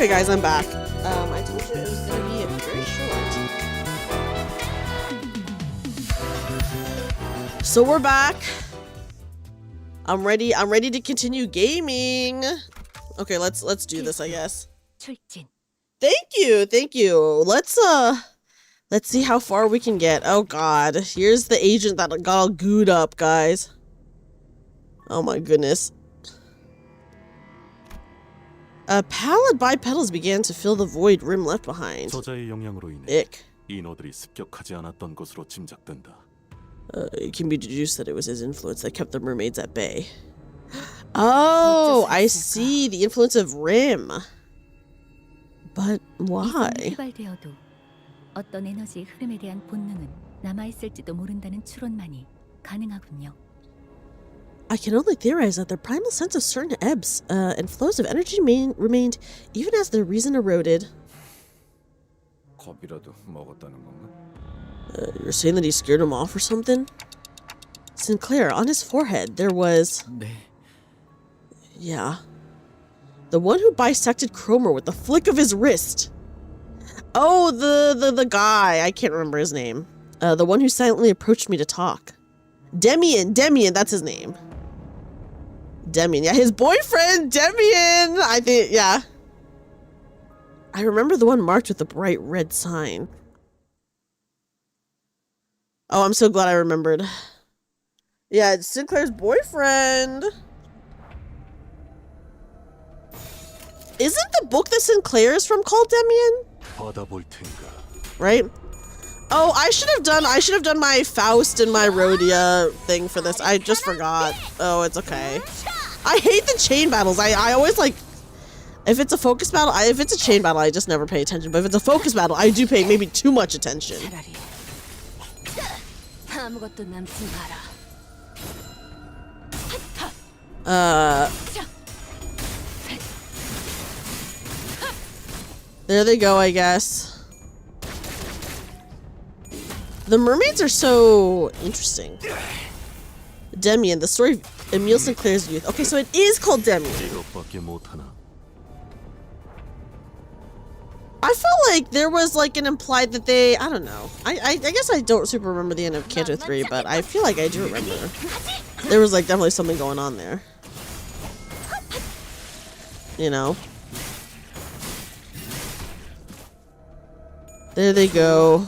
[SPEAKER 2] Okay, guys, I'm back. I told you it was gonna be very short. So we're back. I'm ready to continue gaming. Okay, let's do this, I guess.
[SPEAKER 1] 출진.
[SPEAKER 2] Thank you. Let's see how far we can get. Oh god, here's the agent that got all gooed up, guys. Oh my goodness. Pallid bipedals began to fill the void rim left behind.
[SPEAKER 7] 저자의 영향으로 인해
[SPEAKER 2] Ick.
[SPEAKER 7] 인어들이 습격하지 않았던 것으로 짐작된다.
[SPEAKER 2] It can be deduced that it was his influence that kept the mermaids at bay. Oh, I see. The influence of Rim. But why?
[SPEAKER 1] 개발되어도 어떤 에너지의 흐름에 대한 본능은 남아있을지도 모른다는 추론만이 가능하군요.
[SPEAKER 2] I can only theorize that their primal sense of certain ebbs and flows of energy remained even as their reason eroded.
[SPEAKER 6] 겁이라도 먹었다는 건가?
[SPEAKER 2] You're saying that he scared him off or something? Sinclair, on his forehead, there was...
[SPEAKER 3] 네.
[SPEAKER 2] Yeah. The one who bisected Cromer with the flick of his wrist. Oh, the guy. I can't remember his name. The one who silently approached me to talk. Demian, that's his name. Demian, yeah, his boyfriend, Demian! I think, yeah. I remember the one marked with the bright red sign. Oh, I'm so glad I remembered. Yeah, it's Sinclair's boyfriend. Isn't the book that Sinclair is from called Demian?
[SPEAKER 7] 받아볼 텐가.
[SPEAKER 2] Right? Oh, I should have done my Faust and my Rhodia thing for this. I just forgot. Oh, it's okay. I hate the chain battles. I always like, if it's a focus battle, if it's a chain battle, I just never pay attention. But if it's a focus battle, I do pay maybe too much attention.
[SPEAKER 4] 차라리 아무것도 남지 마라.
[SPEAKER 2] There they go, I guess. The mermaids are so interesting. Demian, the story of Emile Sinclair's youth. Okay, so it is called Demian.
[SPEAKER 7] 이것밖에 못하나.
[SPEAKER 2] I felt like there was like an implied that they, I don't know. I guess I don't super remember the end of Canto 3, but I feel like I do remember. There was like definitely something going on there. You know? There they go.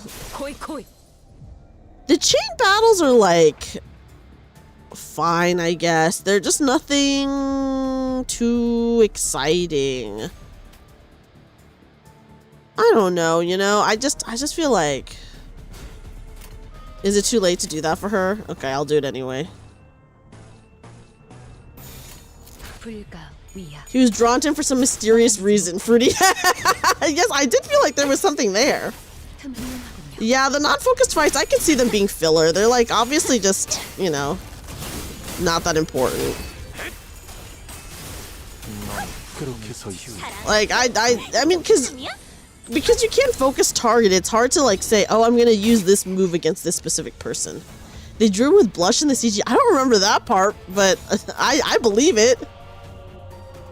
[SPEAKER 2] The chain battles are like fine, I guess. They're just nothing too exciting. I don't know, you know? I just feel like, is it too late to do that for her? Okay, I'll do it anyway. He was drawn to him for some mysterious reason. Fruity. Yes, I did feel like there was something there. Yeah, the non-focused fights, I can see them being filler. They're like obviously just, you know, not that important. Like I mean, because you can't focus target, it's hard to like say, oh, I'm gonna use this move against this specific person. They drew him with blush in the CG. I don't remember that part, but I believe it.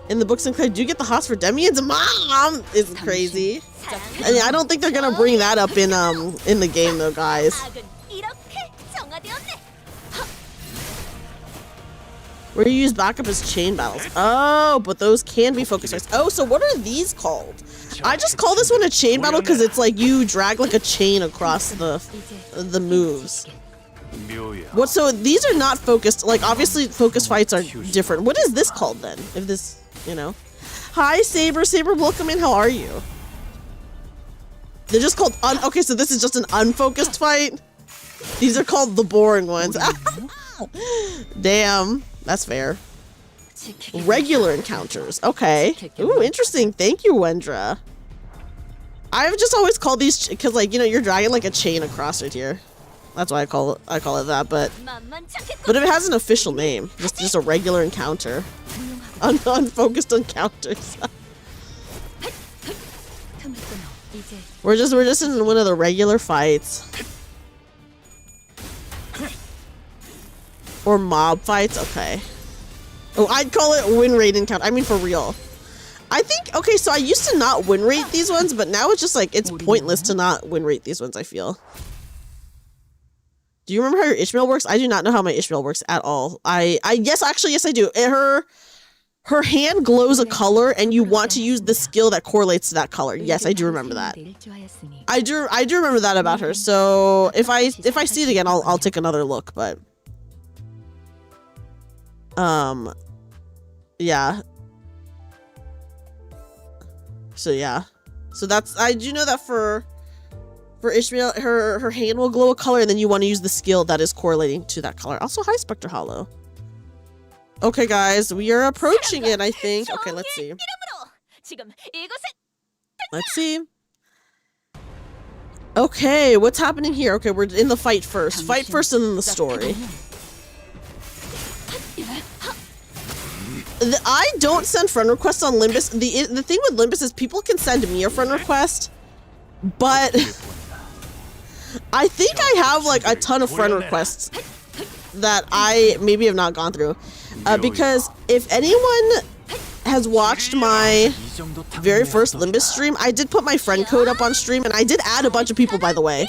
[SPEAKER 2] In the books, Sinclair do get the hots for Demian's mom is crazy. And I don't think they're gonna bring that up in the game though, guys. Where you use backup as chain battles. Oh, but those can be focus fights. Oh, so what are these called? I just call this one a chain battle because it's like you drag like a chain across the moves. What? So these are not focused. Like obviously, focus fights are different. What is this called then? If this, you know. Hi, Saber. Saber, welcome in. How are you? They're just called okay, so this is just an unfocused fight. These are called the boring ones. Damn, that's fair. Regular encounters. Okay. Ooh, interesting. Thank you, Wendra. I've just always called these because, like, you know, you're dragging like a chain across right here. That's why I call it that. But if it has an official name, just a regular encounter, unfocused encounters. We're just in one of the regular fights. Or mob fights? Okay. Oh, I'd call it win rate encounter. I mean, for real. I think, okay, so I used to not win rate these ones, but now it's just like, it's pointless to not win rate these ones, I feel. Do you remember how your Ishmael works? I do not know how my Ishmael works at all. Yes, actually, yes, I do. Her hand glows a color, and you want to use the skill that correlates to that color. Yes, I do remember that. I do remember that about her. So if I see it again, I'll take another look. But yeah. So yeah. So that's, I do know that for Ishmael, her hand will glow a color, and then you want to use the skill that is correlating to that color. Also, hi, Spectre Hollow. Okay, guys, we are approaching it, I think. Okay, let's see. Let's see. Okay, what's happening here? Okay, we're in the fight first. Fight first and then the story. I don't send friend requests on Limbus. The thing with Limbus is people can send me a friend request, but I think I have like a ton of friend requests that I maybe have not gone through. Because if anyone has watched my very first Limbus stream, I did put my friend code up on stream, and I did add a bunch of people, by the way.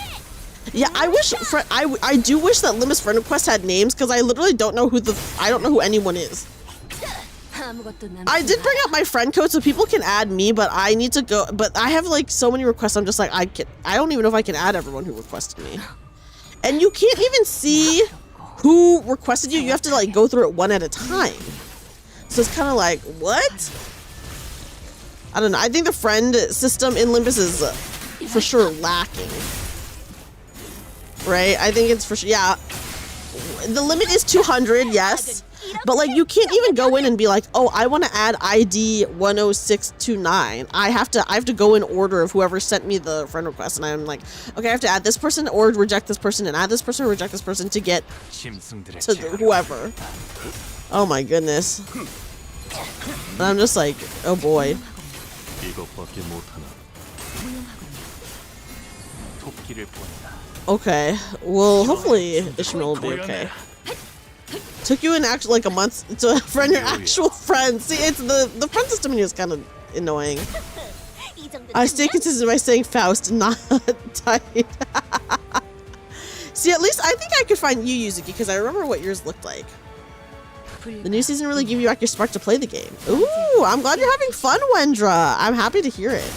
[SPEAKER 2] Yeah, I wish I do wish that Limbus friend request had names, because I literally don't know I don't know who anyone is. I did bring up my friend code so people can add me, but I need to go. But I have like so many requests. I'm just like, I don't even know if I can add everyone who requested me. And you can't even see who requested you. You have to like go through it one at a time. So it's kind of like, what? I don't know. I think the friend system in Limbus is for sure lacking. Right? I think it's for sure. Yeah. The limit is 200, yes. But like you can't even go in and be like, oh, I want to add ID 10629. I have to go in order of whoever sent me the friend request, and I'm like, okay, I have to add this person or reject this person and add this person or reject this person to get to whoever. Oh my goodness. And I'm just like, oh boy. Okay, well, hopefully Ishmael will be okay. Took you an actual like a month to friend your actual friends. See, it's the friend system in here is kind of annoying. I stay consistent by saying Faust, not tight. See, at least I think I could find you, Yuzuki, because I remember what yours looked like. The new season really gave you back your spark to play the game. Ooh, I'm glad you're having fun, Wendra. I'm happy to hear it.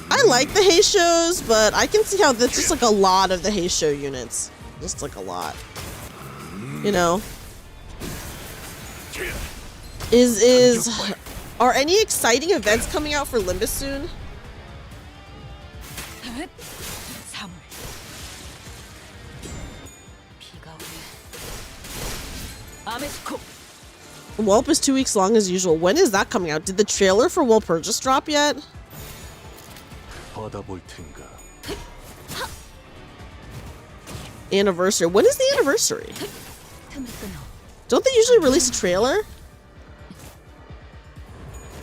[SPEAKER 2] I like the Hay shows, but I can see how that's just like a lot of the Hay show units. Just like a lot. You know? Are any exciting events coming out for Limbus soon? Whelp is 2 weeks long as usual. When is that coming out? Did the trailer for Walpurgis drop yet? Anniversary. When is the anniversary? Don't they usually release a trailer?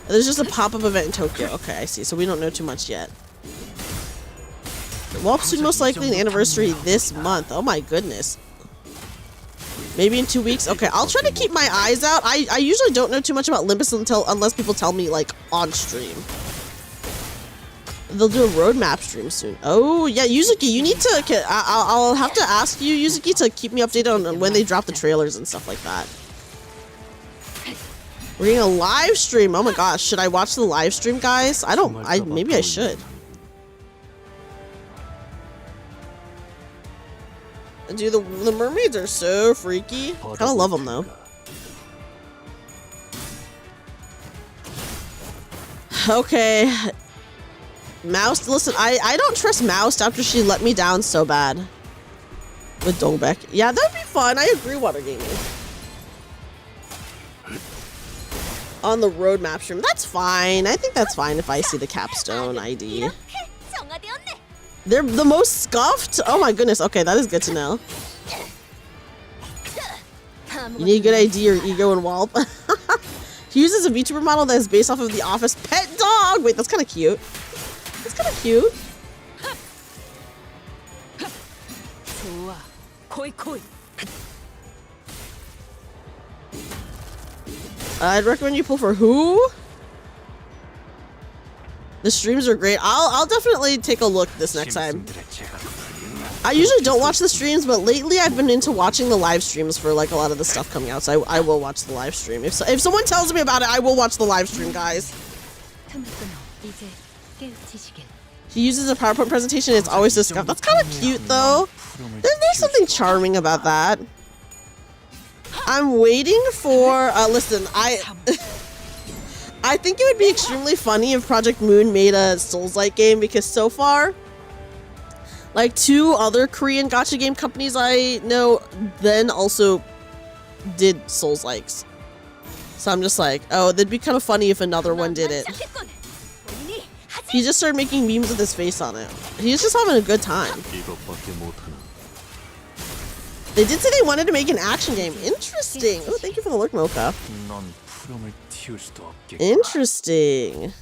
[SPEAKER 2] There's just a pop-up event in Tokyo. Okay, I see. So we don't know too much yet. Walp's most likely an anniversary this month. Oh my goodness. Maybe in 2 weeks. Okay, I'll try to keep my eyes out. I usually don't know too much about Limbus unless people tell me like on stream. They'll do a roadmap stream soon. Oh yeah, Yuzuki, you need to. I'll have to ask you, Yuzuki, to keep me updated on when they drop the trailers and stuff like that. We're getting a live stream. Oh my gosh, should I watch the live stream, guys? Maybe I should. Dude, the mermaids are so freaky. Kind of love them though. Okay. Mouse, listen, I don't trust Mouse after she let me down so bad with Dongbek. Yeah, that'd be fun. I agree, Water Gaming. On the roadmap stream. That's fine. I think that's fine if I see the capstone ID. They're the most scuffed? Oh my goodness. Okay, that is good to know. You need a good ID or ego and Walp. He uses a VTuber model that is based off of the Office pet dog. Wait, that's kind of cute. That's kind of cute. I'd recommend you pull for who? The streams are great. I'll definitely take a look this next time. I usually don't watch the streams, but lately I've been into watching the live streams for like a lot of the stuff coming out, so I will watch the live stream. If someone tells me about it, I will watch the live stream, guys. He uses a PowerPoint presentation, it's always discussed. That's kind of cute, though. There's something charming about that. I'm waiting for, listen, I think it would be extremely funny if Project Moon made a Souls-like game, because so far, like 2 other Korean gacha game companies I know then also did Souls-likes. So I'm just like, oh, that'd be kind of funny if another one did it. He just started making memes with his face on it. He's just having a good time. They did say they wanted to make an action game. Interesting. Oh, thank you for the look, Mocha. Interesting.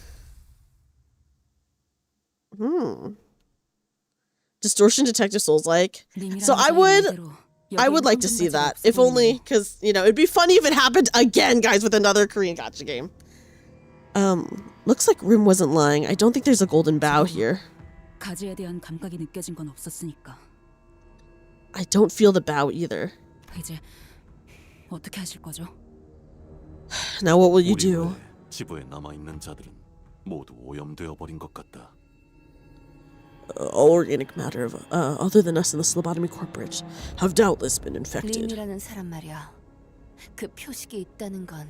[SPEAKER 2] Distortion Detective Souls-like. So I would like to see that. If only, because, you know, it'd be funny if it happened again, guys, with another Korean gacha game. Looks like Rim wasn't lying. I don't think there's a golden bow here.
[SPEAKER 1] 가지에 대한 감각이 느껴진 건 없었으니까.
[SPEAKER 2] I don't feel the bow either.
[SPEAKER 1] 이제 어떻게 하실 거죠?
[SPEAKER 2] Now what will you do?
[SPEAKER 7] 우리 외에 지부에 남아 있는 자들은 모두 오염되어 버린 것 같다.
[SPEAKER 2] All organic matter of other than us and the Slobotomy Corporate have doubtless been infected.
[SPEAKER 8] 림이라는 사람 말이야. 그 표식이 있다는 건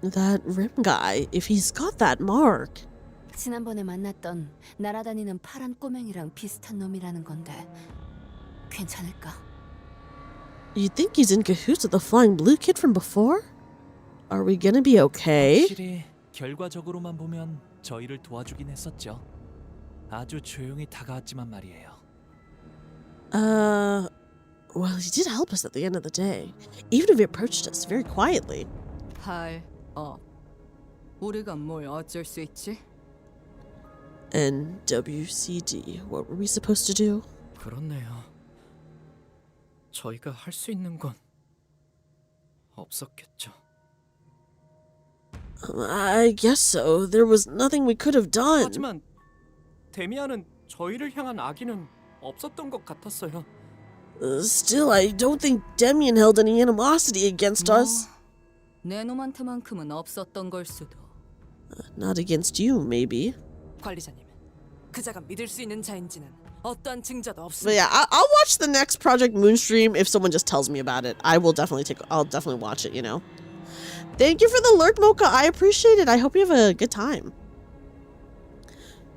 [SPEAKER 2] That Rim guy, if he's got that mark.
[SPEAKER 8] 지난번에 만났던 날아다니는 파란 꼬맹이랑 비슷한 놈이라는 건데 괜찮을까?
[SPEAKER 2] You think he's in cahoots with the flying blue kid from before? Are we gonna be okay?
[SPEAKER 9] 확실히 결과적으로만 보면 저희를 도와주긴 했었죠. 아주 조용히 다가왔지만 말이에요.
[SPEAKER 2] Well, he did help us at the end of the day, even if he approached us very quietly.
[SPEAKER 4] 우리가 뭘 어쩔 수 있지?
[SPEAKER 2] And WCD, what were we supposed to do?
[SPEAKER 3] 그렇네요. 저희가 할 수 있는 건 없었겠죠.
[SPEAKER 2] I guess so. There was nothing we could have done.
[SPEAKER 9] 하지만 데미안은 저희를 향한 악의는 없었던 것 같았어요.
[SPEAKER 2] Still, I don't think Demian held any animosity against us.
[SPEAKER 1] 내 놈한테만큼은 없었던 걸 수도.
[SPEAKER 2] Not against you, maybe.
[SPEAKER 4] 관리자님, 그자가 믿을 수 있는 자인지는 어떠한 증거도
[SPEAKER 2] But
[SPEAKER 4] 없습니다.
[SPEAKER 2] yeah, I'll watch the next Project Moon stream if someone just tells me about it. I'll definitely watch it, you know. Thank you for the lurk, Mocha. I appreciate it. I hope you have a good time.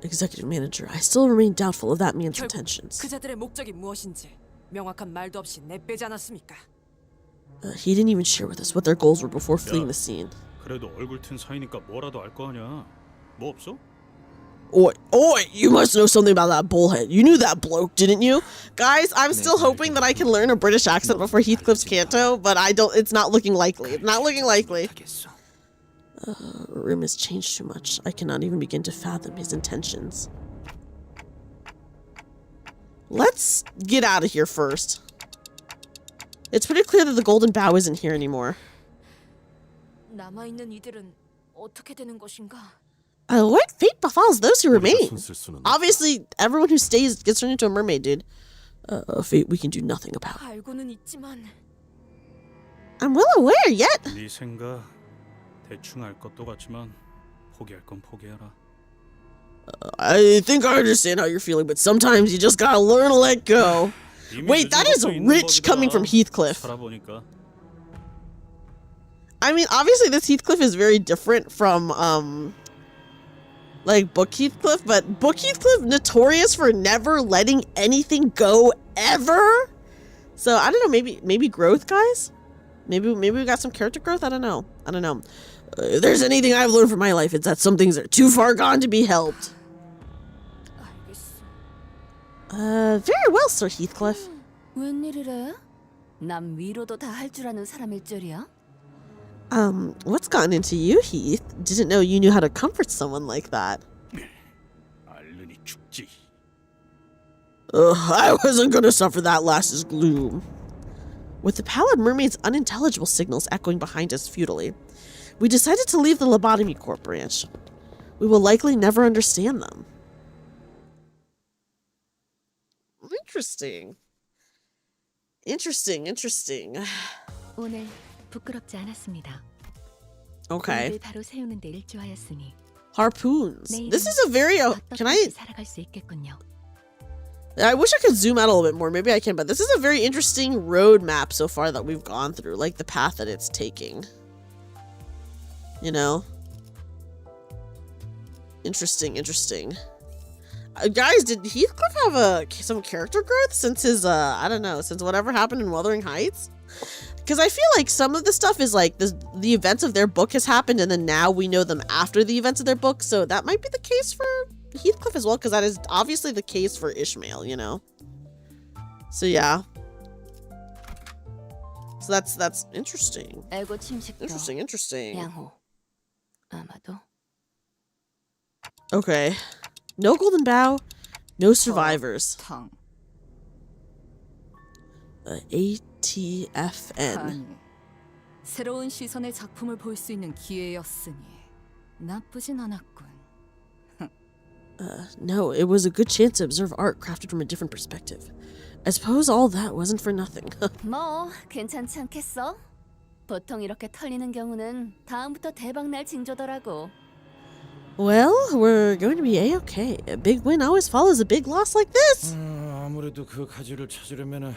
[SPEAKER 2] Executive Manager, I still remain doubtful of that man's
[SPEAKER 4] 결국
[SPEAKER 2] intentions.
[SPEAKER 4] 그자들의 목적이 무엇인지 명확한 말도 없이 내빼지 않았습니까?
[SPEAKER 2] He didn't even share with us what their goals were before fleeing the scene.
[SPEAKER 10] 그래도 얼굴 튼 사이니까 뭐라도 알 거 아니야. 뭐 없어?
[SPEAKER 2] Oi, you must know something about that bullhead. You knew that bloke, didn't you? Guys, I'm still hoping that I can learn a British accent before Heathcliff's Canto, but it's not looking likely. It's not looking likely. Rim has changed too much. I cannot even begin to fathom his intentions. Let's get out of here first. It's pretty clear that the golden bow isn't here anymore.
[SPEAKER 8] 남아 있는 이들은 어떻게 되는 것인가?
[SPEAKER 2] What fate befalls those who remain?
[SPEAKER 7] 손쓸 수는
[SPEAKER 2] Obviously, everyone who stays gets turned into a mermaid, dude. A fate we can do nothing about.
[SPEAKER 8] 알고는 있지만
[SPEAKER 2] I'm well aware, yet.
[SPEAKER 10] 네 생각 대충 알 것도 같지만 포기할 건 포기해라.
[SPEAKER 2] I think I understand how you're feeling, but sometimes you just gotta learn to let go. Wait, that is rich coming from Heathcliff.
[SPEAKER 10] 살아보니까
[SPEAKER 2] I mean, obviously this Heathcliff is very different from, like Book Heathcliff, but Book Heathcliff notorious for never letting anything go ever. So I don't know, maybe growth, guys. Maybe we got some character growth. I don't know. If there's anything I've learned from my life, it's that some things are too far gone to be helped. Very well, Sir Heathcliff.
[SPEAKER 8] 웬일이래? 남 위로도 다 할 줄 아는 사람일 줄이야?
[SPEAKER 2] What's gotten into you, Heath? Didn't know you knew how to comfort someone like that.
[SPEAKER 10] 알르니 죽지.
[SPEAKER 2] I wasn't gonna suffer that last's gloom. with the pallid mermaid's unintelligible signals echoing behind us futilely. We decided to leave the Lobotomy Corp branch. We will likely never understand them. Interesting. Interesting.
[SPEAKER 1] 오늘 부끄럽지 않았습니다.
[SPEAKER 2] Okay.
[SPEAKER 1] 오늘을 바로 세우는 데 일조하였으니
[SPEAKER 2] Harpoons. This is a very... can I...
[SPEAKER 1] 살아갈 수 있겠군요.
[SPEAKER 2] I wish I could zoom out a little bit more. Maybe I can, but this is a very interesting roadmap so far that we've gone through. Like the path that it's taking. You know? Interesting. Guys, did Heathcliff have some character growth since his, I don't know, since whatever happened in Wuthering Heights? Because I feel like some of the stuff is like the events of their book has happened and then now we know them after the events of their book. So that might be the case for Heathcliff as well, because that is obviously the case for Ishmael, you know? So yeah. So that's interesting.
[SPEAKER 8] 애고 침식도
[SPEAKER 2] Interesting.
[SPEAKER 8] 양호. 아마도.
[SPEAKER 2] Okay. No golden bow, no survivors.
[SPEAKER 8] 텅.
[SPEAKER 2] ATFN.
[SPEAKER 8] 아니, 새로운 시선의 작품을 볼 수 있는 기회였으니 나쁘진 않았군.
[SPEAKER 2] No, it was a good chance to observe art crafted from a different perspective. I suppose all that wasn't for nothing.
[SPEAKER 8] 뭐 괜찮지 않겠어? 보통 이렇게 털리는 경우는 다음부터 대박날 징조더라고.
[SPEAKER 2] Well, we're going to be A-okay. A big win always follows a big loss like this.
[SPEAKER 6] 아무래도 그 가지를 찾으려면은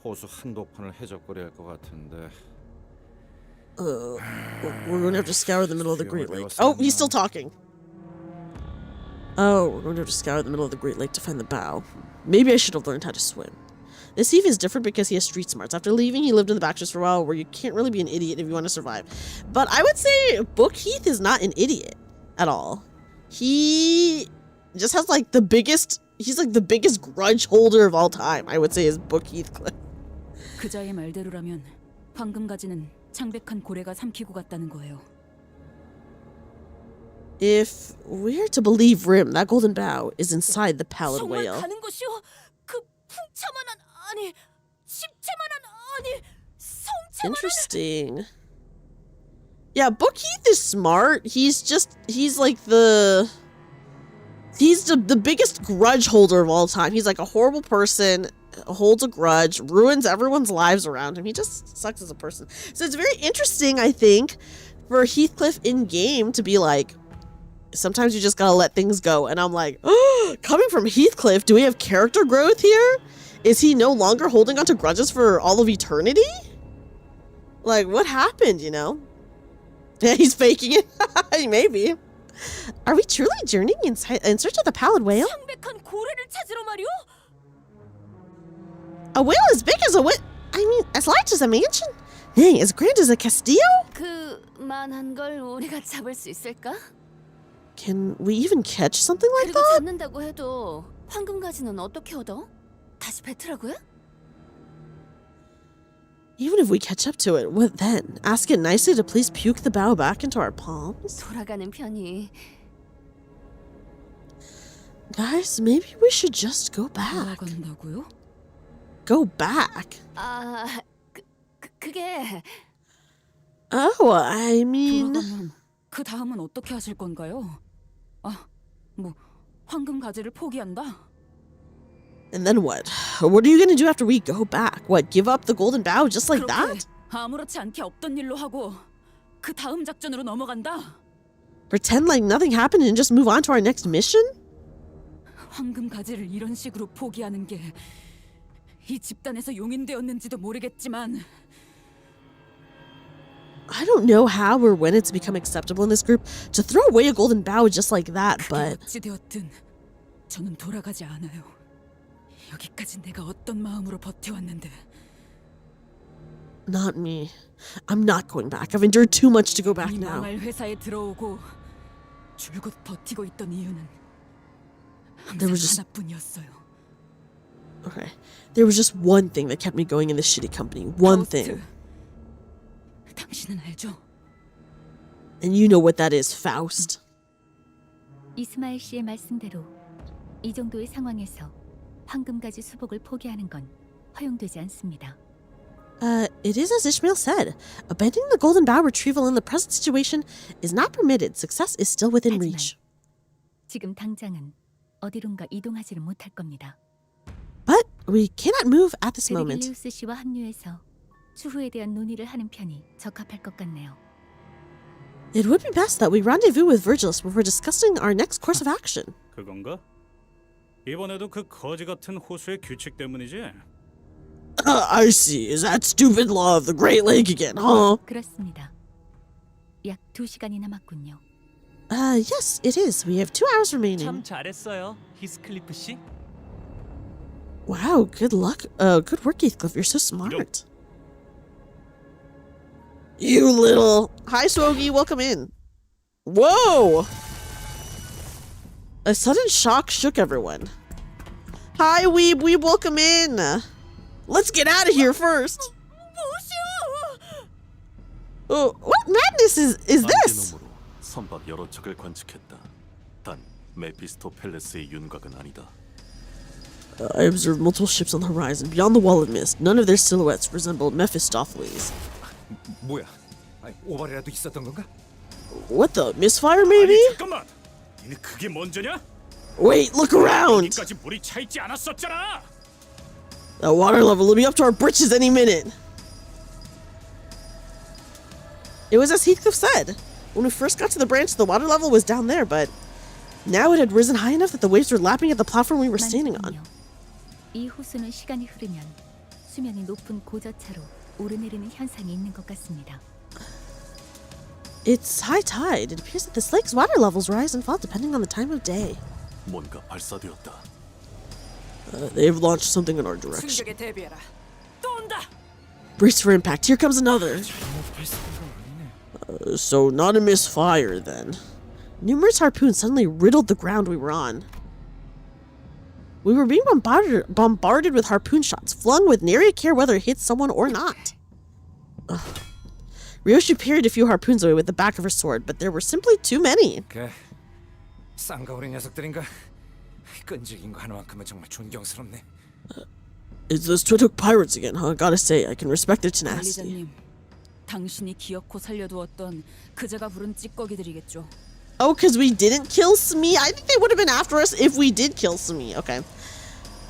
[SPEAKER 6] 호수 한복판을 해적거려야 할 것 같은데.
[SPEAKER 2] We're going to have to scour the middle of the Great Lake. Oh, he's still talking. Oh, we're going to have to scour the middle of the Great Lake to find the bow. Maybe I should have learned how to swim. This thief is different because he has street smarts. After leaving, he lived in the backstreets for a while, where you can't really be an idiot if you want to survive. But I would say Book Heath is not an idiot at all. He just has like the biggest, he's like the biggest grudge holder of all time, I would say, is Book Heathcliff.
[SPEAKER 1] 그자의 말대로라면 황금가지는 창백한 고래가 삼키고 갔다는 거예요.
[SPEAKER 2] If we're to believe Rim, that golden bow is inside the pallid
[SPEAKER 8] 정말
[SPEAKER 2] whale.
[SPEAKER 8] 가는 것이요? 그 풍차만한 아니 십체만한 아니 성체만한.
[SPEAKER 2] Interesting. Yeah, Book Heath is smart. He's like the biggest grudge holder of all time. He's like a horrible person, holds a grudge, ruins everyone's lives around him. He just sucks as a person. So it's very interesting, I think, for Heathcliff in game to be like, sometimes you just gotta let things go. And I'm like, oh, coming from Heathcliff, do we have character growth here? Is he no longer holding onto grudges for all of eternity? Like, what happened, you know? Yeah, he's faking it. Maybe. Are we truly journeying in search of the pallid whale?
[SPEAKER 8] 창백한 고래를 찾으러 말이오?
[SPEAKER 2] A whale as big as a as large as a mansion? Dang, as grand as a castillo?
[SPEAKER 8] 그만한 걸 우리가 잡을 수 있을까?
[SPEAKER 2] Can we even catch something like
[SPEAKER 8] 그리고
[SPEAKER 2] that?
[SPEAKER 8] 잡는다고 해도 황금가지는 어떻게 얻어? 다시 뱉으라고요?
[SPEAKER 2] Even if we catch up to it, what then? Ask it nicely to please puke the bow back into our palms?
[SPEAKER 8] 돌아가는 편이.
[SPEAKER 2] Guys, maybe we should just go back.
[SPEAKER 1] 돌아간다고요?
[SPEAKER 2] Go back?
[SPEAKER 8] 그게
[SPEAKER 2] Oh, I mean...
[SPEAKER 1] 돌아가면 그 다음은 어떻게 하실 건가요? 뭐 황금가지를 포기한다?
[SPEAKER 2] And then what? What are you gonna do after we go back? What, give up the golden bow just like that?
[SPEAKER 1] 아무렇지 않게 없던 일로 하고 그 다음 작전으로 넘어간다.
[SPEAKER 2] Pretend like nothing happened and just move on to our next mission?
[SPEAKER 1] 황금가지를 이런 식으로 포기하는 게 이 집단에서 용인되었는지도 모르겠지만
[SPEAKER 2] I don't know how or when it's become acceptable in this group to throw away a golden bow just like that, but...
[SPEAKER 1] 어찌되었든 저는 돌아가지 않아요. 여기까지 내가 어떤 마음으로 버텨왔는데.
[SPEAKER 2] Not me. I'm not going back. I've endured too much to go back
[SPEAKER 1] 이
[SPEAKER 2] now.
[SPEAKER 1] 망할 회사에 들어오고 줄곧 버티고 있던 이유는 항상 하나뿐이었어요.
[SPEAKER 2] Okay. There was just one thing that kept me going in this shitty company. One thing.
[SPEAKER 1] 당신은 알죠?
[SPEAKER 2] And you know what that is, Faust.
[SPEAKER 1] 이스마일 씨의 말씀대로 이 정도의 상황에서 황금가지 수복을 포기하는 건 허용되지 않습니다.
[SPEAKER 2] It is as Ishmael said. Abandoning the golden bough retrieval in the present situation is not permitted. Success is still within
[SPEAKER 1] 하지만
[SPEAKER 2] reach.
[SPEAKER 1] 지금 당장은 어디론가 이동하지는 못할 겁니다.
[SPEAKER 2] But we cannot move at this moment.
[SPEAKER 1] 베르길리우스 씨와 합류해서 추후에 대한 논의를 하는 편이 적합할 것 같네요.
[SPEAKER 2] It would be best that we rendezvous with Virgilus before discussing our next course of action.
[SPEAKER 10] 그건가? 이번에도 그 거지 같은 호수의 규칙 때문이지?
[SPEAKER 2] I see. Is that stupid law of the Great Lake again, huh?
[SPEAKER 1] 그렇습니다. 약 2시간이 남았군요.
[SPEAKER 2] Yes, it is. We have 2 hours remaining.
[SPEAKER 9] 참 잘했어요, 히스클리프 씨.
[SPEAKER 2] Wow, good luck. Good work, Heathcliff. You're so smart. You little... Hi, Swogie. Welcome in. Whoa! A sudden shock shook everyone. Hi, Weeb. Weeb, welcome in. Let's get out of here first. Oh, what madness is this?
[SPEAKER 7] 안개놈으로 선박 여러 척을 관측했다. 단 메피스토 팰레스의 윤곽은 아니다.
[SPEAKER 2] I observed multiple ships on the horizon beyond the wall of mist. None of their silhouettes resembled Mephistopheles.
[SPEAKER 6] 뭐야? 아니, 오발이라도 있었던 건가?
[SPEAKER 2] What the? Misfire, maybe?
[SPEAKER 10] 아니 잠깐만! 니네 그게 먼저냐?
[SPEAKER 2] Wait, look around!
[SPEAKER 10] 여기까지 물이 차 있지 않았었잖아!
[SPEAKER 2] The water level will be up to our britches any minute. It was as Heathcliff said. When we first got to the branch, the water level was down there, but now it had risen high enough that the waves were lapping at the platform we were standing on.
[SPEAKER 1] 이 호수는 시간이 흐르면 수면이 높은 고저차로 오르내리는 현상이 있는 것 같습니다.
[SPEAKER 2] It's high tide. It appears that this lake's water levels rise and fall depending on the time of day.
[SPEAKER 7] 뭔가 발사되었다.
[SPEAKER 2] They've launched something in our direction.
[SPEAKER 4] 충격에 대비해라. 또 온다.
[SPEAKER 2] Brace for impact. Here comes another. So not a misfire then. Numerous harpoons suddenly riddled the ground we were on. We were being bombarded with harpoon shots, flung with nary care whether it hit someone or not. Ryoshi parried a few harpoons away with the back of her sword, but there were simply too many.
[SPEAKER 6] 그 쌍가오리 녀석들인가? 끈질긴 거 하나만큼은 정말 존경스럽네.
[SPEAKER 2] It's those Twituk pirates again, huh? Gotta say, I can respect their tenacity.
[SPEAKER 4] 관리자님, 당신이 기어코 살려두었던 그자가 부른 찌꺼기들이겠죠.
[SPEAKER 2] Oh, because we didn't kill Smee? I think they would have been after us if we did kill Smee. Okay.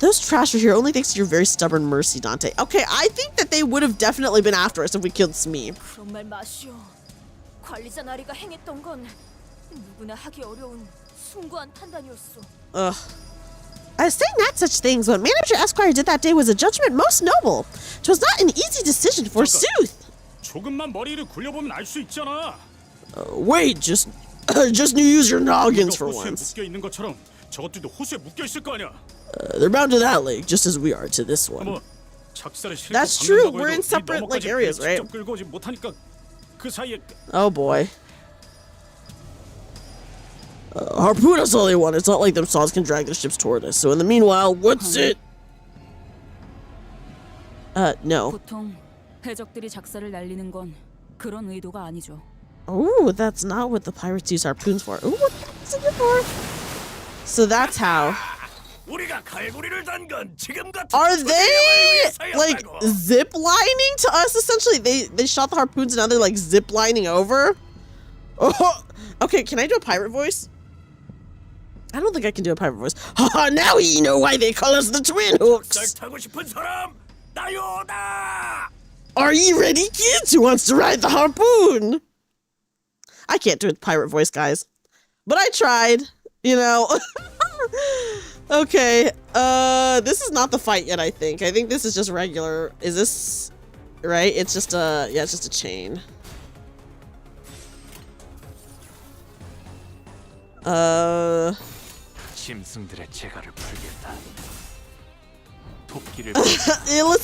[SPEAKER 2] Those trash are here only thanks to your very stubborn mercy, Dante. Okay, I think that they would have definitely been after us if we killed Smee.
[SPEAKER 8] 그런 말 마시오. 관리자 나리가 행했던 건 누구나 하기 어려운 숭고한 판단이었어.
[SPEAKER 2] Ugh. I was saying not such things. What Manager Esquire did that day was a judgment most noble. 'Twas not an easy decision, forsooth.
[SPEAKER 10] 조금만 머리를 굴려보면 알 수 있잖아.
[SPEAKER 2] Wait, just you use your noggins for
[SPEAKER 10] 호수에
[SPEAKER 2] once.
[SPEAKER 10] 묶여 있는 것처럼 저것들도 호수에 묶여 있을 거 아니야.
[SPEAKER 2] They're bound to that lake, just as we are to this one.
[SPEAKER 10] 뭐 작살을 실컷
[SPEAKER 2] That's true.
[SPEAKER 10] 박는다고
[SPEAKER 2] We're in
[SPEAKER 10] 해도 이
[SPEAKER 2] separate, like,
[SPEAKER 10] 너머까지
[SPEAKER 2] areas,
[SPEAKER 10] 배를
[SPEAKER 2] right?
[SPEAKER 10] 직접 끌고 오지 못하니까 그 사이에
[SPEAKER 2] Oh boy. Harpoon us all they want. It's not like them saws can drag their ships toward us. So in the meanwhile, what's it? No.
[SPEAKER 4] 보통 해적들이 작살을 날리는 건 그런 의도가 아니죠.
[SPEAKER 2] Oh, that's not what the pirates use harpoons for. Ooh, what's it for? So that's how.
[SPEAKER 7] 우리가 갈고리를 단 건 지금 같은
[SPEAKER 2] Are they like zip lining to us? Essentially, they shot the harpoons and now they're like zip lining over. Oh, okay. Can I do a pirate voice? I don't think I can do a pirate voice. Haha! Now you know why they call us the Twin Hooks.
[SPEAKER 7] 타고 싶은 사람 나요다.
[SPEAKER 2] Are you ready, kids? Who wants to ride the harpoon? I can't do a pirate voice, guys, but I tried. You know. Okay. This is not the fight yet. I think this is just regular. Is this right? It's just a it's just a chain.
[SPEAKER 9] 짐승들의 재갈을 풀겠다. 도끼를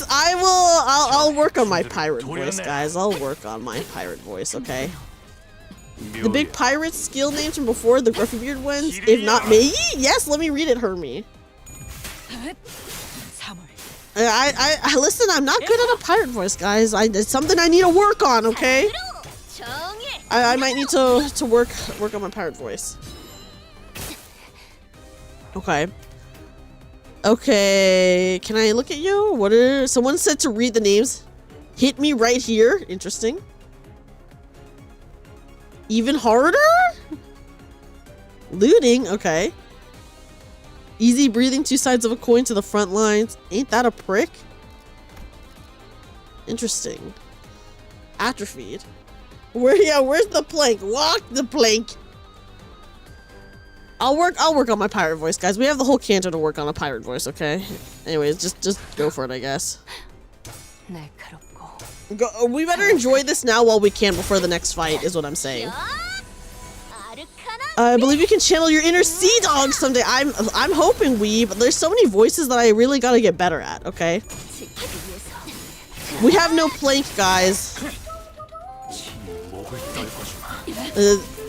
[SPEAKER 2] I'll work on my pirate voice, guys. I'll work on my pirate voice, okay? The big pirate skill names from before, the Gruffy Beard ones. If not me, yes, let me read it, Hermie. I listen, I'm not good at a pirate voice, guys. It's something I need to work on, okay? I might need to work on my pirate voice. Okay. Okay, can I look at you? Someone said to read the names. Hit me right here. Interesting. Even harder? Looting, okay. Easy breathing, 2 sides of a coin to the front lines. Ain't that a prick? Interesting. Atrophied. Where's the plank? Walk the plank. I'll work on my pirate voice, guys. We have the whole Canto to work on a pirate voice, okay? Anyways, just go for it, I guess. We better enjoy this now while we can before the next fight, is what I'm saying. I believe you can channel your inner sea dog someday. I'm hoping but there's so many voices that I really gotta get better at, okay? We have no plank, guys.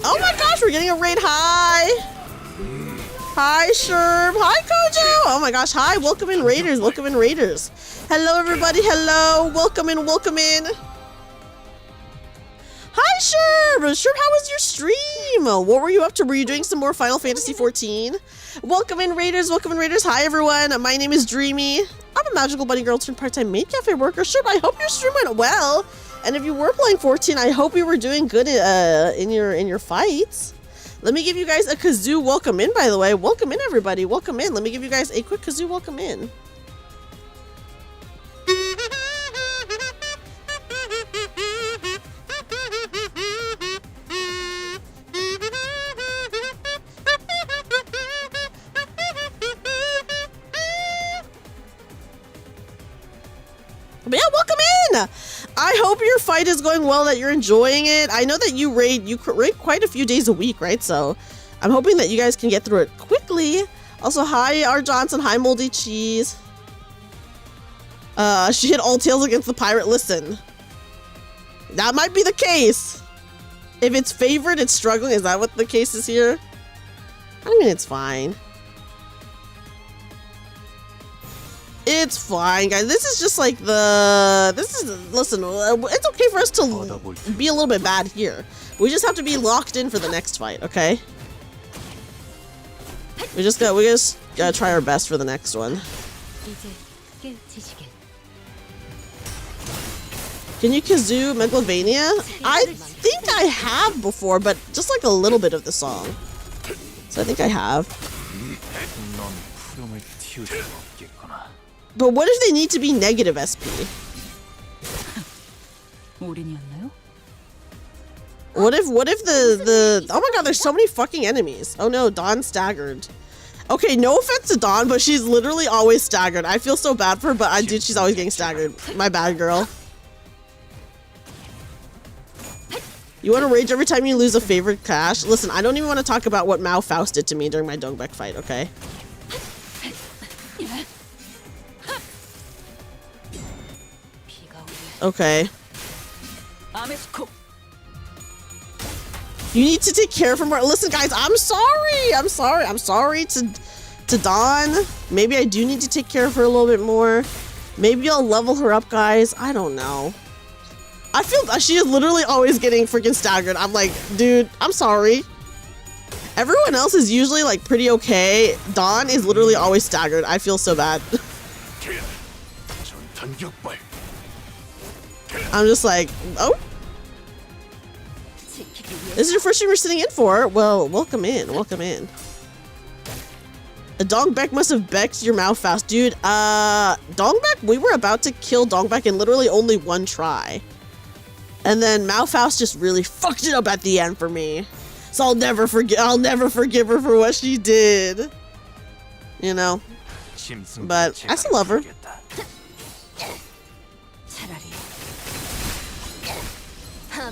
[SPEAKER 2] Oh my gosh, we're getting a raid. Hi! Hi, Sherb. Hi, Kojo. Oh my gosh. Hi. Welcome in, Raiders. Welcome in, Raiders. Hello, everybody. Hello. Welcome in. Welcome in. Hi, Sherb. Sherb, how was your stream? What were you up to? Were you doing some more Final Fantasy 14? Welcome in, Raiders. Welcome in, Raiders. Hi, everyone. My name is Dreamy. I'm a magical bunny girl turned part-time maid cafe worker. Sherb, I hope your stream went well. And if you were playing 14, I hope you were doing good in your fights. Let me give you guys a kazoo welcome in, by the way. Welcome in, everybody. Welcome in. Let me give you guys a quick kazoo welcome in. But yeah, welcome in! I hope your fight is going well, that you're enjoying it. I know that you raid quite a few days a week, right? So I'm hoping that you guys can get through it quickly. Also, hi, R. Johnson. Hi, Moldy Cheese. She hit all tails against the pirate. Listen, that might be the case. If it's favored, it's struggling. Is that what the case is here? I mean, it's fine. It's fine, guys. This is just like listen, it's okay for us to be a little bit bad here. We just have to be locked in for the next fight, okay? We just gotta try our best for the next one. Can you kazoo Megalovania? I think I have before, but just like a little bit of the song. So I think I have. But what if they need to be negative SP? What if the oh my god, there's so many fucking enemies. Oh no, Dawn staggered. Okay, no offense to Dawn, but she's literally always staggered. I feel so bad for her, but dude, she's always getting staggered. My bad, girl. You want to rage every time you lose a favorite cash? Listen, I don't even want to talk about what Mao Faust did to me during my Dongbek fight, okay? Okay. You need to take care of her. Listen, guys, I'm sorry to Dawn. Maybe I do need to take care of her a little bit more. Maybe I'll level her up, guys. I don't know. I feel that she is literally always getting freaking staggered. I'm like, dude, I'm sorry. Everyone else is usually like pretty okay. Dawn is literally always staggered. I feel so bad. I'm just like, oh. This is your first stream you're sitting in for? Well, welcome in. Welcome in. A Dongbek must have becked your mouth fast. Dude, Dongbek, we were about to kill Dongbek in literally only one try. And then Malfaust just really fucked it up at the end for me. So I'll never forgive her for what she did. You know? But I still love her.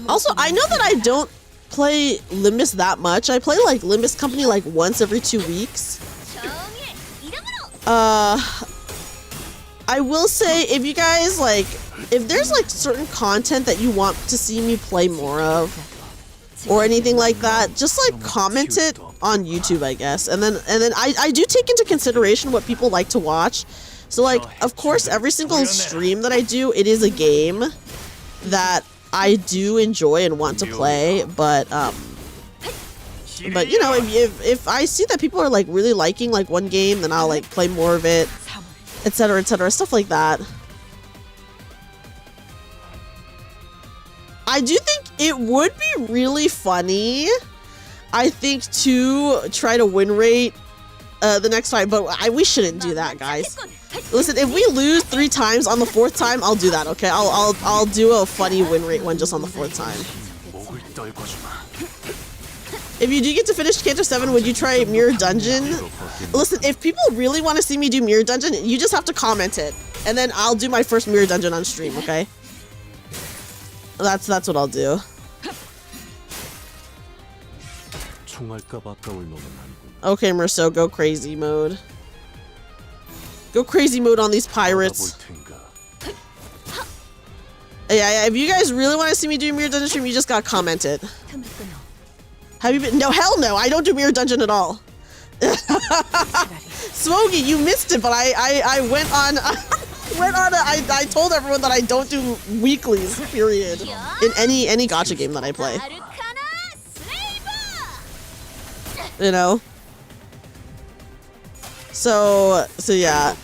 [SPEAKER 2] Also, I know that I don't play Limbus that much. I play like Limbus Company like once every 2 weeks. I will say, if you guys like, if there's like certain content that you want to see me play more of, or anything like that, just like comment it on YouTube, I guess. And then I do take into consideration what people like to watch. So like, of course, every single stream that I do, it is a game that I do enjoy and want to play, but you know, if I see that people are like really liking like one game, then I'll like play more of it, etc., stuff like that. I do think it would be really funny, I think, to try to win rate the next fight, but we shouldn't do that, guys. Listen, if we lose 3 times on the 4th time, I'll do that, okay? I'll do a funny win rate one just on the 4th time. If you do get to finish Canto 7, would you try Mirror Dungeon? Listen, if people really want to see me do Mirror Dungeon, you just have to comment it, and then I'll do my first Mirror Dungeon on stream, okay? That's what I'll do. Okay, Merceau, go crazy mode. Go crazy mode on these pirates. Yeah, if you guys really want to see me do Mirror Dungeon stream, you just gotta comment it. Have you been? No, hell no, I don't do Mirror Dungeon at all. Smokey, you missed it, but I went on... I told everyone that I don't do weeklies, period. In any gacha game that I play. You know? So yeah.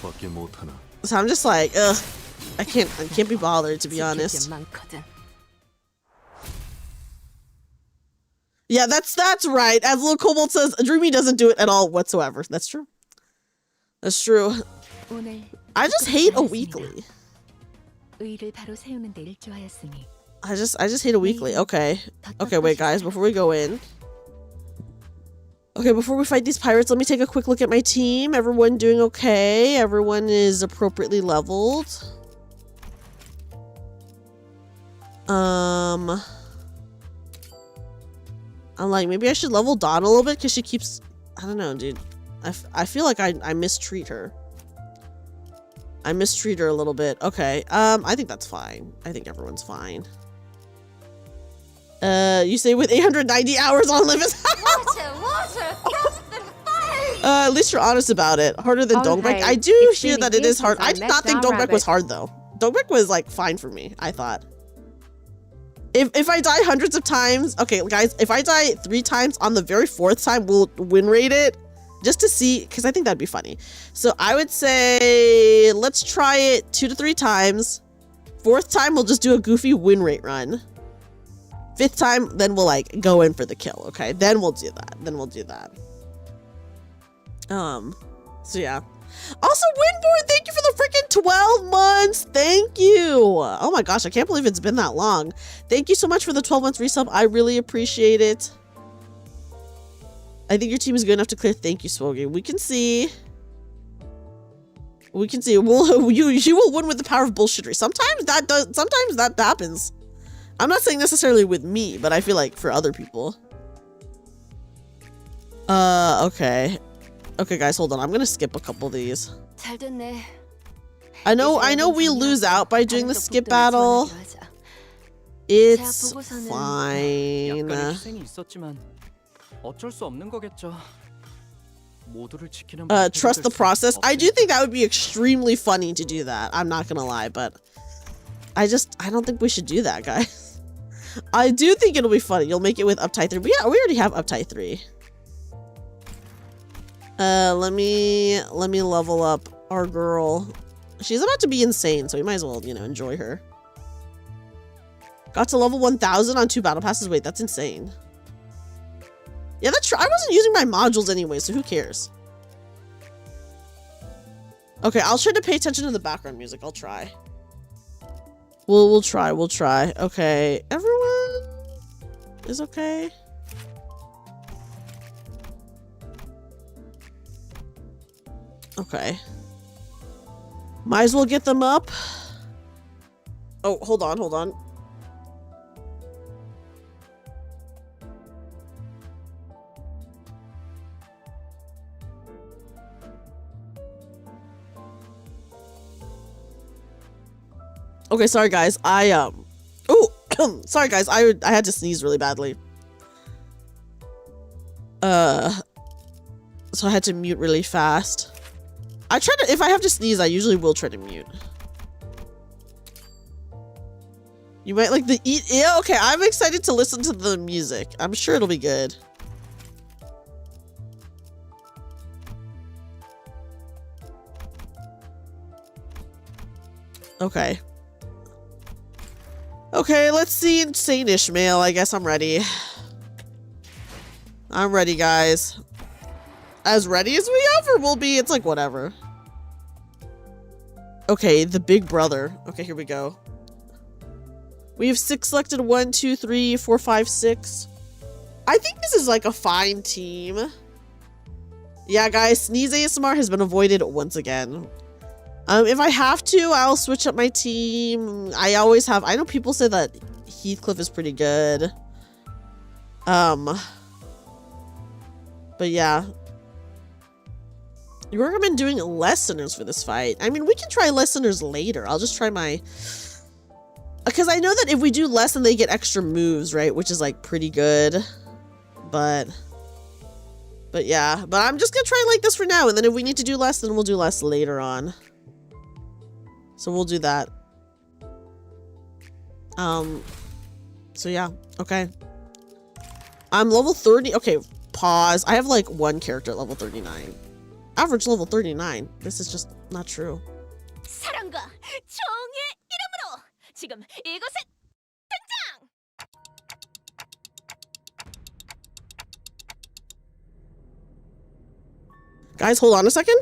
[SPEAKER 2] So I'm just like, ugh. I can't be bothered, to be honest. Yeah, that's right. As Little Cobalt says, Dreamy doesn't do it at all whatsoever. That's true. That's true. I just hate a weekly. I just hate a weekly. Okay. Okay, wait, guys, before we go in. Okay, before we fight these pirates, let me take a quick look at my team. Everyone doing okay. Everyone is appropriately leveled. I'm like, maybe I should level Dawn a little bit because she keeps... I don't know, dude. I feel like I mistreat her. I mistreat her a little bit. Okay, I think that's fine. I think everyone's fine. You say with 890 hours on Limbus? At least you're honest about it. Harder than Dongbek. I do hear that it is hard. I did not think Dongbek was hard, though. Dongbek was, like, fine for me, I thought. If I die hundreds of times... Okay, guys, if I die 3 times on the very 4th time, we'll win rate it. Just to see, because I think that'd be funny. So I would say, let's try it 2 to 3 times. 4th time, we'll just do a goofy win rate run. 5th time, then we'll like go in for the kill. Okay, then we'll do that. So yeah. Also, Winborn, thank you for the freaking 12 months. Thank you. Oh my gosh, I can't believe it's been that long. Thank you so much for the 12 months resub. I really appreciate it. I think your team is good enough to clear. Thank you, Swogi. We can see. You will win with the power of bullshittery. Sometimes that happens. I'm not saying necessarily with me, but I feel like for other people. Okay. Okay, guys, hold on. I'm gonna skip a couple of these. I know we lose out by doing the skip battle. It's fine. Trust the process. I do think that would be extremely funny to do that. I'm not gonna lie, but I don't think we should do that, guys. I do think it'll be funny. You'll make it with uptight 3. But yeah, we already have uptight 3. Let me level up our girl. She's about to be insane, so we might as well, you know, enjoy her. Got to level 1000 on 2 battle passes. Wait, that's insane. Yeah, that's true. I wasn't using my modules anyway, so who cares? Okay, I'll try to pay attention to the background music. I'll try. We'll try. Okay, everyone is okay. Okay. Might as well get them up. Oh, hold on. Okay, sorry guys. Sorry guys. I had to sneeze really badly. So I had to mute really fast. I try to, if I have to sneeze, I usually will try to mute. You might like the eat. Yeah, okay. I'm excited to listen to the music. I'm sure it'll be good. Okay. Okay, let's see Insane Ishmael. I guess I'm ready. I'm ready, guys. As ready as we ever will be. It's like, whatever. Okay, the big brother. Okay, here we go. We have 6 selected. 1, 2, 3, 4, 5, 6. I think this is like a fine team. Yeah, guys, Sneeze ASMR has been avoided once again. If I have to, I'll switch up my team. I always have. I know people say that Heathcliff is pretty good. But yeah. You recommend doing listeners for this fight? I mean, we can try listeners later. I'll just try my... Because I know that if we do less, then they get extra moves, right? Which is, like, pretty good. But yeah. But I'm just gonna try like this for now. And then if we need to do less, then we'll do less later on. So we'll do that. So yeah. Okay. I'm level 30. Okay, pause. I have, like, 1 character at level 39. Average level 39. This is just not true.
[SPEAKER 8] 사랑과 정의 이름으로 지금 이곳에 등장!
[SPEAKER 2] Guys, hold on a second.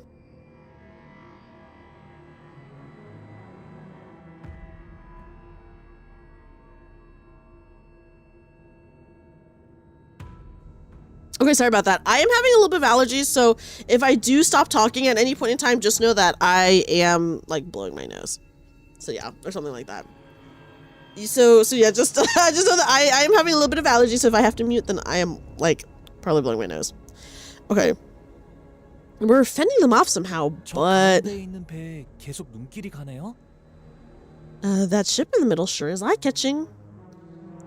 [SPEAKER 2] Okay, sorry about that. I am having a little bit of allergies, so if I do stop talking at any point in time, just know that I am, like, blowing my nose. So yeah, or something like that. So yeah, just know that I am having a little bit of allergies, so if I have to mute, then I am, like, probably blowing my nose. Okay. We're fending them off somehow, but...
[SPEAKER 9] 있는 배에 계속 눈길이 가네요?
[SPEAKER 2] That ship in the middle sure is eye-catching.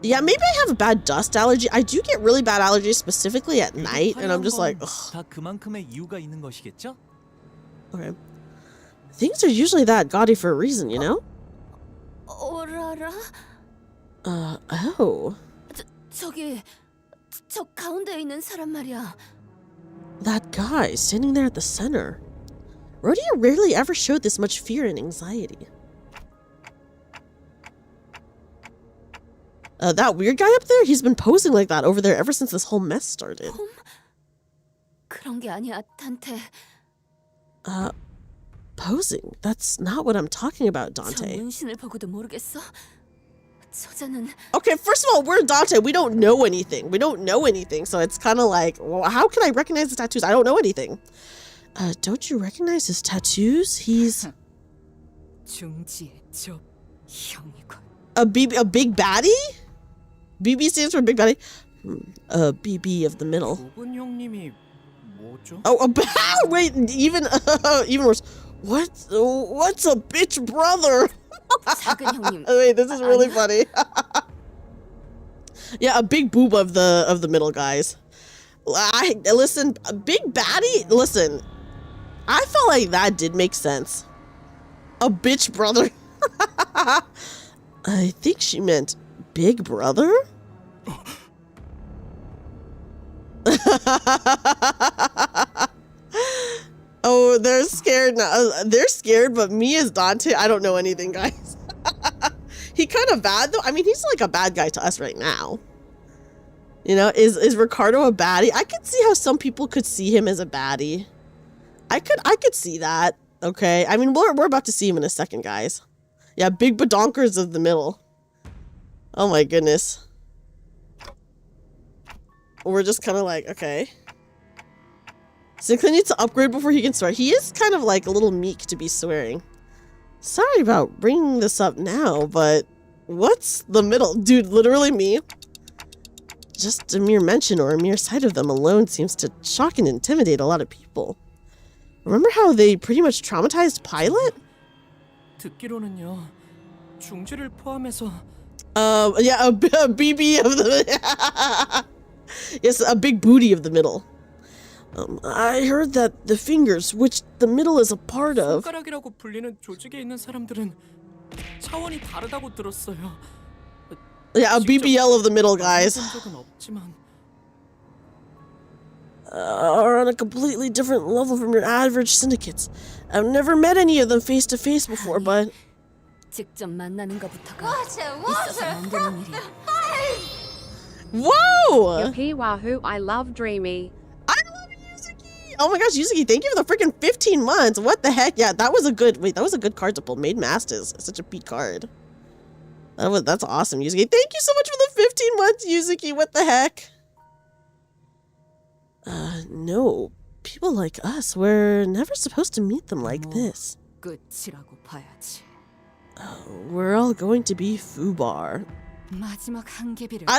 [SPEAKER 2] Yeah, maybe I have a bad dust allergy. I do get really bad allergies specifically at night, and I'm just like, ugh.
[SPEAKER 9] 다 그만큼의 이유가 있는 것이겠죠?
[SPEAKER 2] Okay. Things are usually that gaudy for a reason, you know?
[SPEAKER 8] 오라라?
[SPEAKER 2] Oh.
[SPEAKER 8] 저기, 저 가운데 있는 사람 말이야.
[SPEAKER 2] That guy standing there at the center. Rhodia rarely ever showed this much fear and anxiety. That weird guy up there, he's been posing like that over there ever since this whole mess started.
[SPEAKER 8] 그런 게 아니야, 단테.
[SPEAKER 2] Posing? That's not what I'm talking about,
[SPEAKER 8] 저
[SPEAKER 2] Dante.
[SPEAKER 8] 문신을 보고도 모르겠어? 저자는...
[SPEAKER 2] Okay, first of all, we're Dante. We don't know anything. We don't know anything, so it's kind of like, well, how can I recognize the tattoos? I don't know anything. Don't you recognize his tattoos? He's...
[SPEAKER 4] 중지의 저 형이군.
[SPEAKER 2] A big baddie? BB stands for big baddie. BB of the middle.
[SPEAKER 10] 좁은 형님이 뭐죠?
[SPEAKER 2] Oh, wait, even worse. What's a bitch brother?
[SPEAKER 8] 작은 형님.
[SPEAKER 2] Wait, this is really funny. Yeah, a big boob of the middle, guys. Listen, a big baddie. Listen, I felt like that did make sense. A bitch brother. I think she meant big brother. Oh, they're scared now. They're scared, but me as Dante, I don't know anything, guys. He kind of bad though. I mean, he's like a bad guy to us right now. You know, is Ricardo a baddie? I could see how some people could see him as a baddie. I could see that. Okay, I mean, we're about to see him in a second, guys. Yeah, big badonkers of the middle. Oh my goodness. We're just kind of like, okay. Sinclair needs to upgrade before he can swear. He is kind of like a little meek to be swearing. Sorry about bringing this up now, but what's the middle? Dude, literally me. Just a mere mention or a mere sight of them alone seems to shock and intimidate a lot of people. Remember how they pretty much traumatized Pilot?
[SPEAKER 4] 듣기로는요. 중지를 포함해서
[SPEAKER 2] yeah, a BB of the... Yes, a big booty of the middle. I heard that the fingers, which the middle is a part of...
[SPEAKER 4] 손가락이라고 불리는 조직에 있는 사람들은 차원이 다르다고 들었어요.
[SPEAKER 2] Yeah, a BBL of the middle, guys.
[SPEAKER 4] 적은 없지만
[SPEAKER 2] Are on a completely different level from your average syndicates. I've never met any of them face to face before, but...
[SPEAKER 8] 직접 만나는 것부터가 있어서 안 되는 일이야.
[SPEAKER 2] Whoa!
[SPEAKER 11] Yuppie wahoo, I love Dreamy.
[SPEAKER 2] I love Yuzuki! Oh my gosh, Yuzuki, thank you for the freaking 15 months. What the heck? Yeah, that was a good card to pull. Made Masters. Such a peak card. That's awesome, Yuzuki. Thank you so much for the 15 months, Yuzuki. What the heck? No. People like us, we're never supposed to meet them like this.
[SPEAKER 4] 끝이라고 봐야지.
[SPEAKER 2] We're all going to be FUBAR.
[SPEAKER 4] 마지막 한계비를
[SPEAKER 2] I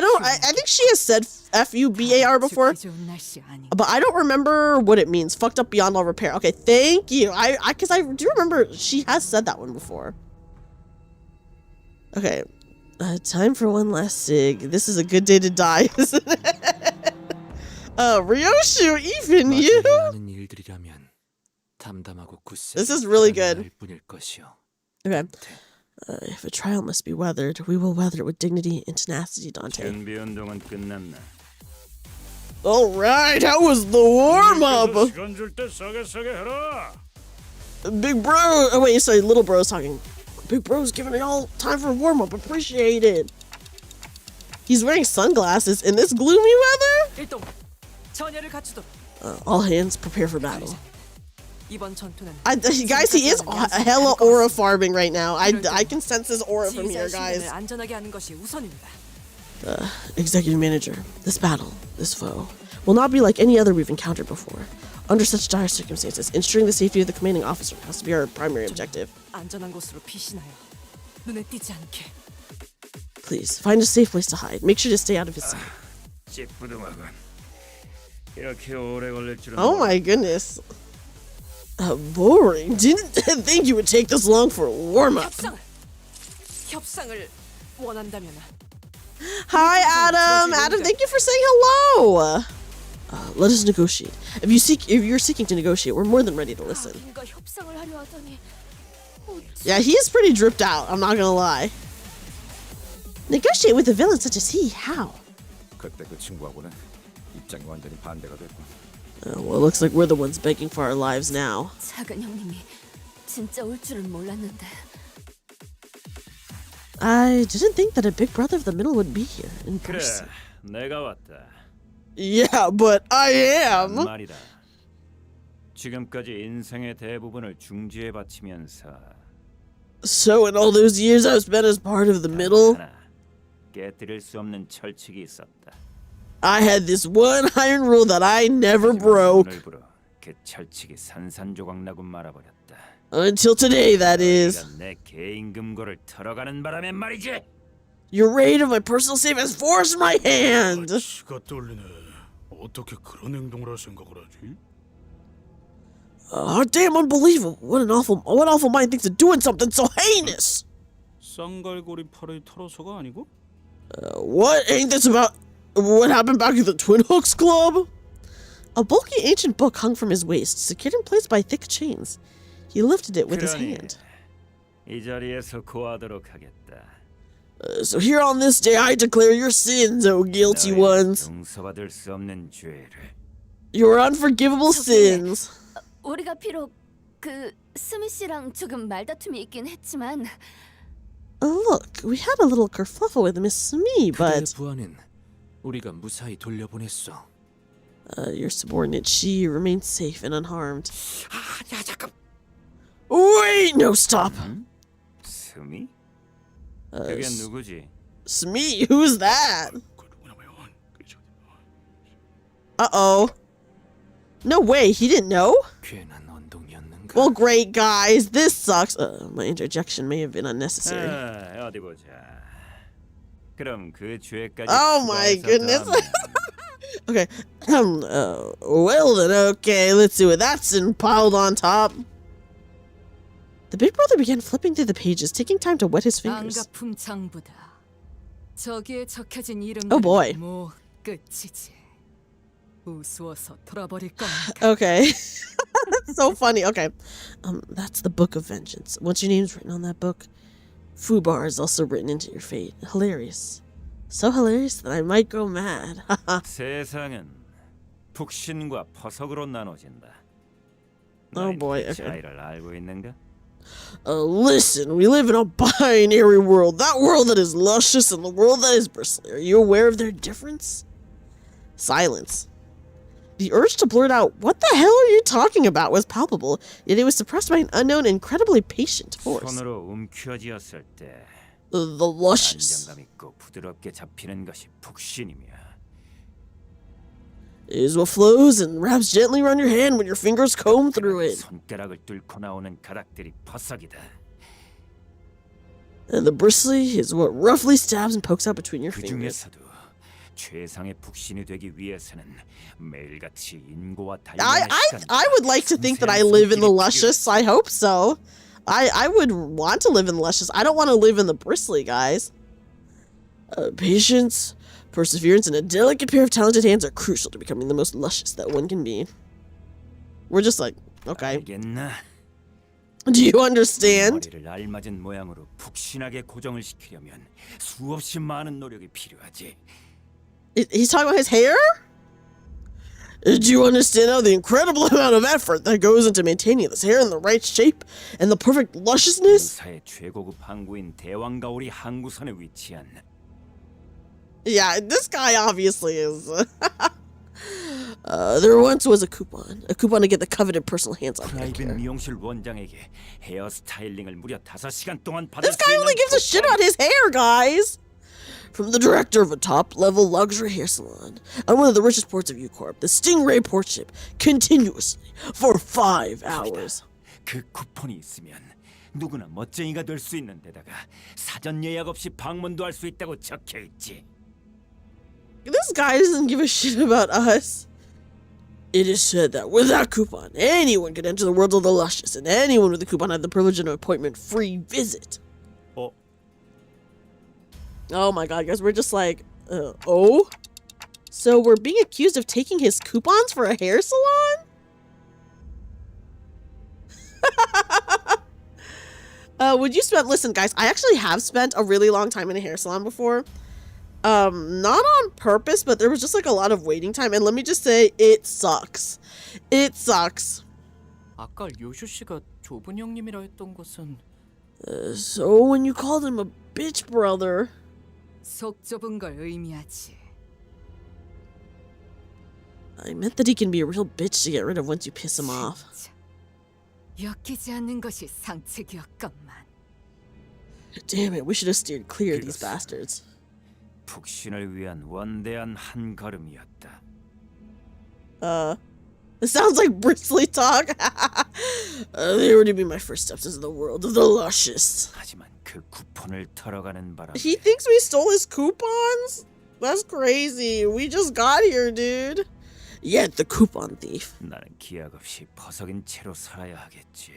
[SPEAKER 2] think she has said FUBAR before, but I don't remember what it means. Fucked up beyond all repair. Okay, thank you. Because I do remember she has said that one before. Okay, time for one last sig. This is a good day to die, isn't it? Ryoshu, even you? This is really good. Okay. If a trial must be weathered, we will weather it with dignity and tenacity, Dante. Alright, how was the warm-up? Big bro! Oh wait, sorry, little bro's talking. Big bro's giving me all time for warm-up, appreciate it. He's wearing sunglasses in this gloomy weather? All hands prepare for battle. Guys, he is hella aura farming right now. I can sense his aura from here, guys. Executive Manager, this battle, this foe, will not be like any other we've encountered before. Under such dire circumstances, ensuring the safety of the commanding officer has to be our primary objective. Please, find a safe place to hide. Make sure to stay out of his sight. Oh my goodness. Boring. Didn't think you would take this long for a warm-up. Hi, Adam. Adam, thank you for saying hello. Let us negotiate. If you're seeking to negotiate, we're more than ready to listen. Yeah, he is pretty dripped out. I'm not gonna lie. Negotiate with a villain such as he? How? Well, it looks like we're the ones begging for our lives now. I didn't think that a big brother of the middle would be here in person. Yeah, but I am. So in all those years I've spent as part of the middle, I had this one iron rule that I never broke. Until today, that is. Your raid of my personal safe has forced my hand. Damn unbelievable. What awful mind thinks of doing something so heinous? What? Ain't this about what happened back at the Twin Hooks Club? A bulky ancient book hung from his waist, secured in place by thick chains. He lifted it with his hand. So here on this day I declare your sins, O guilty ones. Your unforgivable sins.
[SPEAKER 8] 우리가 비록 스미 씨랑 조금 말다툼이 있긴 했지만.
[SPEAKER 2] Look, we had a little kerfluffle with Miss Smee, but your subordinate, she remained safe and unharmed. Wait, no, stop.
[SPEAKER 7] 스미?
[SPEAKER 2] Smee, who's that? Uh-oh. No way, he didn't know? Well, great, guys. This sucks. My interjection may have been unnecessary. Oh my goodness. Okay. Well then, okay. Let's see what that's piled on top. The big brother began flipping through the pages, taking time to wet his fingers. Oh boy. Okay. That's so funny. Okay. That's the Book of Vengeance. Once your name's written on that book, FUBAR is also written into your fate. Hilarious. So hilarious that I might go mad.
[SPEAKER 6] 세상은 북신과 퍼석으로 나눠진다.
[SPEAKER 2] Oh boy. Okay.
[SPEAKER 6] 알고 있는가?
[SPEAKER 2] Listen, we live in a binary world. That world that is luscious and the world that is bristly. Are you aware of their difference? Silence. The urge to blurt out, "What the hell are you talking about?" was palpable, yet it was suppressed by an unknown, incredibly patient force.
[SPEAKER 6] 손으로 움켜쥐었을 때
[SPEAKER 2] The luscious
[SPEAKER 6] 안정감 있고 부드럽게 잡히는 것이 북신이며
[SPEAKER 2] is what flows and wraps gently around your hand when your fingers comb through it.
[SPEAKER 6] 손가락을 뚫고 나오는 가닥들이 퍼석이다.
[SPEAKER 2] And the bristly is what roughly stabs and pokes out between your
[SPEAKER 6] 그
[SPEAKER 2] fingers.
[SPEAKER 6] 중에서도 최상의 북신이 되기 위해서는 매일같이 인고와
[SPEAKER 2] I
[SPEAKER 6] 단련의
[SPEAKER 2] I would like to think that I live in the luscious. I hope so. I would want to live in the luscious. I don't want to live in the bristly, guys. Patience, perseverance, and a delicate pair of talented hands are crucial to becoming the most luscious that one can be. We're just like, okay.
[SPEAKER 6] 알겠나?
[SPEAKER 2] Do you understand?
[SPEAKER 6] 머리를 알맞은 모양으로 북신하게 고정을 시키려면 수없이 많은 노력이 필요하지.
[SPEAKER 2] He's talking about his hair? Do you understand now the incredible amount of effort that goes into maintaining this hair in the right shape and the perfect lusciousness?
[SPEAKER 6] 사의 최고급 항구인 대왕가오리 항구선에 위치한
[SPEAKER 2] Yeah, this guy obviously is. There once was a coupon to get the coveted personal hands-on
[SPEAKER 6] 프라이빗
[SPEAKER 2] manicure.
[SPEAKER 6] 미용실 원장에게 헤어 스타일링을 무려 5시간 동안 받을
[SPEAKER 2] This
[SPEAKER 6] 수
[SPEAKER 2] guy
[SPEAKER 6] 있는
[SPEAKER 2] only gives a shit about his hair, guys! From the director of a top-level luxury hair salon on one of the richest ports of Ucorp, the Stingray port ship, continuously for 5 hours.
[SPEAKER 6] 그 쿠폰이 있으면 누구나 멋쟁이가 될 수 있는 데다가 사전 예약 없이 방문도 할 수 있다고 적혀 있지.
[SPEAKER 2] This guy doesn't give a shit about us. It is said that with that coupon, anyone could enter the world of the luscious, and anyone with a coupon had the privilege of an appointment-free visit. Oh my god, guys, we're just like, oh? So we're being accused of taking his coupons for a hair salon? Would you spend, listen guys, I actually have spent a really long time in a hair salon before. Not on purpose, but there was just like a lot of waiting time, and let me just say, it sucks. It sucks.
[SPEAKER 4] 아까 요슈 씨가 좁은 형님이라 했던 것은
[SPEAKER 2] So when you called him a bitch brother...
[SPEAKER 4] 속 좁은 걸 의미하지.
[SPEAKER 2] I meant that he can be a real bitch to get rid of once you piss him off.
[SPEAKER 4] 엮이지 않는 것이 상책이었건만.
[SPEAKER 2] Damn it, we should have steered clear of these bastards.
[SPEAKER 6] 북신을 위한 원대한 한 걸음이었다.
[SPEAKER 2] It sounds like bristly talk. They were to be my first steps into the world of the luscious.
[SPEAKER 6] 하지만 그 쿠폰을 털어가는 바람에
[SPEAKER 2] He thinks we stole his coupons? That's crazy. We just got here, dude. Yet the coupon thief
[SPEAKER 6] 나는 기약 없이 퍼석인 채로 살아야 하겠지.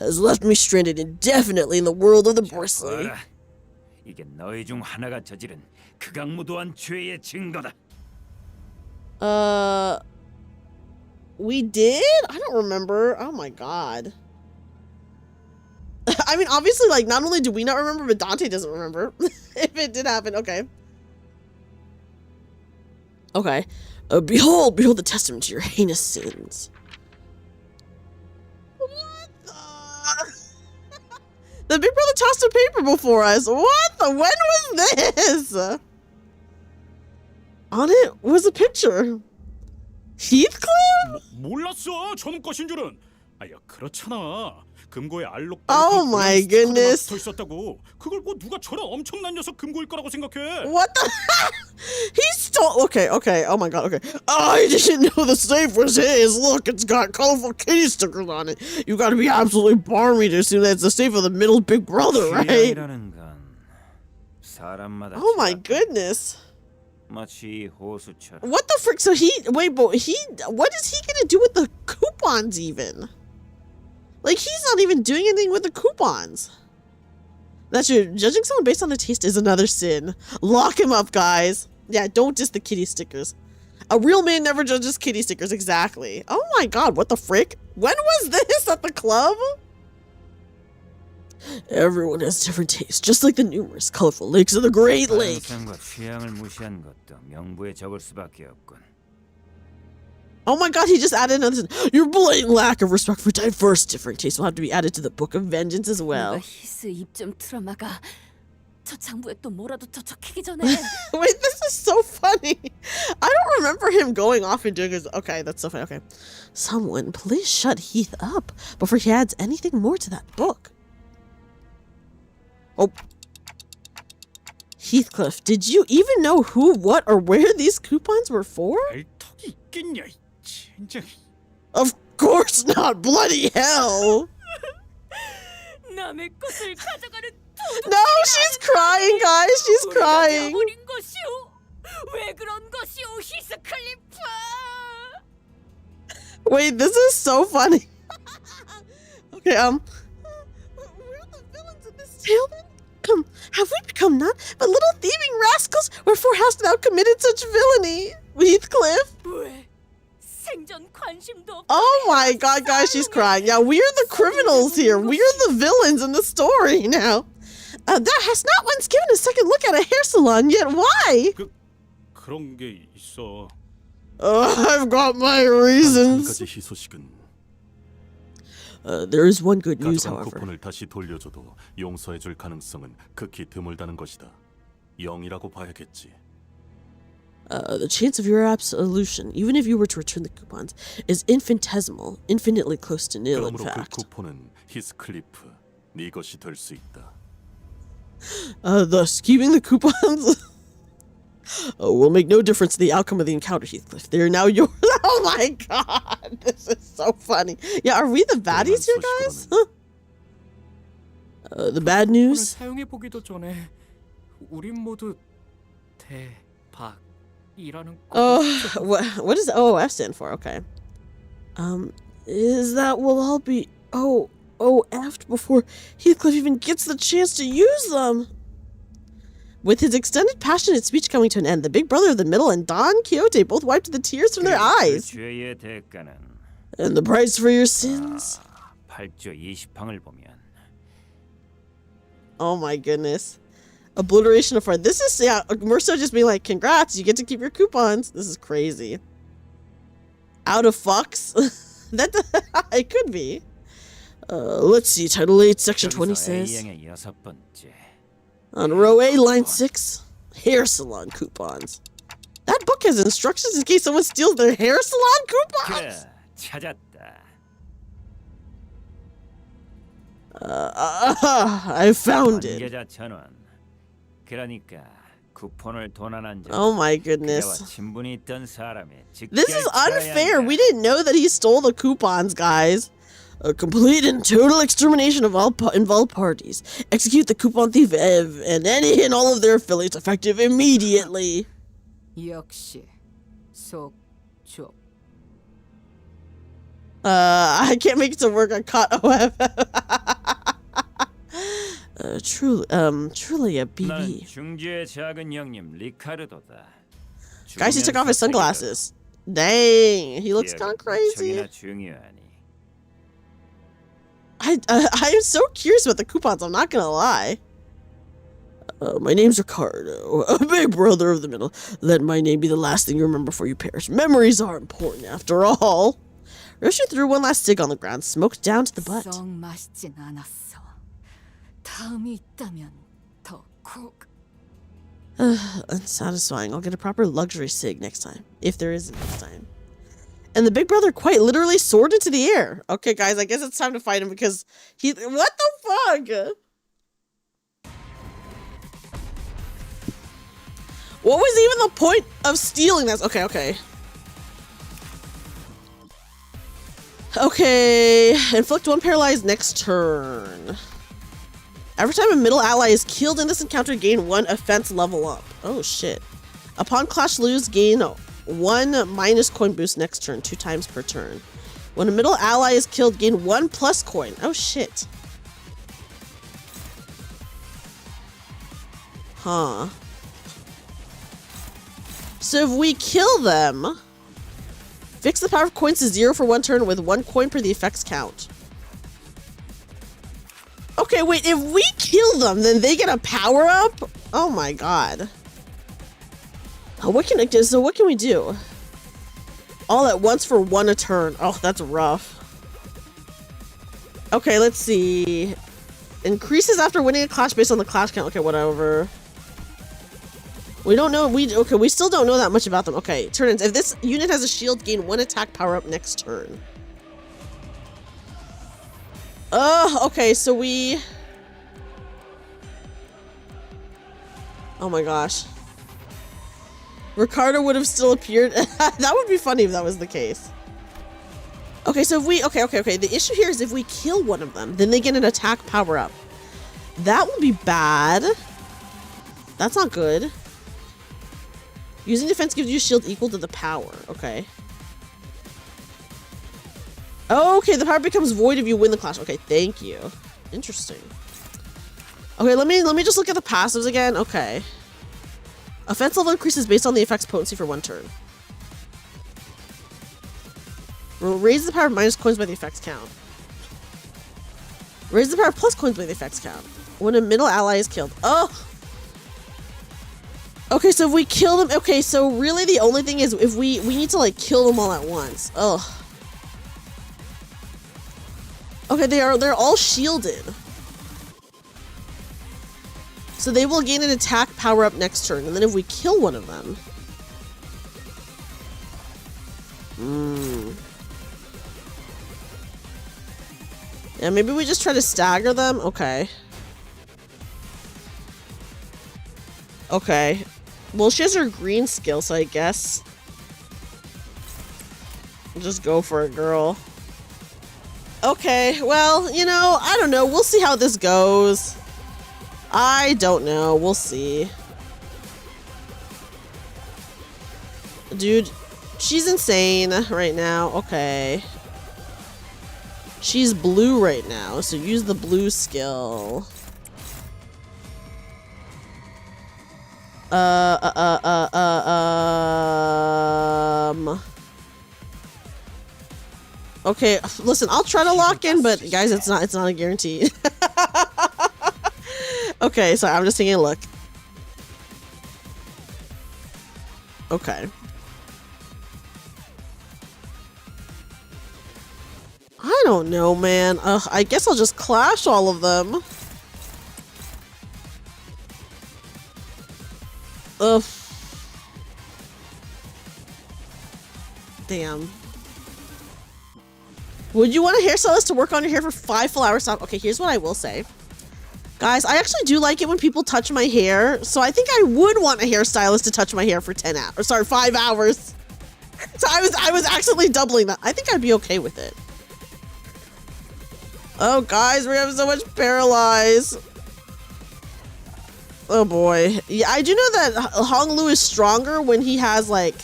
[SPEAKER 2] has left me stranded indefinitely in the world of the bristly.
[SPEAKER 6] 봐라. 이게 너희 중 하나가 저지른 극악무도한 죄의 증거다.
[SPEAKER 2] We did? I don't remember. Oh my god. I mean, obviously, like, not only do we not remember, but Dante doesn't remember. If it did happen, okay. Okay. Behold the testament to your heinous sins. What the? The Big Brother tossed a paper before us. What the? When was this? On it was a picture. Heathcliff?
[SPEAKER 10] 몰랐어. 저놈 것인 줄은. 아야 그렇잖아. 금고에 알록.
[SPEAKER 2] Oh my goodness.
[SPEAKER 10] 더 있었다고. 그걸 뭐 누가 저런 엄청난 녀석 금고일 거라고 생각해?
[SPEAKER 2] What the? He stole. Okay. Oh my god. Okay. I didn't know the safe was his. Look, it's got colorful kitty stickers on it. You gotta be absolutely barmy to assume that's the safe of the middle Big Brother, right? Oh my goodness.
[SPEAKER 6] 마치 호수처럼.
[SPEAKER 2] What the frick? So what is he gonna do with the coupons even? Like, he's not even doing anything with the coupons. That's true. Judging someone based on their taste is another sin. Lock him up, guys. Yeah, don't diss the kitty stickers. A real man never judges kitty stickers, exactly. Oh my god, what the frick? When was this at the club? Everyone has different tastes, just like the numerous colorful lakes of the Great Lake.
[SPEAKER 6] 취향을 무시한 것도 명부에 적을 수밖에 없군.
[SPEAKER 2] Oh my god, he just added another. Your blatant lack of respect for diverse different tastes will have to be added to the Book of Vengeance as well.
[SPEAKER 8] 누가 히스 입좀 틀어막아. 저 장부에 또 뭐라도 더 적히기 전에.
[SPEAKER 2] Wait, this is so funny. I don't remember him going off and doing his. Okay, that's so funny. Okay. Someone, please shut Heath up before he adds anything more to that book. Oh. Heathcliff, did you even know who, what, or where these coupons were for?
[SPEAKER 10] 턱이 있겠냐, 젠장.
[SPEAKER 2] Of course not, bloody hell!
[SPEAKER 8] 남의 것을 가져가는
[SPEAKER 2] No, she's crying, guys, she's crying.
[SPEAKER 8] 버린 것이오. 왜 그런 것이오, 히스클리프?
[SPEAKER 2] Wait, this is so funny. Okay, where are the villains in this tale then? Have we become none but little thieving rascals? Wherefore hast thou committed such villainy, Heathcliff?
[SPEAKER 8] 왜? 생전 관심도 없.
[SPEAKER 2] Oh my god, guys, she's crying. Yeah, we are the criminals here. We are the villains in the story now. Thou hast not once given a second look at a hair salon yet. Why?
[SPEAKER 10] 그런 게 있어.
[SPEAKER 2] I've got my reasons.
[SPEAKER 7] 지금까지 희소식은
[SPEAKER 2] There is one good news,
[SPEAKER 7] 가져간
[SPEAKER 2] however.
[SPEAKER 7] 쿠폰을 다시 돌려줘도 용서해줄 가능성은 극히 드물다는 것이다. 0이라고 봐야겠지.
[SPEAKER 2] The chance of your absolution, even if you were to return the coupons, is infinitesimal, infinitely close to nil, in
[SPEAKER 7] 그러므로 그
[SPEAKER 2] fact.
[SPEAKER 7] 쿠폰은 히스클리프, 네 것이 될 수 있다.
[SPEAKER 2] Thus, keeping the coupons will make no difference to the outcome of the encounter, Heathcliff. They are now yours. Oh my god, this is so funny. Yeah, are we the baddies here, guys? Huh? The bad news?
[SPEAKER 3] 사용해 보기도 전에 우린 모두 대박이라는
[SPEAKER 2] What does OOF stand for? Okay. Is that we'll all be OOF'd before Heathcliff even gets the chance to use them? With his extended, passionate speech coming to an end, the big brother of the middle and Don Quixote both wiped the tears from their eyes.
[SPEAKER 6] 죄의 대가는
[SPEAKER 2] And the price for your sins?
[SPEAKER 6] 8조 20항을 보면
[SPEAKER 2] Oh my goodness. Obliteration of far. This is, yeah, Mercer just being like, congrats, you get to keep your coupons. This is crazy. Out of fucks? That it could be. Let's see, Title 8, Section 20 says,
[SPEAKER 6] A형의 6번째.
[SPEAKER 2] on row A, line 6, hair salon coupons. That book has instructions in case someone steals their hair salon coupons?
[SPEAKER 6] 그래, 찾았다.
[SPEAKER 2] I found it.
[SPEAKER 6] 관계자 전원. 그러니까 쿠폰을 도난한 자.
[SPEAKER 2] Oh my
[SPEAKER 6] 그대와
[SPEAKER 2] goodness.
[SPEAKER 6] 친분이 있던 사람이
[SPEAKER 2] This is unfair. We didn't know that he stole the coupons, guys. A complete and total extermination of all involved parties. Execute the coupon thief Ev and any and all of their affiliates effective immediately.
[SPEAKER 4] 역시 속좁.
[SPEAKER 2] I can't make it to work. I caught OF. Truly a
[SPEAKER 6] 난
[SPEAKER 2] BB.
[SPEAKER 6] 중주의 작은 형님 리카르도다.
[SPEAKER 2] Guys, he took off his sunglasses. Dang, he looks kind of crazy.
[SPEAKER 6] 척이나 중요하니.
[SPEAKER 2] I am so curious about the coupons, I'm not gonna lie. My name's Ricardo, a big brother of the middle. Let my name be the last thing you remember before you perish. Memories are important after all. Roshu threw one last cig on the ground, smoked down to the butt.
[SPEAKER 8] 썩 맛있진 않았어. 다음이 있다면 더 콕.
[SPEAKER 2] Unsatisfying. I'll get a proper luxury cig next time. If there is next time. And the big brother quite literally soared into the air. Okay, guys, I guess it's time to fight him because he... What the fuck? What was even the point of stealing this? Okay. Okay, inflict one paralyzed next turn. Every time a middle ally is killed in this encounter, gain 1 offense level up. Oh shit. Upon clash lose, gain 1 minus coin boost next turn, 2 times per turn. When a middle ally is killed, gain 1 plus coin. Oh shit. Huh. So if we kill them, fix the power of coins to 0 for 1 turn with 1 coin per the effects count. Okay, wait, if we kill them, then they get a power up? Oh my god. What can we do? All at once for 1 a turn. Oh, that's rough. Okay, let's see. Increases after winning a clash based on the clash count. Okay, whatever. We don't know. We still don't know that much about them. Okay, turn ins. If this unit has a shield, gain 1 attack power up next turn. Okay, so we... Oh my gosh. Ricardo would have still appeared. That would be funny if that was the case. Okay, so if we... Okay. The issue here is if we kill one of them, then they get an attack power up. That would be bad. That's not good. Using defense gives you a shield equal to the power. Okay. Okay, the power becomes void if you win the clash. Okay, thank you. Interesting. Okay, let me just look at the passives again. Okay. Offense level increases based on the effect's potency for 1 turn. Raise the power minus coins by the effects count. Raise the power plus coins by the effects count. When a middle ally is killed. Oh! Okay, so if we kill them... Okay, so really the only thing is if we need to, like, kill them all at once. Ugh. Okay, they're all shielded. So they will gain an attack power up next turn, and then if we kill one of them... Yeah, maybe we just try to stagger them? Okay. Okay. Well, she has her green skill, so I guess... Just go for it, girl. Okay, well, you know, I don't know. We'll see how this goes. I don't know. We'll see. Dude, she's insane right now. Okay. She's blue right now, so use the blue skill. Okay, listen, I'll try to lock in, but guys, it's not a guarantee. Okay, so I'm just taking a look. Okay. I don't know, man. I guess I'll just clash all of them. Ugh. Damn. Would you want a hairstylist to work on your hair for 5 full hours? Okay, here's what I will say. Guys, I actually do like it when people touch my hair, so I think I would want a hairstylist to touch my hair for 10 hours. Or sorry, 5 hours. So I was accidentally doubling that. I think I'd be okay with it. Oh, guys, we have so much paralyze. Oh boy. Yeah, I do know that Hong Lu is stronger when he has like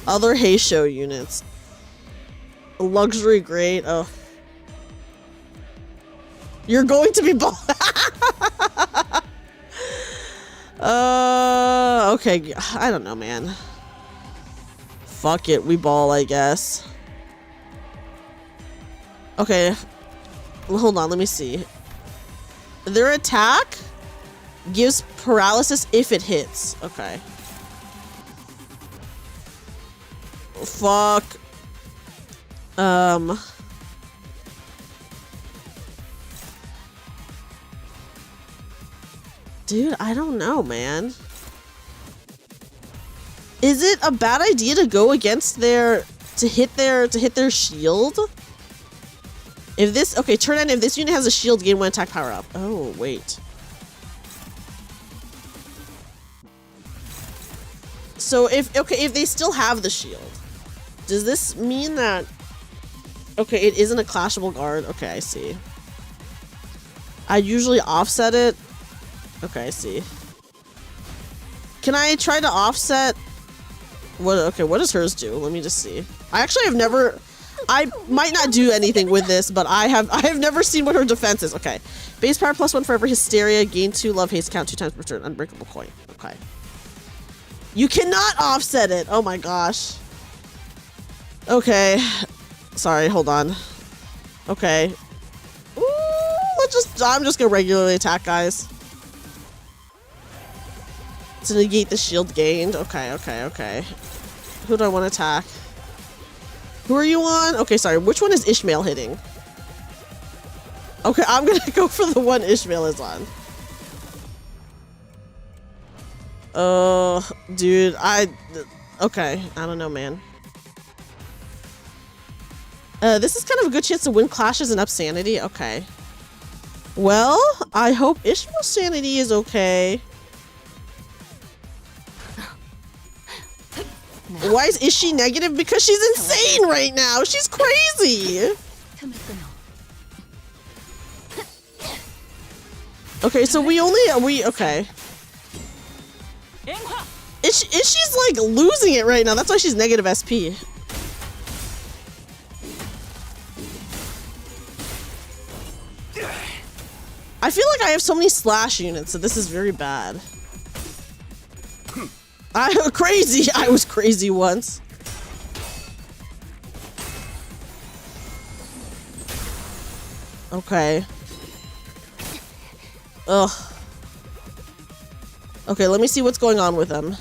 [SPEAKER 2] other Heisho units. Luxury grade. Oh. You're going to be bald. Okay. I don't know, man. Fuck it. We ball, I guess. Okay. Well, hold on. Let me see. Their attack gives paralysis if it hits. Okay. Fuck. Dude, I don't know, man. Is it a bad idea to go against to hit their shield? If this, okay, turn on, if this unit has a shield, gain 1 attack power up. Oh, wait. So if they still have the shield, does this mean that, okay, it isn't a clashable guard? Okay, I see. I usually offset it. Okay, I see. Can I try to offset? What does hers do? Let me just see. I actually have never, I might not do anything with this, but I have never seen what her defense is. Okay. Base power +1 for every hysteria, gain 2 love haste count 2 times per turn, unbreakable coin. Okay. You cannot offset it. Oh my gosh. Okay. Sorry, hold on. Okay. Ooh, I'm just gonna regularly attack, guys. To negate the shield gained. Okay. Who do I want to attack? Who are you on? Okay, sorry. Which one is Ishmael hitting? Okay, I'm gonna go for the one Ishmael is on. Dude, okay, I don't know, man. This is kind of a good chance to win clashes and up sanity. Okay. Well, I hope Ishmael's sanity is okay. Why is she negative? Because she's insane right now. She's crazy. Okay, so okay. She's like losing it right now. That's why she's negative SP. I feel like I have so many slash units, so this is very bad. Crazy. I was crazy once. Okay. Ugh. Okay, let me see what's going on with them.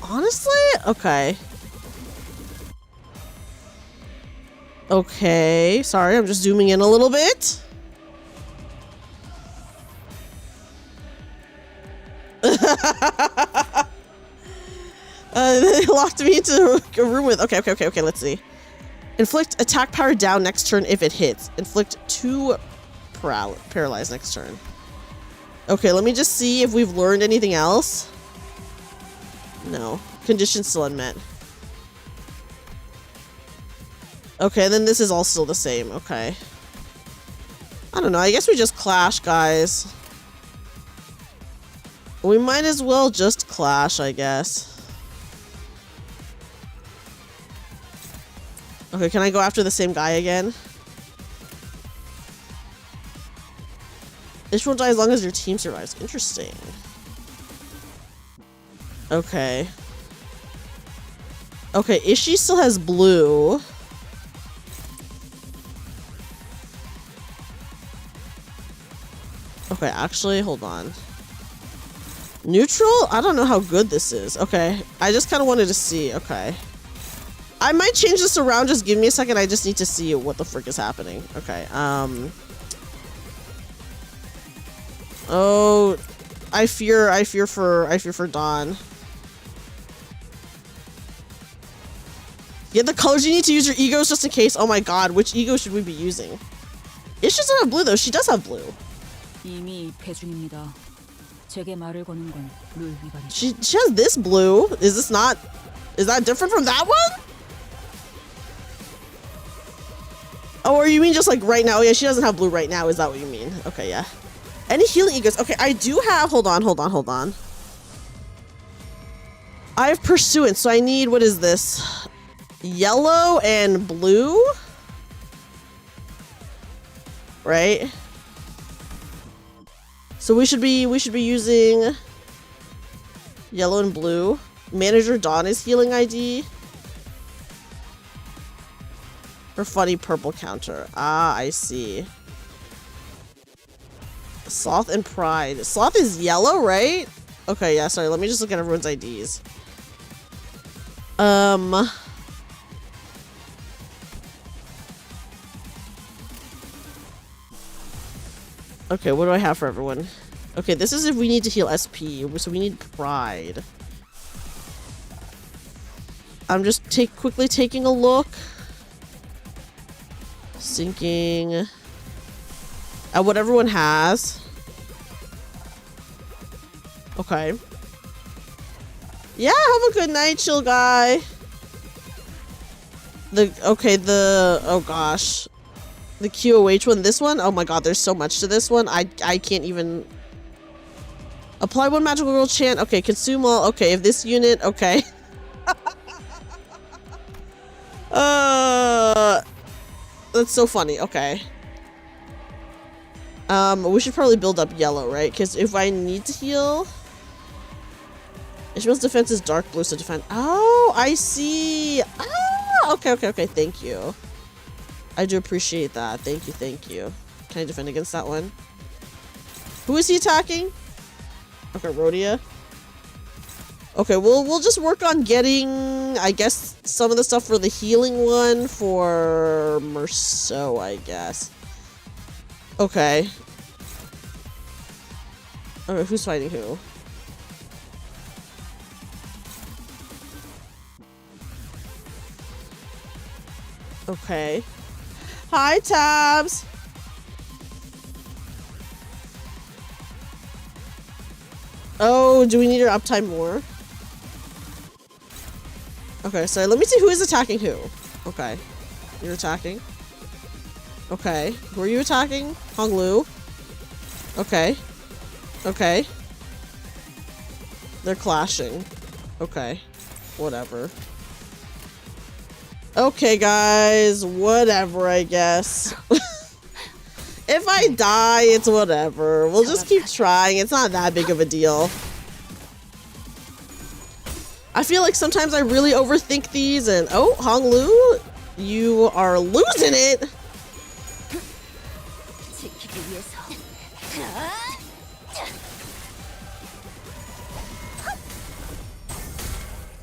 [SPEAKER 2] Honestly? Okay. Okay, sorry, I'm just zooming in a little bit. They locked me into a room with... Okay, let's see. Inflict attack power down next turn if it hits. Inflict 2 paralyzed next turn. Okay, let me just see if we've learned anything else. No. Condition still unmet. Okay, then this is all still the same. Okay. I don't know. I guess we just clash, guys. We might as well just clash, I guess. Okay, can I go after the same guy again? This won't die as long as your team survives. Interesting. Okay. Okay, Ishii still has blue. Okay, actually, hold on. Neutral? I don't know how good this is. Okay, I just kind of wanted to see. Okay. I might change this around. Just give me a second. I just need to see what the frick is happening. Okay, oh, I fear for Dawn. Yeah, the colors you need to use your egos just in case. Oh my god, which ego should we be using? Ish doesn't have blue though. She does have blue. She has this blue. Is that different from that one? Oh, or you mean just like right now? Yeah, she doesn't have blue right now. Is that what you mean? Okay, yeah. Any healing egos? Okay, I do have, hold on. I have Pursuant, so I need, what is this? Yellow and blue? Right? So we should be using yellow and blue. Manager Dawn is healing ID. Her funny purple counter. Ah, I see. Sloth and Pride. Sloth is yellow, right? Okay, yeah, sorry. Let me just look at everyone's IDs. Okay, what do I have for everyone? Okay, this is if we need to heal SP, so we need Pride. I'm just quickly taking a look. Syncing at what everyone has. Okay. Yeah, have a good night, chill guy. Oh gosh. The QOH one, this one? Oh my god, there's so much to this one. I can't even... Apply one magical girl chant. Okay, consume all. Okay, if this unit... Okay. That's so funny. Okay. We should probably build up yellow, right? Because if I need to heal... Ishmael's defense is dark blue, so defend... Oh, I see! Ah, okay. Thank you. I do appreciate that. Thank you. Can I defend against that one? Who is he attacking? Okay, Rhodia. Okay, we'll just work on getting I guess, some of the stuff for the healing one for Merceau, I guess. Okay. Okay, who's fighting who? Okay. Hi, Tabs! Oh, do we need her uptime more? Okay, so let me see who is attacking who. Okay. You're attacking. Okay. Who are you attacking? Hong Lu. Okay. Okay. They're clashing. Okay. Whatever. Okay, guys. Whatever, I guess. If I die, it's whatever. We'll just keep trying. It's not that big of a deal. I feel like sometimes I really overthink these and... Oh, Hong Lu, you are losing it!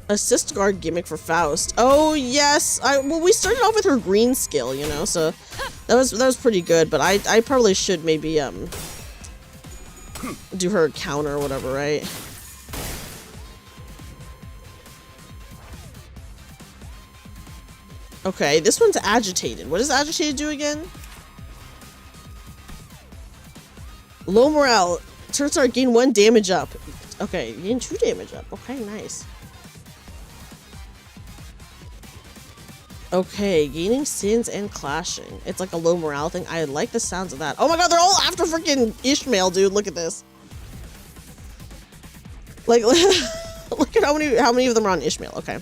[SPEAKER 2] Assist guard gimmick for Faust. Oh yes, well we started off with her green skill, you know, so that was pretty good. But I probably should maybe do her counter or whatever, right? Okay, this one's agitated. What does agitated do again? Low morale. Turn start gain 1 damage up. Okay, gain 2 damage up. Okay, nice. Okay, gaining sins and clashing. It's like a low morale thing. I like the sounds of that. Oh my god, they're all after freaking Ishmael, dude. Look at this. Like, look at how many of them are on Ishmael. Okay.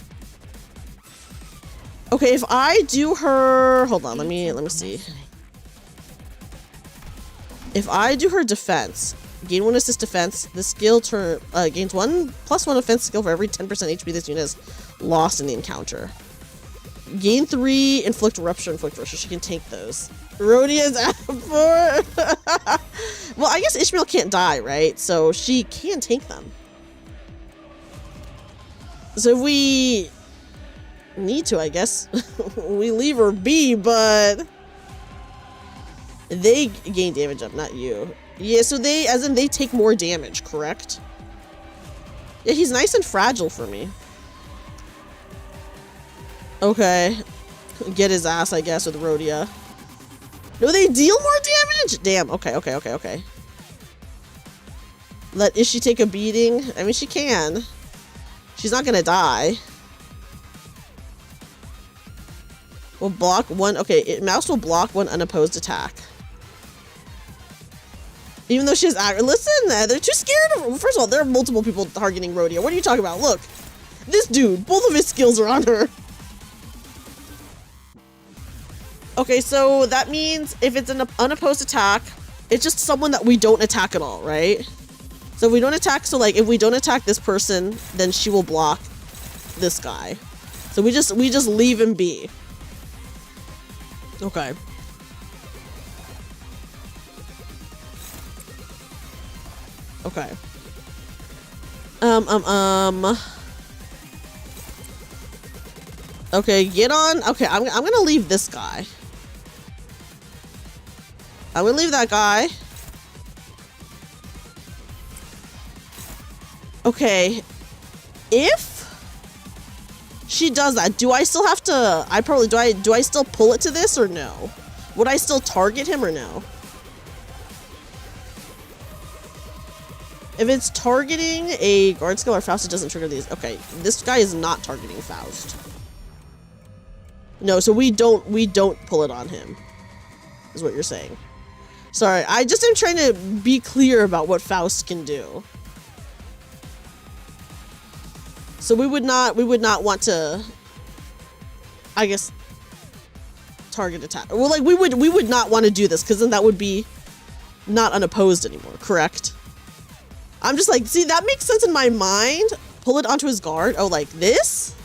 [SPEAKER 2] Okay, if I do her, hold on, let me see. If I do her defense, gain 1 assist defense, the skill turn gains 1+1 offense skill for every 10% HP this unit is lost in the encounter. Gain 3 inflict rupture, so she can tank those. Rhodia's at 4. Well, I guess Ishmael can't die, right? So she can tank them. So if we need to, I guess we leave her be, but they gain damage up, not you. Yeah, so they, as in they take more damage, correct? Yeah, he's nice and fragile for me. Okay. Get his ass, I guess, with Rhodia. No, they deal more damage? Damn, okay. Let Ishii take a beating? I mean, she can. She's not gonna die. Will block 1, okay, Mouse will block 1 unopposed attack. Even though she has listen, they're too scared of her. First of all, there are multiple people targeting Rhodia. What are you talking about? Look. This dude, both of his skills are on her. Okay, so that means if it's an unopposed attack, it's just someone that we don't attack at all, right? So if we don't attack, so like if we don't attack this person, then she will block this guy. So we just leave him be. Okay. Okay. Okay, get on. Okay, I'm gonna leave this guy. I'm gonna leave that guy. Okay. If she does that, do I still have to, do I still pull it to this or no? Would I still target him or no? If it's targeting a guard skill or Faust, it doesn't trigger these. Okay, this guy is not targeting Faust. No, so we don't pull it on him, is what you're saying. Sorry, I just am trying to be clear about what Faust can do. So we would not want to, I guess, target attack. Well, like we would not want to do this because then that would be not unopposed anymore, correct? I'm just like, see, that makes sense in my mind. Pull it onto his guard. Oh, like this?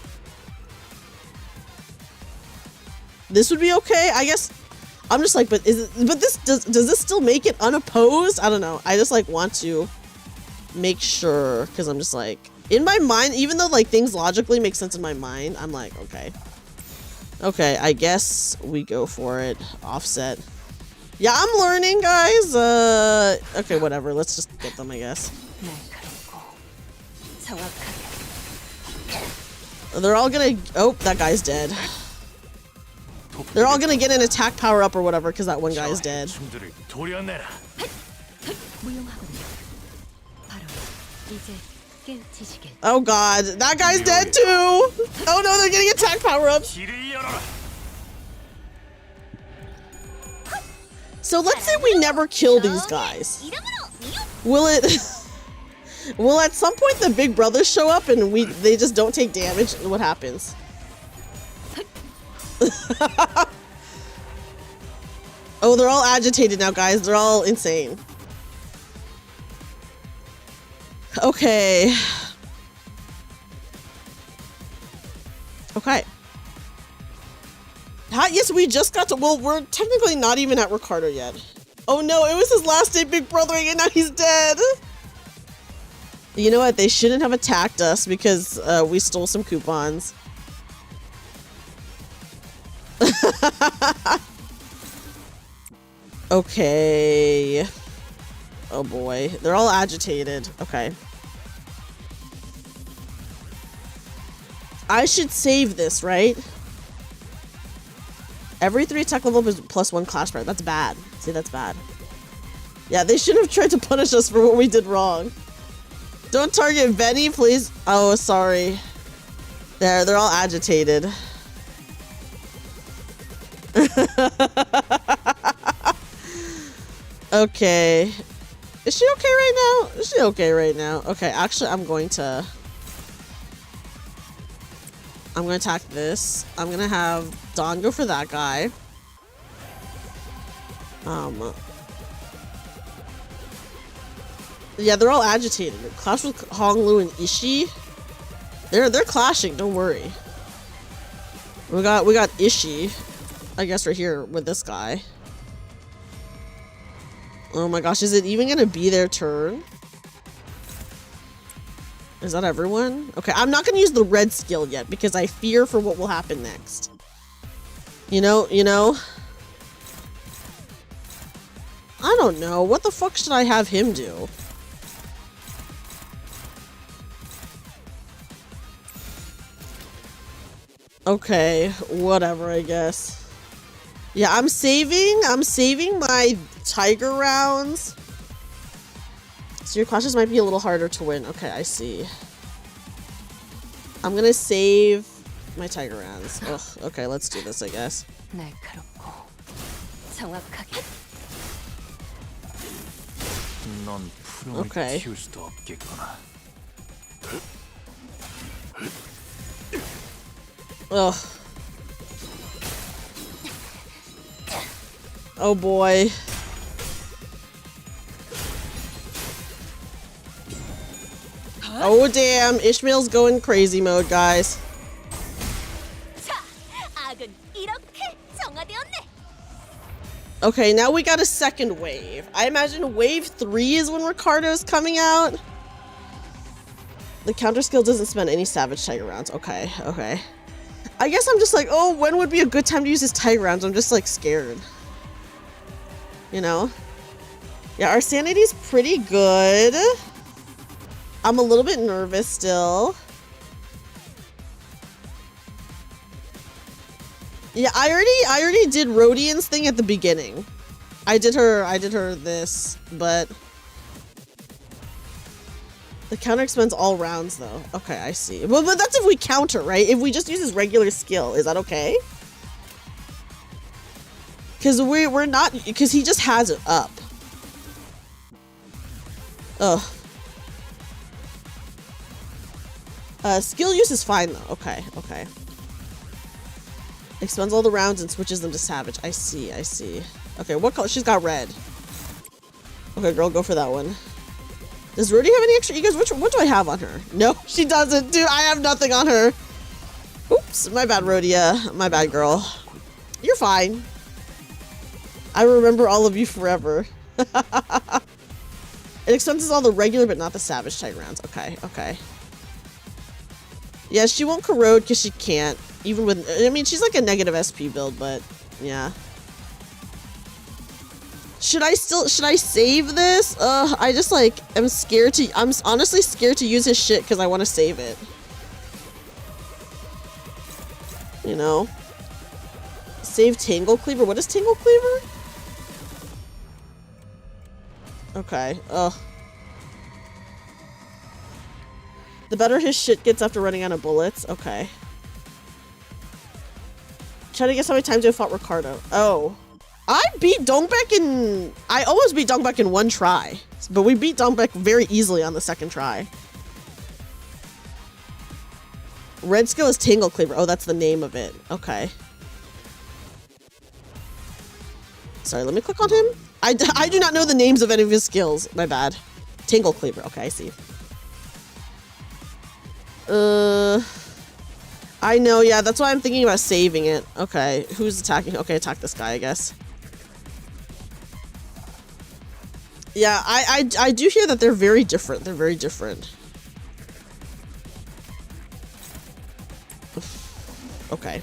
[SPEAKER 2] This would be okay, I guess. I'm just like, but does this still make it unopposed? I don't know. I just like want to make sure because I'm just like, In my mind, even though like things logically make sense in my mind, I'm like, okay. Okay, I guess we go for it. Offset. Yeah, I'm learning, guys. Okay, whatever. Let's just get them, I guess. They're all gonna... Oh, that guy's dead. They're all gonna get an attack power up or whatever because that one guy is dead.
[SPEAKER 1] 무용하군요. 바로 이제 깨우치시길.
[SPEAKER 2] Oh god, that guy's dead too! Oh no, they're getting attack power up. So let's say we never kill these guys. Will it... Will at some point the big brothers show up and they just don't take damage? What happens? Oh, they're all agitated now, guys. They're all insane. Okay. Okay. Yes, we just got to... Well, we're technically not even at Ricardo yet. Oh no, it was his last day big brothering and now he's dead. You know what? They shouldn't have attacked us because we stole some coupons. Okay. Oh boy. They're all agitated. Okay. I should save this, right? Every 3 attack level is +1 clash power. That's bad. See, that's bad. Yeah, they shouldn't have tried to punish us for what we did wrong. Don't target Venny, please. Oh, sorry. They're all agitated. Okay. Is she okay right now? Is she okay right now? Okay, actually, I'm going to attack this. I'm gonna have Dawn go for that guy. Yeah, they're all agitated. Clash with Honglu and Ishii. They're clashing. Don't worry. We got Ishii, I guess, right here with this guy. Oh my gosh, is it even gonna be their turn? Is that everyone? Okay, I'm not gonna use the red skill yet because I fear for what will happen next. You know? I don't know. What the fuck should I have him do? Okay, whatever, I guess. Yeah, I'm saving my tiger rounds. So your clashes might be a little harder to win. Okay, I see. I'm gonna save my tiger rounds. Ugh, okay, let's do this, I guess. Okay. Ugh. Oh boy. Oh damn, Ishmael's going crazy mode, guys. Okay, now we got a second wave. I imagine wave 3 is when Ricardo's coming out. The counter skill doesn't spend any savage tiger rounds. Okay, okay. I guess I'm just like, oh, when would be a good time to use his tiger rounds? I'm just like scared. You know? Yeah, our sanity's pretty good. I'm a little bit nervous still. Yeah, I already did Rodian's thing at the beginning. I did her this, but the counter expends all rounds though. Okay, I see. Well, but that's if we counter, right? If we just use his regular skill, is that okay? Because we're not, because he just has it up. Ugh. Skill use is fine though. Okay, okay. Expends all the rounds and switches them to savage. I see, I see. Okay, what color? She's got red. Okay, girl, go for that one. Does Rudy have any extra? You guys, what do I have on her? No, she doesn't. Dude, I have nothing on her. Oops, my bad, Rhodia. My bad, girl. You're fine. I remember all of you forever. It expenses all the regular but not the savage type rounds. Okay, okay. Yeah, she won't corrode because she can't. Even with, I mean, she's like a negative SP build, but yeah. Should I save this? I just like, I'm scared to, I'm honestly scared to use his shit because I want to save it. You know? Save Tangle Cleaver? What is Tangle Cleaver? Okay, ugh. The better his shit gets after running out of bullets. Okay. Try to guess how many times I fought Ricardo. Oh. I beat Dongbek in... I almost beat Dongbek in one try. But we beat Dongbek very easily on the second try. Red skill is Tangle Cleaver. Oh, that's the name of it. Okay. Sorry, let me click on him. I do not know the names of any of his skills. My bad. Tangle Cleaver. Okay, I see. I know, yeah, that's why I'm thinking about saving it. Okay, who's attacking? Okay, attack this guy, I guess. Yeah, I do hear that they're very different. They're very different. Okay.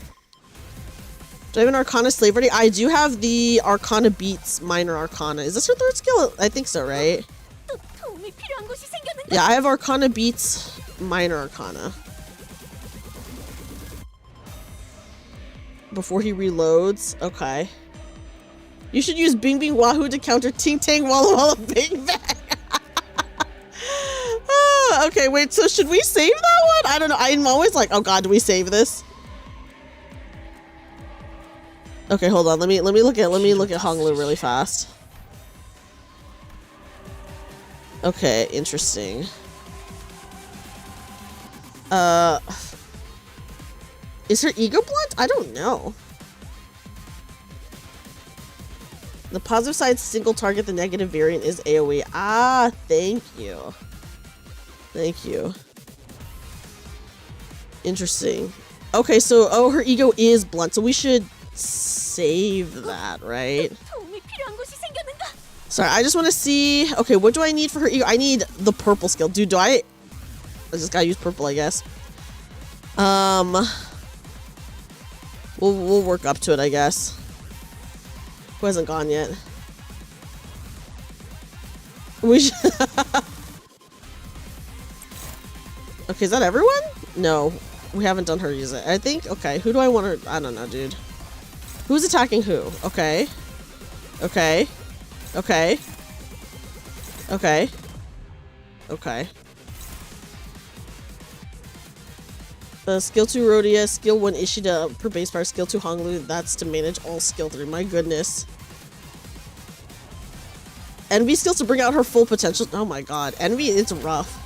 [SPEAKER 2] Do I have an Arcana Slave ready? I do have the Arcana Beats Minor Arcana. Is this her third skill? I think so, right? Yeah, I have Arcana Beats Minor Arcana. Before he reloads. Okay. You should use Bing Bing Wahoo to counter Ting Tang Walla Walla Bing Bang. Okay, wait, so should we save that one? I don't know. I'm always like, oh god, do we save this? Okay, hold on. Let me look at Honglu really fast. Okay, interesting. Is her ego blunt? I don't know. The positive side single target, the negative variant is AoE. Ah, thank you. Thank you. Interesting. Okay, so, oh, her ego is blunt, so we should save that, right? Sorry, I just want to see... Okay, what do I need for her ego? I need the purple skill. Dude, do I just gotta use purple, I guess. We'll work up to it, I guess. Who hasn't gone yet? We should... Okay, is that everyone? No, we haven't done her use it. I think, okay, who do I want to... I don't know, dude. Who's attacking who? Okay. Okay. Okay. Okay. Okay. Skill 2 Rhodia, skill 1 Ishida per base power, skill 2 Honglu, that's to manage all skill 3. My goodness. Envy skills to bring out her full potential. Oh my god. Envy, it's rough.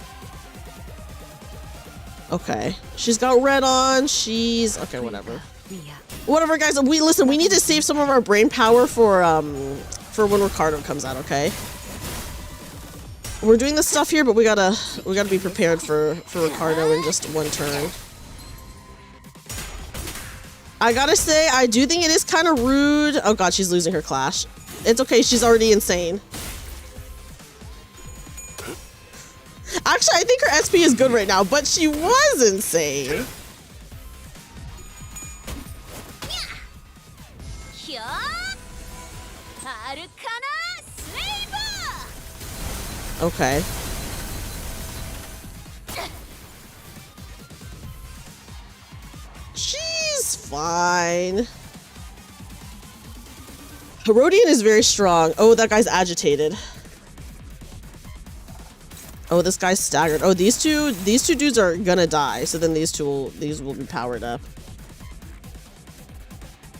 [SPEAKER 2] Okay. She's got red on. She's... Okay, whatever. Whatever, guys. We need to save some of our brain power for when Ricardo comes out, okay? We're doing this stuff here, but we gotta be prepared for Ricardo in just one turn. I gotta say, I do think it is kind of rude. Oh god, she's losing her clash. It's okay, she's already insane. Actually, I think her SP is good right now, but she was insane. Okay. She's fine. Herodian is very strong. Oh, that guy's agitated. Oh, this guy's staggered. Oh, these two dudes are gonna die. So then these will be powered up.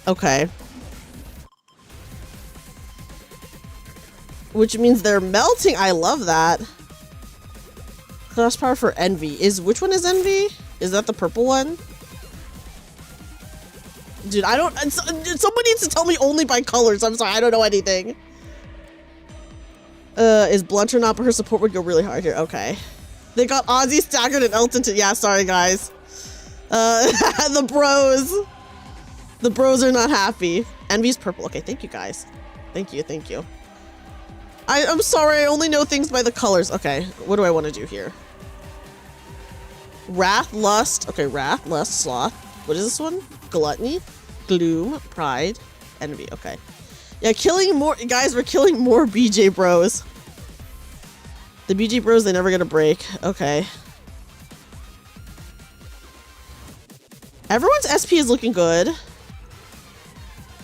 [SPEAKER 2] Okay. Which means they're melting. I love that. Clash power for Envy. Which one is Envy? Is that the purple one? Dude, I don't... Somebody needs to tell me only by colors. I'm sorry, I don't know anything. Is blunt or not, but her support would go really hard here. Okay. They got Ozzy staggered and Elton to... Yeah, sorry, guys. The bros. The bros are not happy. Envy's purple. Okay, thank you, guys. Thank you, thank you. I'm sorry, I only know things by the colors. Okay, what do I want to do here? Wrath, lust. Okay, wrath, lust, sloth. What is this one? Gluttony, gloom, pride, envy. Okay. Yeah, killing more guys. We're killing more BJ bros. The BJ bros, they never get a break. Okay. Everyone's SP is looking good.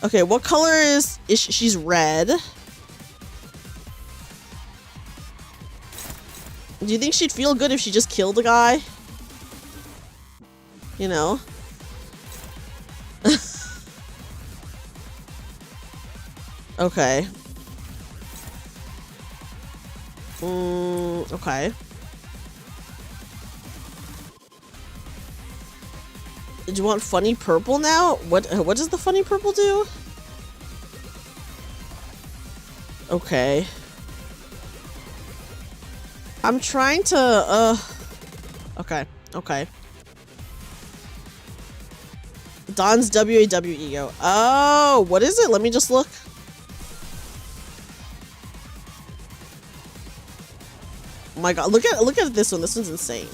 [SPEAKER 2] Okay, what color is she's red? Do you think she'd feel good if she just killed a guy? You know? Okay. Okay. Do you want funny purple now? What does the funny purple do? Okay. I'm trying to okay. Okay. Don's WAW ego. Oh, what is it? Let me just look. Oh my god, look at this one. This one's insane.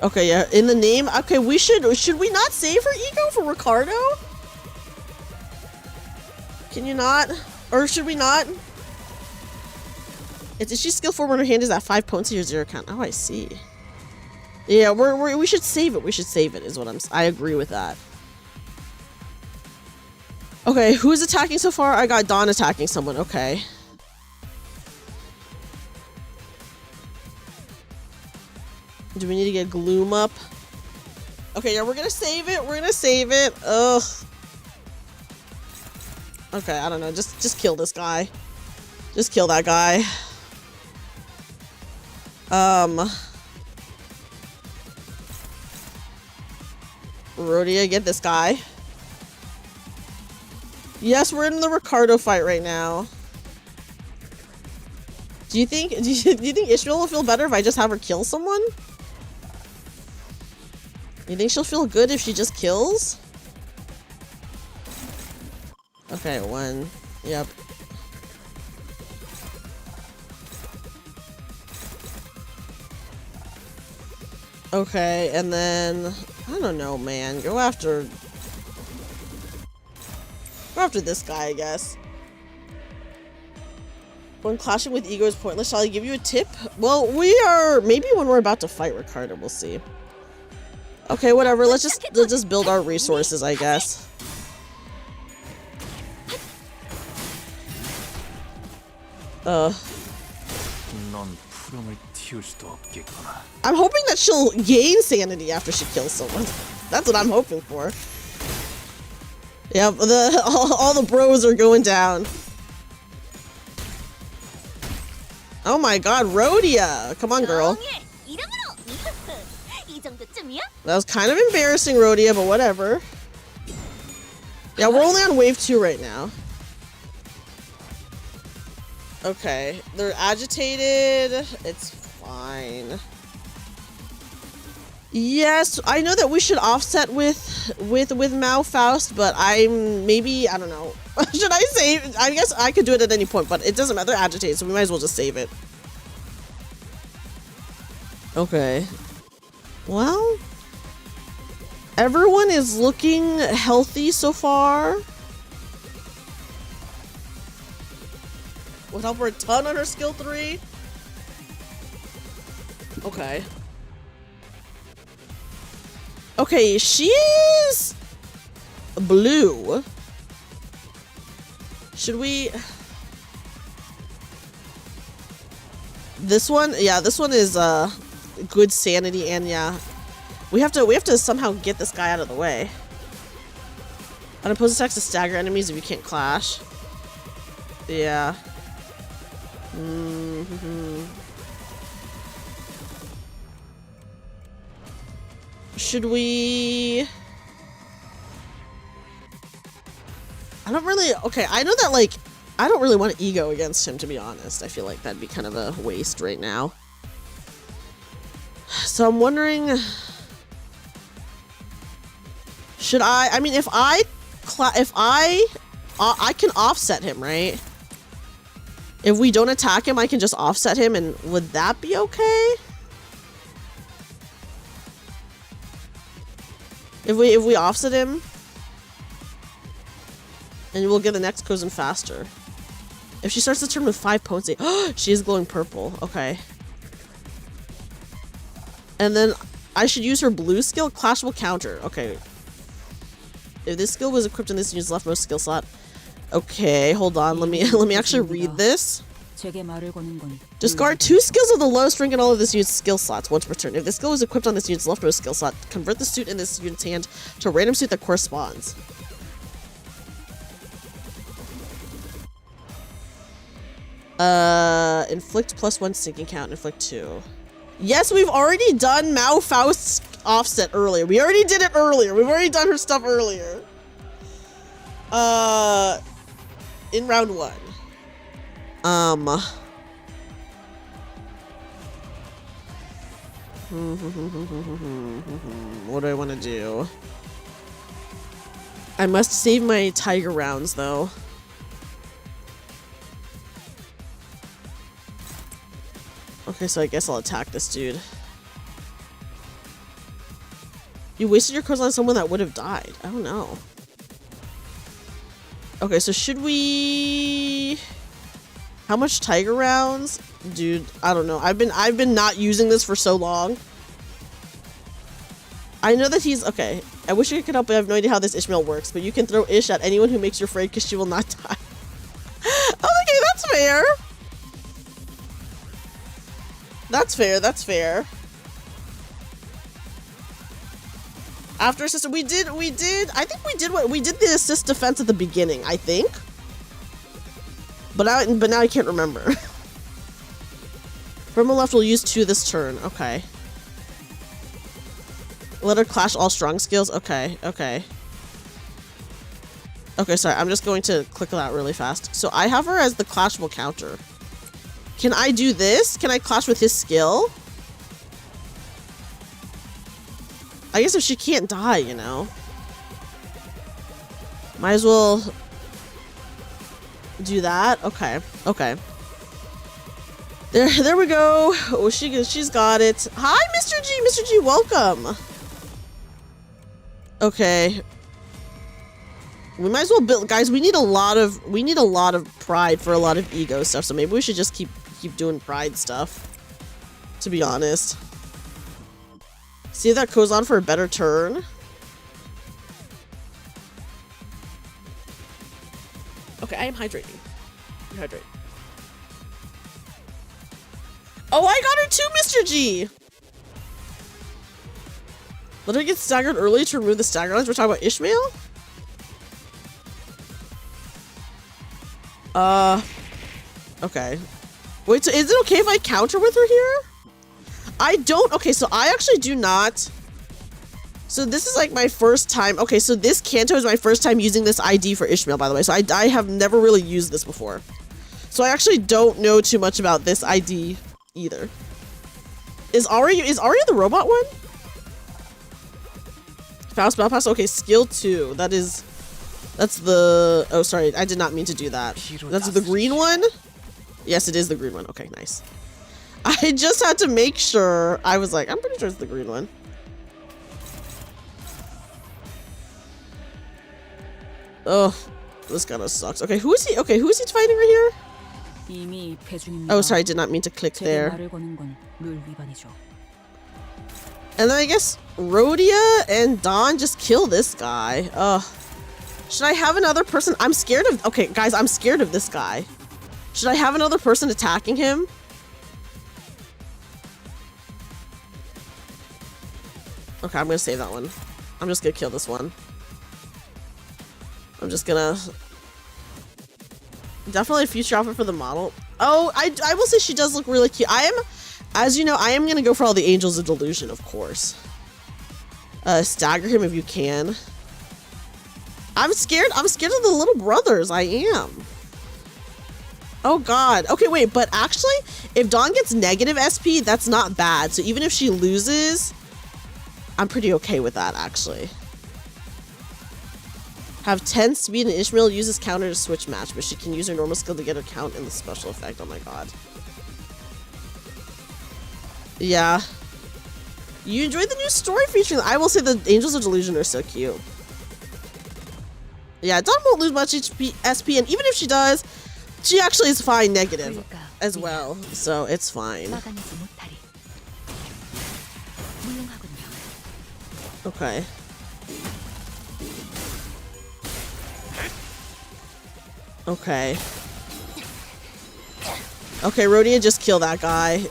[SPEAKER 2] Okay, yeah, in the name. Okay, should we not save her ego for Ricardo? Can you not? Or should we not? Is she skill 4 when her hand is at 5 points to your 0 count? Oh, I see. Yeah, we should save it. We should save it is what I agree with that. Okay, who's attacking so far? I got Dawn attacking someone. Okay. Do we need to get Gloom up? Okay, yeah, we're gonna save it. We're gonna save it. Ugh. Okay, I don't know. Just kill this guy. Just kill that guy. Rhodia, get this guy. Yes, we're in the Ricardo fight right now. Do you think Ishmael will feel better if I just have her kill someone? You think she'll feel good if she just kills? Okay, 1. Yep. Okay, and then I don't know, man. Go after this guy, I guess. When clashing with ego is pointless, shall I give you a tip? Well, maybe when we're about to fight Ricardo, we'll see. Okay, whatever. Let's just build our resources, I guess. I'm hoping that she'll gain sanity after she kills someone. That's what I'm hoping for. Yeah, all the bros are going down. Oh my god, Rhodia! Come on, girl. That was kind of embarrassing, Rhodia, but whatever. Yeah, we're only on wave 2 right now. Okay, they're agitated. It's fine. Yes, I know that we should offset with Mao Faust, but I don't know. Should I save? I guess I could do it at any point, but it doesn't matter. They're agitated, so we might as well just save it. Okay. Well, everyone is looking healthy so far. Would help her a ton on her skill 3. Okay. Okay, she's blue. Should we? This one? Yeah, this one is good sanity, and yeah, we have to somehow get this guy out of the way. Unopposed attacks to stagger enemies if you can't clash. Yeah. Should we? I don't really. Okay, I know that, like, I don't really want to ego against him, to be honest. I feel like that'd be kind of a waste right now. So I'm wondering, should I mean, if I can offset him, right? If we don't attack him, I can just offset him, and would that be okay? If we offset him, and we'll get the next Kozan faster. If she starts the turn with 5 potency, she is glowing purple. Okay. And then I should use her blue skill, clashable counter. Okay. If this skill was equipped in this unit's leftmost skill slot. Okay, hold on. Let me actually read this. Discard 2 skills of the lowest rank in all of this unit's skill slots once per turn. If this skill is equipped on this unit's leftmost skill slot, convert the suit in this unit's hand to a random suit that corresponds. Inflict +1 sinking count, inflict 2. Yes, we've already done Mao Faust's offset earlier. We already did it earlier. We've already done her stuff earlier. In round 1. What do I want to do? I must save my tiger rounds, though. Okay, so I guess I'll attack this dude. You wasted your cards on someone that would have died. I don't know. Okay, so should we... How much tiger rounds? Dude, I don't know. I've been not using this for so long. I know that he's... Okay, I wish I could help, but I have no idea how this Ishmael works. But you can throw Ish at anyone who makes you afraid because she will not die. Okay, that's fair. That's fair, that's fair. After assist, we did, I think we did the assist defense at the beginning, I think. But now I can't remember. From the left, we'll use 2 this turn, okay. Let her clash all strong skills, okay, okay. Okay, sorry, I'm just going to click that really fast. So I have her as the clashable counter. Can I do this? Can I clash with his skill? I guess if she can't die, you know. Might as well do that. Okay. Okay. There we go. Oh, she's got it. Hi, Mr. G. Mr. G, welcome. Okay. We might as well build, guys. We need a lot of pride for a lot of ego stuff. So maybe we should just keep doing pride stuff. To be honest. See if that goes on for a better turn. Okay, I am hydrating. Hydrate. Oh, I got her too, Mr. G! Let her get staggered early to remove the stagger lines. We're talking about Ishmael? Okay. Wait, so is it okay if I counter with her here? I don't. Okay, so I actually do not. So this is like my first time. Okay, so this Canto is my first time using this ID for Ishmael, by the way. So I have never really used this before. So I actually don't know too much about this ID either. Is Arya the robot one? Fast battle pass. Okay, skill 2. That's the. Oh, sorry, I did not mean to do that. That's the green one. Yes, it is the green one. Okay, nice. I just had to make sure. I was like, I'm pretty sure it's the green one. Oh, this kind of sucks. Okay, who is he? Okay, who is he fighting right here? Oh, sorry, I did not mean to click there. And then I guess Rhodia and Dawn just kill this guy. Should I have another person? I'm scared of. Okay, guys, I'm scared of this guy. Should I have another person attacking him? Okay, I'm gonna save that one. I'm just gonna kill this one. I'm just gonna... Definitely a future outfit for the model. Oh, I will say she does look really cute. As you know, I am gonna go for all the Angels of Delusion, of course. Stagger him if you can. I'm scared of the little brothers, I am. Oh god. Okay, wait, but actually, if Dawn gets negative SP, that's not bad. So even if she loses, I'm pretty okay with that, actually. Have 10 speed and Ishmael uses counter to switch match, but she can use her normal skill to get her count in the special effect. Oh my god. Yeah. You enjoyed the new story featuring. I will say the Angels of Delusion are so cute. Yeah, Dawn won't lose much SP, and even if she does, she actually is fine negative as well, so it's fine. Okay. Okay. Okay, Rhodia, just kill that guy.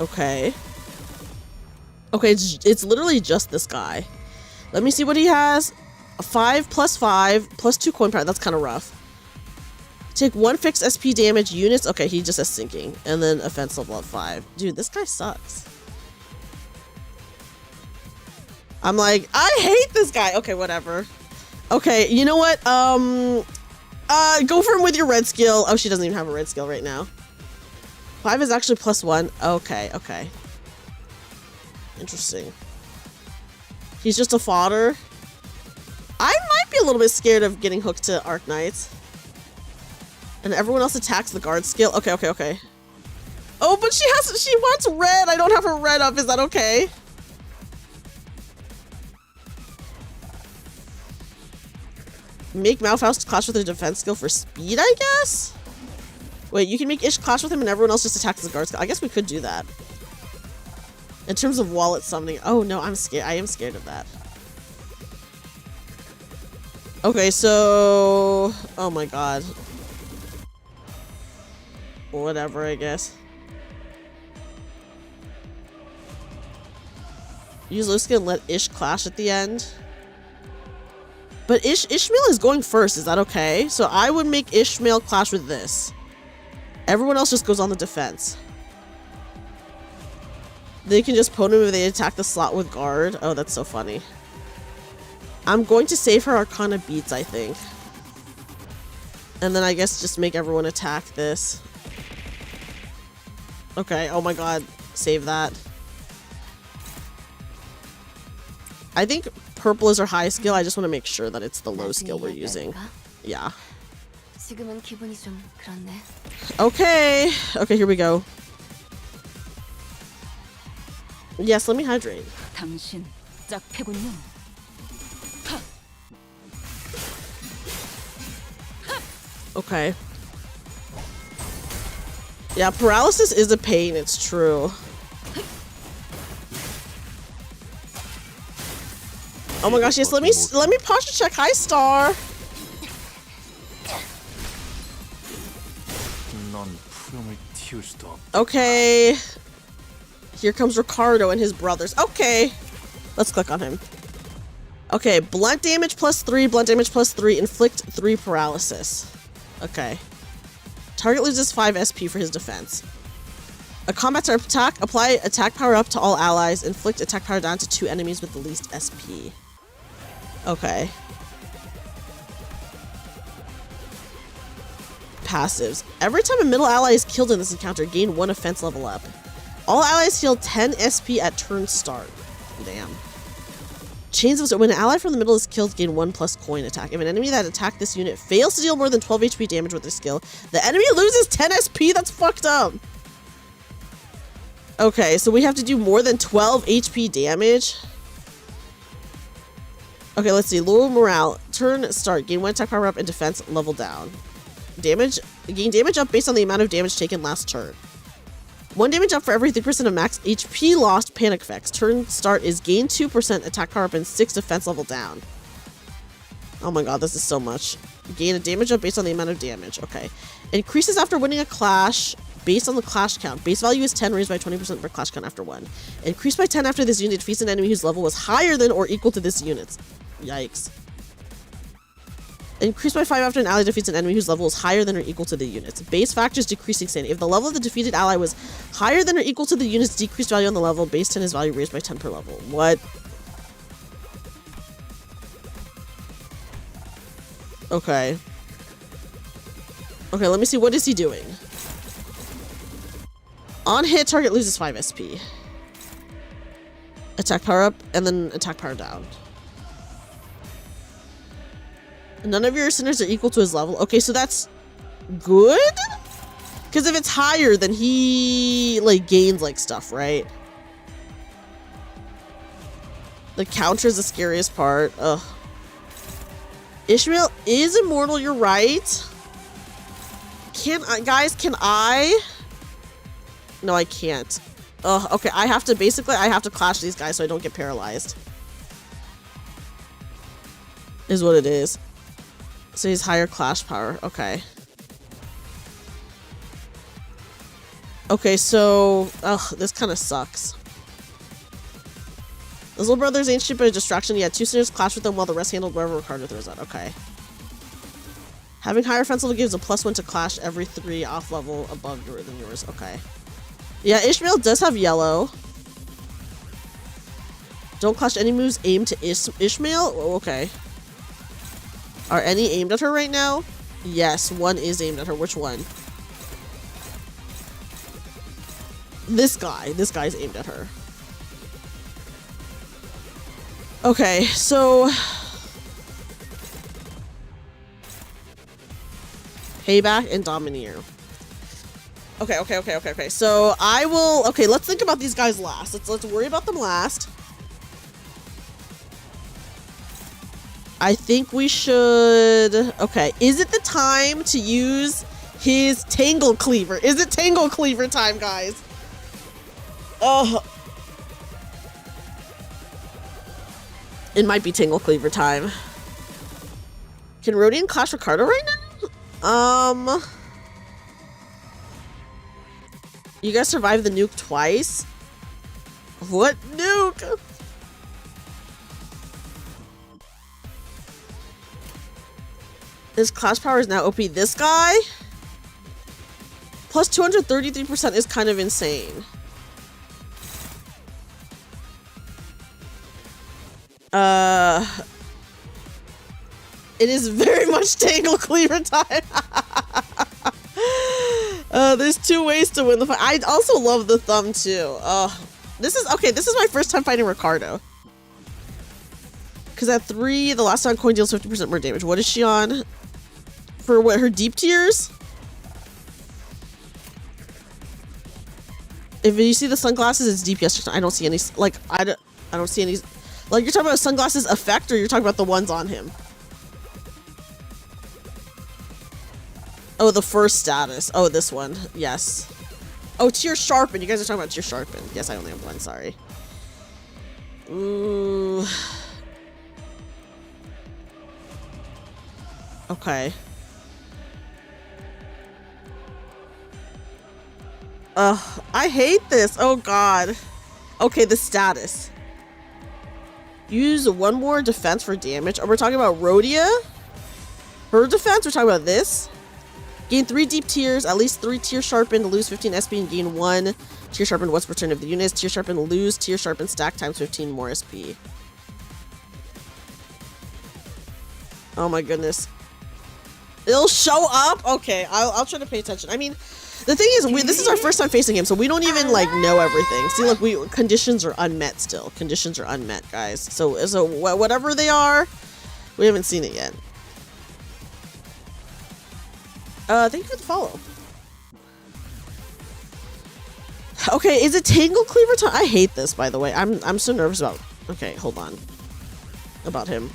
[SPEAKER 2] Okay. Okay, it's literally just this guy. Let me see what he has. A 5 plus 5 plus 2 coin power. That's kind of rough. Take 1 fixed SP damage units. Okay, he just has sinking. And then offense level up 5. Dude, this guy sucks. I'm like, I hate this guy. Okay, whatever. Okay, you know what? Go for him with your red skill. Oh, she doesn't even have a red skill right now. 5 is actually plus 1. Okay, okay. Interesting. He's just a fodder. I might be a little bit scared of getting hooked to Arc Knights. And everyone else attacks the guard skill. Okay, okay, okay. Oh, but she wants red. I don't have her red up. Is that okay? Make Malfaust clash with her defense skill for speed, I guess? Wait, you can make Ish clash with him and everyone else just attacks the guard skill. I guess we could do that. In terms of wallet summoning. Oh no, I'm scared. I am scared of that. Okay, so... Oh my god. Whatever, I guess. Use Lucian and let Ish clash at the end. But Ishmael is going first. Is that okay? So I would make Ishmael clash with this. Everyone else just goes on the defense. They can just pwn him if they attack the slot with guard. Oh, that's so funny. I'm going to save her Arcana Beats, I think. And then I guess just make everyone attack this. Okay, oh my god. Save that. I think purple is her high skill. I just want to make sure that it's the low skill we're using. Yeah. Okay. Okay, here we go. Yes, let me hydrate. Okay. Yeah, paralysis is a pain, it's true. Oh my gosh, yes, let me posture check. Hi, Star. Okay. Here comes Ricardo and his brothers. Okay. Let's click on him. Okay, blunt damage plus 3, blunt damage plus 3, inflict 3 paralysis. Okay. Target loses 5 SP for his defense. A combat attack, apply attack power up to all allies, inflict attack power down to 2 enemies with the least SP. Okay. Passives. Every time a middle ally is killed in this encounter, gain 1 offense level up. All allies heal 10 SP at turn start. Damn. Chains of... When an ally from the middle is killed, gain 1 plus coin attack. If an enemy that attacked this unit fails to deal more than 12 HP damage with their skill, the enemy loses 10 SP? That's fucked up. Okay, so we have to do more than 12 HP damage. Okay, let's see. Low morale. Turn start. Gain 1 attack power up and defense level down. Damage. Gain damage up based on the amount of damage taken last turn. 1 damage up for every 3% of max HP lost panic effects. Turn start is gain 2% attack power up and 6 defense level down. Oh my god, this is so much. Gain a damage up based on the amount of damage. Okay. Increases after winning a clash based on the clash count. Base value is 10, raised by 20% per clash count after 1. Increased by 10 after this unit defeats an enemy whose level was higher than or equal to this unit's. Yikes. Increased by 5 after an ally defeats an enemy whose level is higher than or equal to the unit's. Base factors decreasing sanity. If the level of the defeated ally was higher than or equal to the unit's decreased value on the level, base 10 is value raised by 10 per level. What? Okay. Okay, let me see. What is he doing? On hit, target loses 5 SP. Attack power up, and then attack power down. None of your sinners are equal to his level. Okay, so that's good? Because if it's higher, then he, like, gains, like, stuff, right? The counter is the scariest part. Ugh. Ishmael is immortal, you're right. Can I, guys, can I? No, I can't. Ugh, okay, I have to clash these guys so I don't get paralyzed. Is what it is. So he's higher clash power, okay. Okay, so, ugh, this kind of sucks. His little brother's ain't shit but a distraction. Yeah, 2 sinners clash with them while the rest handled wherever Ricardo throws out. Okay. Having higher offense level gives a +1 to clash every 3 off level above than yours. Okay. Yeah, Ishmael does have yellow. Don't clash any moves aimed to Ishmael? Oh, okay. Are any aimed at her right now? Yes, one is aimed at her. Which one? This guy. This guy's aimed at her. Okay, so... Payback and Domineer. Okay. So I will... Okay, let's think about these guys last. Let's worry about them last. I think we should... Okay, is it the time to use his Tangle Cleaver? Is it Tangle Cleaver time, guys? Oh... It might be Tangle Cleaver time. Can Rodian clash Ricardo right now? You guys survived the nuke twice? What nuke? His clash power is now OP. This guy? Plus 233% is kind of insane. It is very much Tangle Cleaver time. There's 2 ways to win the fight. I also love the thumb too. This is my first time fighting Ricardo. Because at 3, the last on coin deals 50% more damage. What is she on? For what, her deep tiers? If you see the sunglasses, it's DPS. I don't see any, like, I don't see any, like, you're talking about sunglasses effect, or you're talking about the ones on him? Oh, the first status. Oh, this one. Yes. Oh, tier sharpen. You guys are talking about tier sharpen. Yes, I only have one. Sorry. Ooh. Okay. I hate this. Oh, God. Okay, the status. Use 1 more defense for damage. Oh, we're talking about Rhodia? Her defense? We're talking about this? Gain 3 deep tiers, at least 3 tier sharpen to lose 15 SP and gain 1 tier sharpen once per turn of the units. Tier sharpen lose, tier sharpen stack times 15 more SP. Oh my goodness. It'll show up? Okay, I'll try to pay attention. I mean, the thing is, this is our first time facing him, so we don't even, like, know everything. See, look, conditions are unmet still. Conditions are unmet, guys. So whatever they are, we haven't seen it yet. Thank you for the follow. Okay, is it Tangle Cleaver time? I hate this, by the way. I'm so nervous about... Okay, hold on. About him.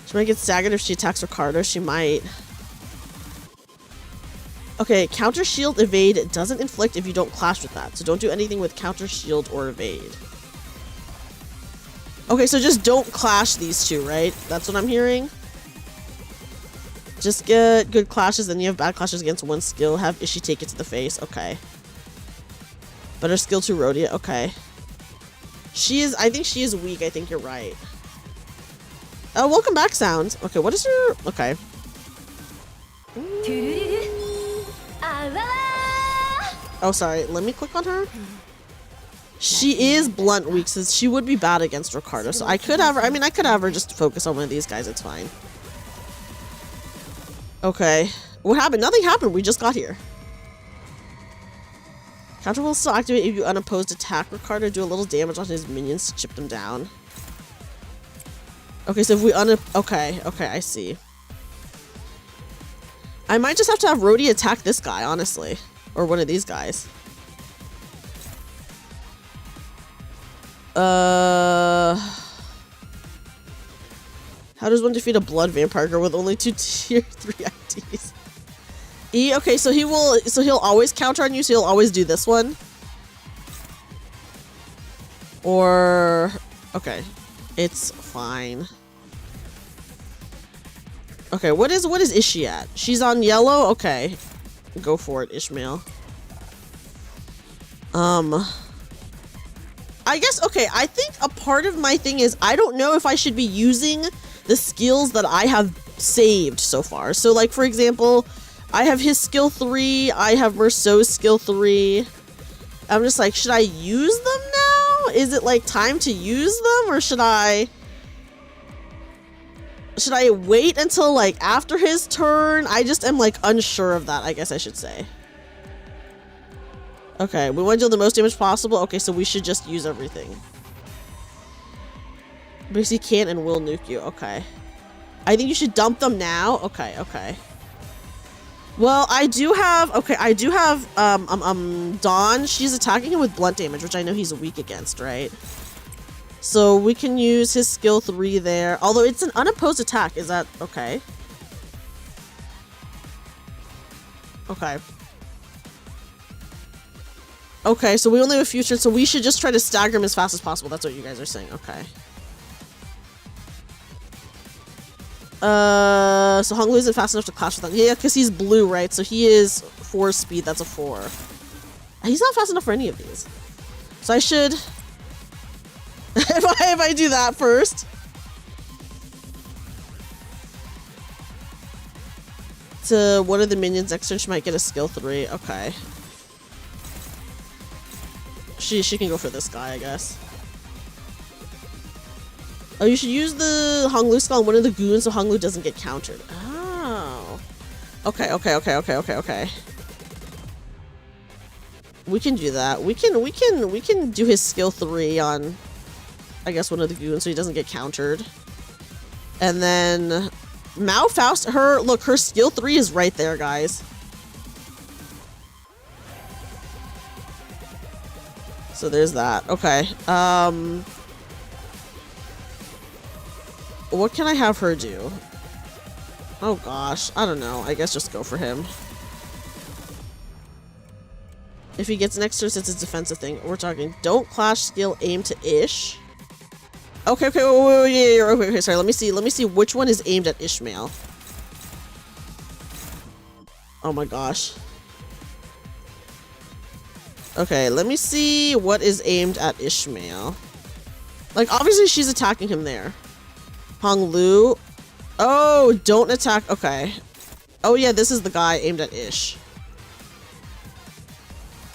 [SPEAKER 2] She might get staggered if she attacks Ricardo. She might. Okay, counter shield evade doesn't inflict if you don't clash with that. So don't do anything with counter shield or evade. Okay, so just don't clash these two, right? That's what I'm hearing. Just get good clashes, then you have bad clashes against one skill. Have Ishii take it to the face. Okay. Better skill to Rhodia. Okay. She is... I think she is weak. I think you're right. Welcome back, Sounds. Okay, what is her... Okay. Oh, sorry. Let me click on her. She is blunt weak, so she would be bad against Ricardo. So I could have her... I mean, I could have her just focus on one of these guys. It's fine. Okay. What happened? Nothing happened. We just got here. Counter will still activate if you unopposed attack Ricardo, do a little damage on his minions to chip them down. Okay, so if we okay, I see. I might just have to have Rhodey attack this guy, honestly. Or one of these guys. How does one defeat a blood vampire girl with only 2 tier 3 IDs? E, okay, so he'll always counter on you, so he'll always do this one. Or, okay, it's fine. Okay, what is Ishi at? She's on yellow? Okay. Go for it, Ishmael. I guess, okay, I think a part of my thing is I don't know if I should be using the skills that I have saved so far. So, like, for example, I have his skill 3, I have Merceau's skill 3. I'm just like, should I use them now? Is it, like, time to use them? Or should I wait until, like, after his turn? I just am, like, unsure of that, I guess I should say. Okay, we want to deal the most damage possible. Okay, so we should just use everything. Because he can and will nuke you. Okay. I think you should dump them now. Okay, okay. Well, I do have Dawn. She's attacking him with blunt damage, which I know he's weak against, right? So we can use his skill 3 there. Although it's an unopposed attack. Is that okay? Okay. Okay, so we only have a few turns, so we should just try to stagger him as fast as possible. That's what you guys are saying. Okay. So Hong Lu isn't fast enough to clash with them. Yeah, because he's blue, right? So he is 4 speed. That's a 4. He's not fast enough for any of these. So I should... if I do that first. To one of the minions next turn, she might get a skill 3. Okay. She can go for this guy, I guess. Oh, you should use the Hong Lu skull on one of the goons so Hong Lu doesn't get countered. Oh. Okay. We can do that. We can do his skill 3 on, I guess, one of the goons so he doesn't get countered. And then Mao Faust, her skill 3 is right there, guys. So there's that. Okay. What can I have her do? Oh gosh, I don't know. I guess just go for him. If he gets next turn, since it's a defensive thing, we're talking don't clash skill aim to Ish. Okay, wait, okay, sorry. Let me see which one is aimed at Ishmael. Oh my gosh. Okay, let me see what is aimed at Ishmael. Like, obviously she's attacking him there. Hong Lu. Oh, don't attack. Okay. Oh yeah, this is the guy aimed at Ish.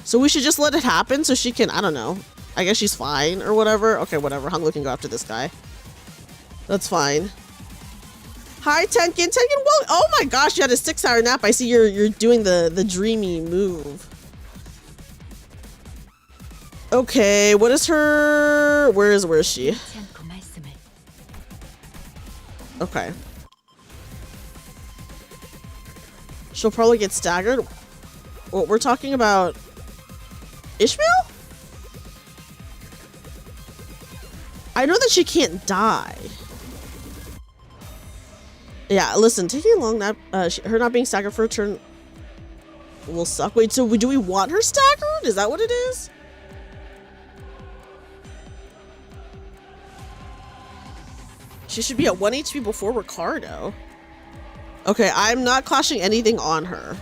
[SPEAKER 2] So we should just let it happen so she can, I don't know. I guess she's fine or whatever. Okay, whatever. Hong Lu can go after this guy. That's fine. Hi, Tenkin. Tenkin, well, oh my gosh, you had a 6-hour nap. I see you're doing the dreamy move. Okay, what is her... Where is she? Okay. She'll probably get staggered. Well, we're talking about... Ishmael? I know that she can't die. Yeah, listen, taking a long nap, her not being staggered for a turn will suck. Wait, so do we want her staggered? Is that what it is? She should be at 1 HP before Ricardo. Okay, I'm not clashing anything on her.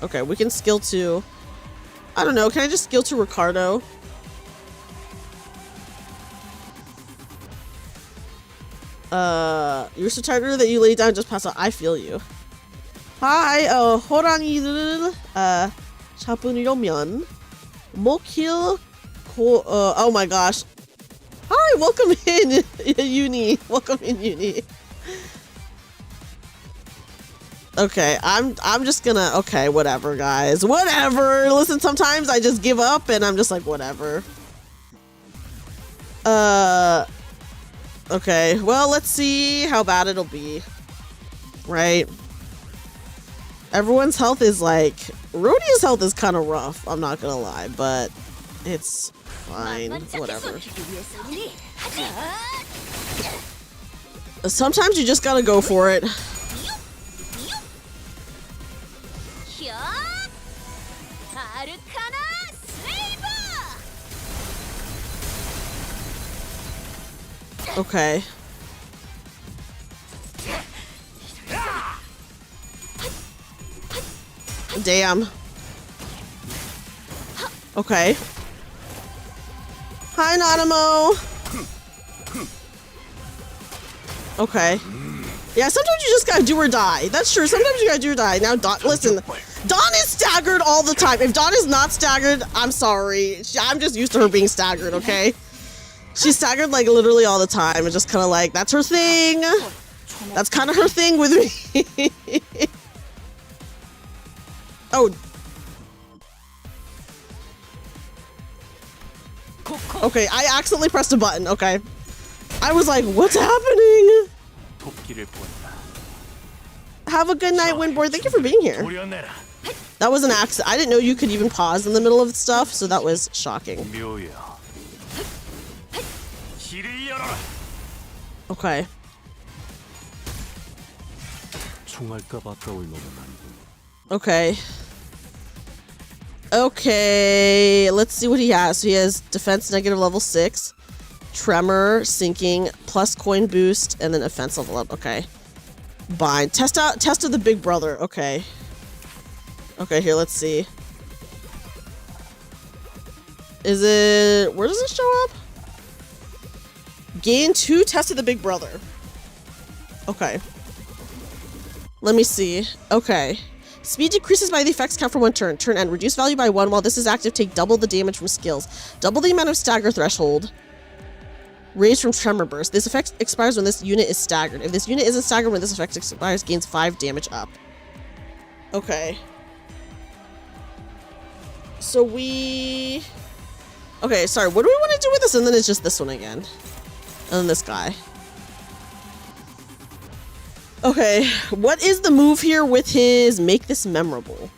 [SPEAKER 2] Okay, we can skill 2. I don't know, can I just skill 2 Ricardo? You're so tired that you lay down and just pass out. I feel you. Hi, 호랑이들, 잡으려면 목힐 oh my gosh. Hi, welcome in, Uni. Welcome in, Uni. Okay, I'm just gonna, okay, whatever, guys. Whatever. Listen, sometimes I just give up and I'm just like, whatever. Okay, well, let's see how bad it'll be. Right? Everyone's health is like, Rhodey's health is kind of rough, I'm not gonna lie, but it's fine, whatever. Sometimes you just gotta go for it. Okay. Damn. Okay. Hi, Nanamo. Okay. Yeah, sometimes you just gotta do or die. That's true. Sometimes you gotta do or die. Now, listen. Dawn is staggered all the time. If Dawn is not staggered, I'm sorry. I'm just used to her being staggered, okay? She's staggered like literally all the time. It's just kind of like, that's her thing. That's kind of her thing with me. Oh. Okay, I accidentally pressed a button. Okay. I was like, what's happening? Have a good night, Windboard. Thank you for being here. That was an accident. I didn't know you could even pause in the middle of stuff, so that was shocking. Okay. Okay. Okay, let's see what he has. So he has defense negative level 6, tremor, sinking, plus coin boost, and then offense level up. Okay. Bind. Test of the big brother. Okay. Okay, here, let's see. Is it... Where does it show up? Gain 2 test of the big brother. Okay. Let me see. Okay. Speed decreases by the effects count for 1 turn. Turn end. Reduce value by 1. While this is active, take double the damage from skills. Double the amount of stagger threshold. Raised from tremor burst. This effect expires when this unit is staggered. If this unit isn't staggered when this effect expires, gains 5 damage up. Okay. So we... Okay, sorry. What do we want to do with this? And then it's just this one again. And then this guy. Okay, what is the move here with his make this memorable?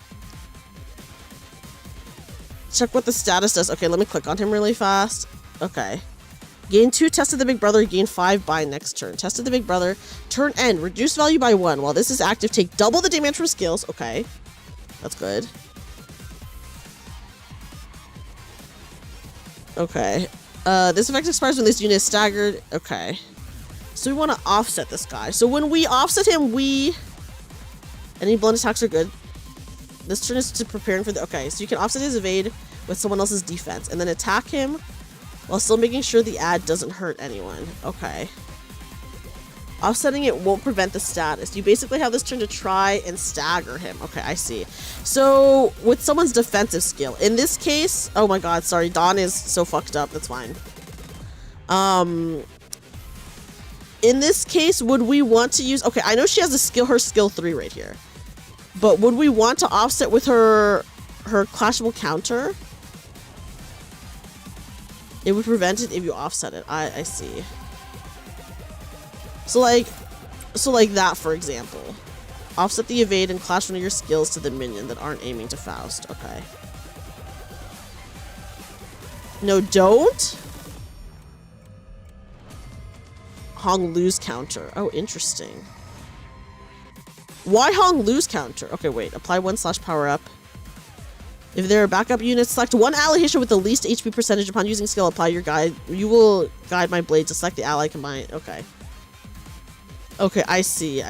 [SPEAKER 2] Check what the status does. Okay, let me click on him really fast. Okay. Gain 2 test of the big brother, gain 5 by next turn. Test of the big brother, turn end, reduce value by 1. While this is active, take double the damage from skills. Okay, that's good. Okay. This effect expires when this unit is staggered. Okay. So we want to offset this guy. So when we offset him, any blunt attacks are good. This turn is to preparing for the... Okay, so you can offset his evade with someone else's defense. And then attack him while still making sure the ad doesn't hurt anyone. Okay. Offsetting it won't prevent the status. You basically have this turn to try and stagger him. Okay, I see. So with someone's defensive skill. In this case... Oh my god, sorry. Dawn is so fucked up. That's fine. In this case, would we want to use... Okay, I know she has her skill 3 right here. But would we want to offset with her clashable counter? It would prevent it if you offset it. I see. So like that, for example. Offset the evade and clash one of your skills to the minion that aren't aiming to Faust. Okay. No, don't? Hong lose counter. Oh, interesting. Why Hong lose counter? Okay, wait. Apply 1/power up. If there are backup units, select one allocation with the least HP percentage. Upon using skill, apply your guide. You will guide my blade to select the ally combined. Okay. Okay, I see.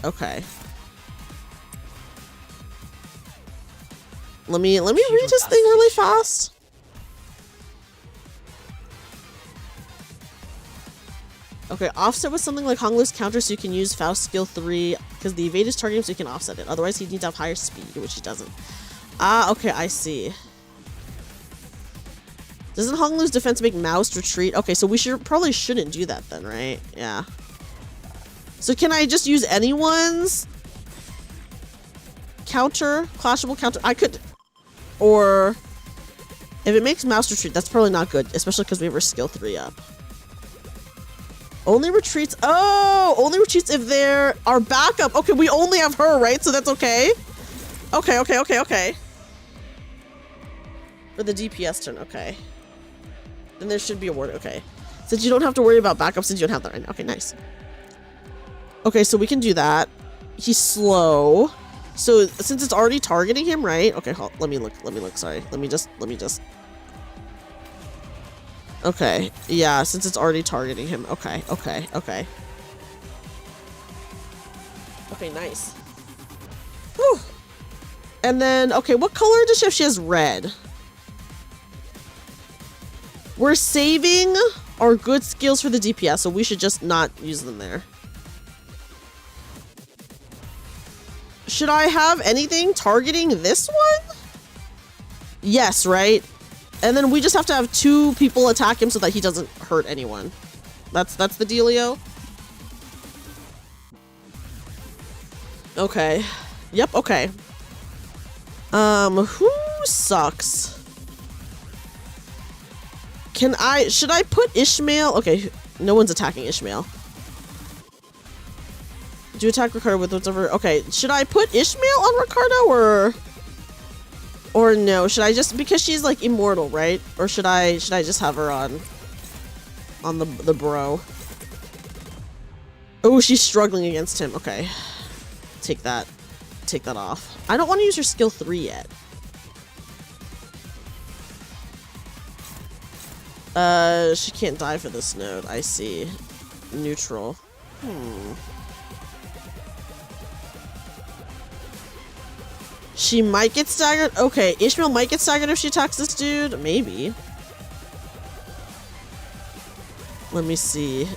[SPEAKER 2] Okay. Let me read this thing really fast. Okay, offset with something like Honglu's counter so you can use Faust skill 3 because the evade is targeting so you can offset it. Otherwise, he needs to have higher speed, which he doesn't. Ah, okay, I see. Doesn't Honglu's defense make Mouse retreat? Okay, so we probably shouldn't do that then, right? Yeah. So can I just use anyone's counter, clashable counter. I could, or if it makes mouse retreat, that's probably not good, especially because we have our skill 3 up. Only retreats. Oh, only retreats if they're our backup. Okay, we only have her, right? So that's okay. Okay. For the DPS turn, okay. Then there should be a ward, okay. Since you don't have to worry about backup since you don't have that right now. Okay, nice. Okay, so we can do that. He's slow. So since it's already targeting him, right? Okay, let me look, sorry. Let me just. Okay, yeah, since it's already targeting him. Okay. Okay, nice. Whew. And then, okay, what color does she have? She has red. We're saving our good skills for the DPS, so we should just not use them there. Should I have anything targeting this one? Yes, right? And then we just have to have 2 people attack him so that he doesn't hurt anyone. That's the dealio. Okay. Yep, okay. Who sucks? Should I put Ishmael? Okay, no one's attacking Ishmael. Do you attack Ricardo with whatever? Okay, should I put Ishmael on Ricardo or no? Should I just, because she's like immortal, right? Or should I just have her on the bro? Oh, she's struggling against him. Okay. Take that off. I don't want to use her skill 3 yet. She can't die for this node. I see. Neutral. She might get staggered. Okay, Ishmael might get staggered if she attacks this dude. Maybe. Let me see.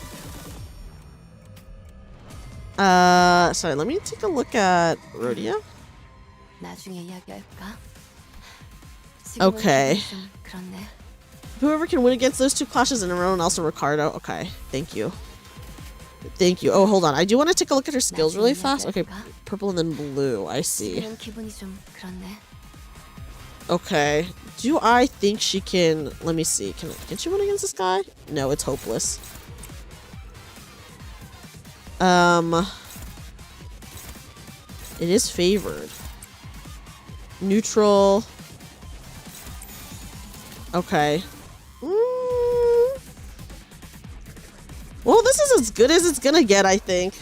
[SPEAKER 2] Sorry, let me take a look at Rhodia. Okay. Whoever can win against those 2 clashes in a row and also Ricardo. Okay, thank you. Thank you. Oh, hold on. I do want to take a look at her skills really fast. Okay, purple and then blue. I see. Okay. Do I think she can... Let me see. Can she win against this guy? No, it's hopeless. It is favored. Neutral. Okay. Well, this is as good as it's gonna get, I think.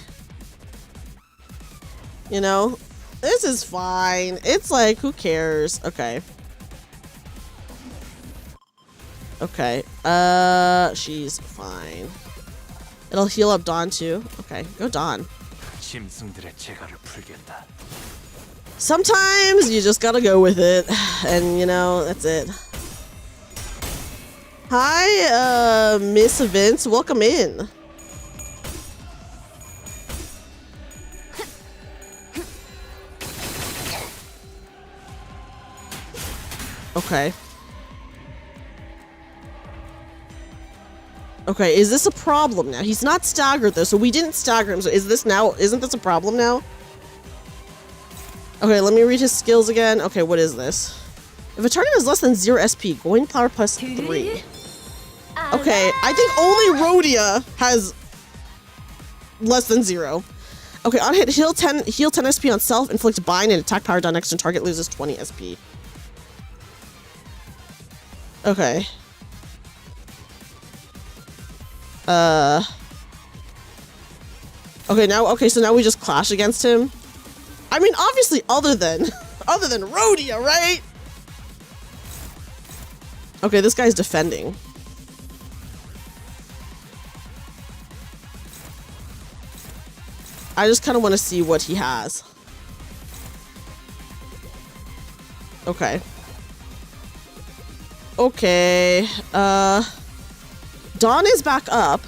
[SPEAKER 2] You know? This is fine. It's like, who cares? Okay. Okay. She's fine. It'll heal up Dawn too. Okay, go Dawn. Sometimes you just gotta go with it. And, you know, that's it. Hi, Miss Vince. Welcome in. Okay. Okay, is this a problem now? He's not staggered though, so we didn't stagger him. So isn't this a problem now? Okay, let me read his skills again. Okay, what is this? If a target has less than 0 SP, going power plus 3. Okay, I think only Rhodia has less than 0. Okay, on hit, heal 10 SP on self, inflict bind, and attack power down next turn. Target loses 20 SP. Okay. Okay, so now we just clash against him. I mean, obviously, other than Rhodia, right? Okay, this guy's defending. I just kind of want to see what he has. Okay. Okay. Dawn is back up.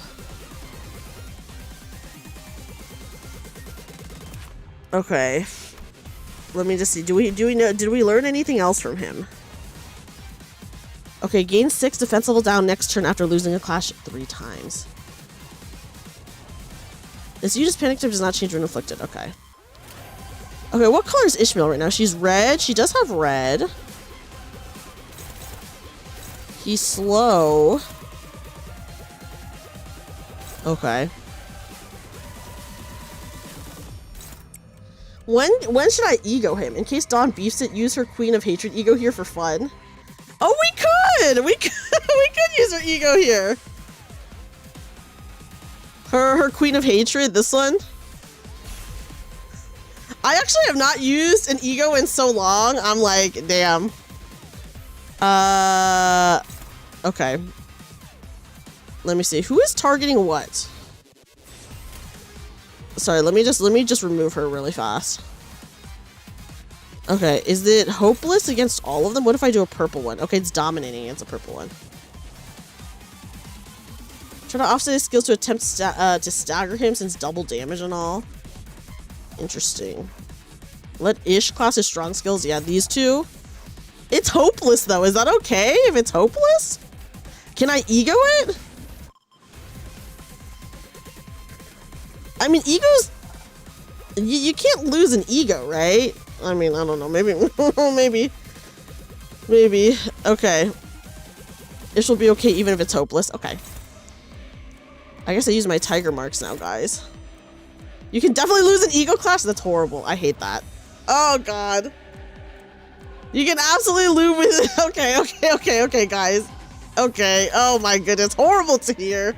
[SPEAKER 2] Okay. Let me just see. Did we learn anything else from him? Okay, gain 6 defense level down next turn after losing a clash 3 times. This Judas Panic Tip does not change when inflicted. Okay. Okay, what color is Ishmael right now? She's red. She does have red. He's slow. Okay. When should I ego him? In case Dawn beefs it, use her Queen of Hatred ego here for fun. Oh, we could! We could use her ego here. Her Queen of Hatred, this one. I actually have not used an ego in so long. I'm like, damn. Okay. Let me see. Who is targeting what? Sorry, let me just remove her really fast. Okay, is it hopeless against all of them? What if I do a purple one? Okay, it's dominating against a purple one. Try to offset his skills to attempt to stagger him since double damage and all. Interesting. Let Ish class his strong skills. Yeah, these two. It's hopeless though. Is that okay if it's hopeless? Can I ego it? I mean, egos... You can't lose an ego, right? I mean, I don't know. Maybe... maybe. Okay. Ish will be okay even if it's hopeless. Okay. I guess I use my tiger marks now, guys. You can definitely lose an ego clash? That's horrible. I hate that. Oh, God. You can absolutely lose with... Okay, guys. Okay. Oh, my goodness. Horrible to hear.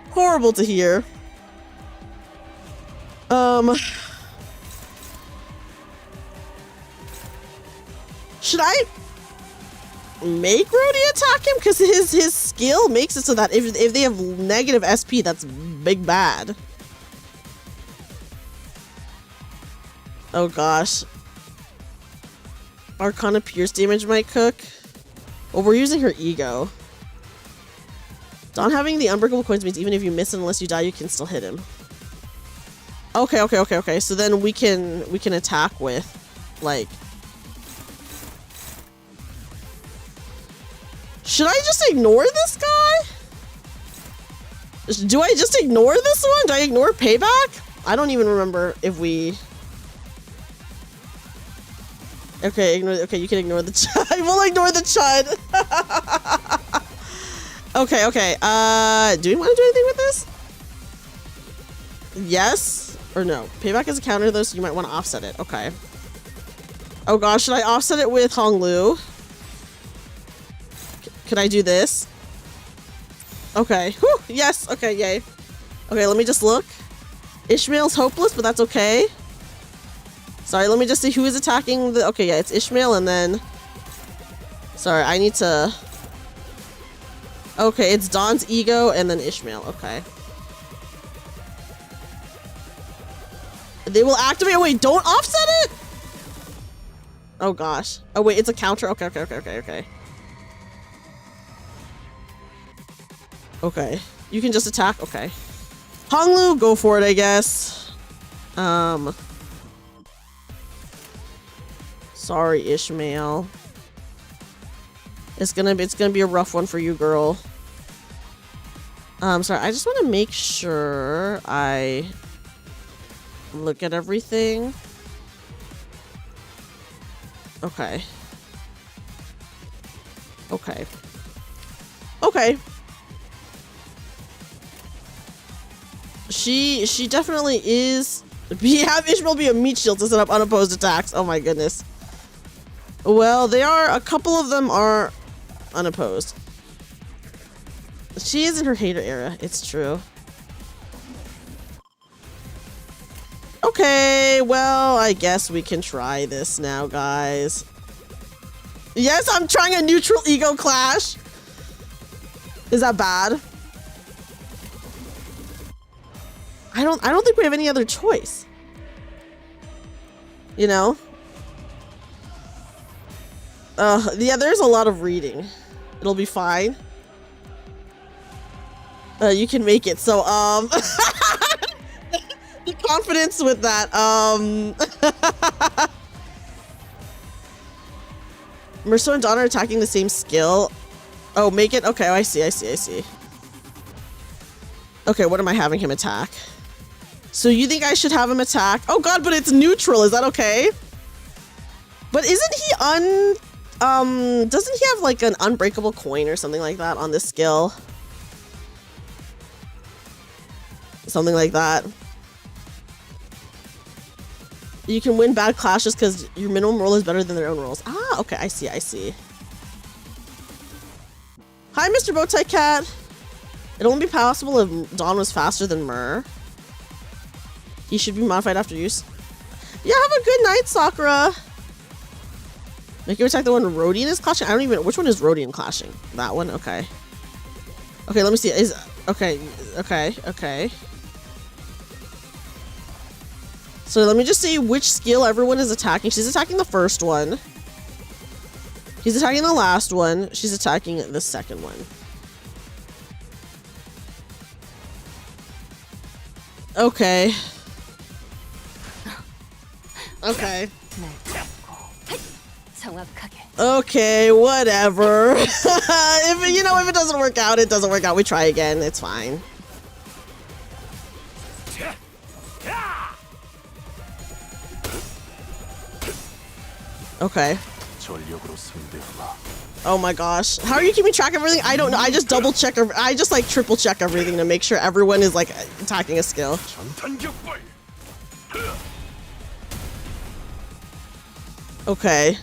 [SPEAKER 2] Horrible to hear. Should I make Rhodey attack him? Because his skill makes it so that if they have negative SP, that's big bad. Oh gosh. Arcana Pierce damage might cook. Well, we're using her ego. Dawn having the unbreakable coins means even if you miss it unless you die, you can still hit him. Okay. So then we can attack with, like... Should I just ignore this guy? Do I just ignore this one? Do I ignore payback? I don't even remember if we... Okay, you can ignore the chud. We'll ignore the chud. Okay. Do we want to do anything with this? Yes or no? Payback is a counter though, so you might want to offset it. Okay. Oh gosh, should I offset it with Honglu? Could I do this? Okay. Whew, yes. Okay, yay. Okay, let me just look. Ishmael's hopeless, but that's okay. Sorry, let me just see who is attacking the... Okay, yeah, it's Ishmael and then... Sorry, I need to... Okay, it's Dawn's ego and then Ishmael. Okay. They will activate... Wait, don't offset it? Oh, gosh. Oh, wait, it's a counter. Okay. Okay. You can just attack? Okay. Honglu, go for it, I guess. Sorry, Ishmael. It's gonna be a rough one for you, girl. Sorry, I just want to make sure I look at everything. Okay. She definitely is. Have Ishmael be a meat shield to set up unopposed attacks. Oh my goodness. Well, they are. A couple of them are unopposed. She is in her hater era. It's true. Okay, well, I guess we can try this now, guys. Yes, I'm trying a neutral ego clash. Is that bad? I don't think we have any other choice. You know? Yeah, there's a lot of reading. It'll be fine. You can make it. So, the confidence with that, Merceau and Dawn are attacking the same skill. Oh, make it? Okay, I see. Okay, what am I having him attack? So you think I should have him attack? Oh god, but it's neutral. Is that okay? But isn't he doesn't he have like an unbreakable coin or something like that on this skill? Something like that. You can win bad clashes because your minimum roll is better than their own rolls. Ah, okay, I see, I see. Hi, Mr. Bowtie Cat. It won't be possible if Dawn was faster than Myrrh. He should be modified after use. Yeah, have a good night, Sakura. Make you attack the one Rodian is clashing? I don't even know. Which one is Rodian clashing? That one? Okay. Okay, let me see. Okay. So let me just see which skill everyone is attacking. She's attacking the first one. He's attacking the last one. She's attacking the second one. Okay. Okay. Okay, whatever. If it doesn't work out, it doesn't work out. We try again. It's fine. Okay. Oh my gosh. How are you keeping track of everything? I don't know. I just double check. I just like triple check everything to make sure everyone is like attacking a skill. Okay.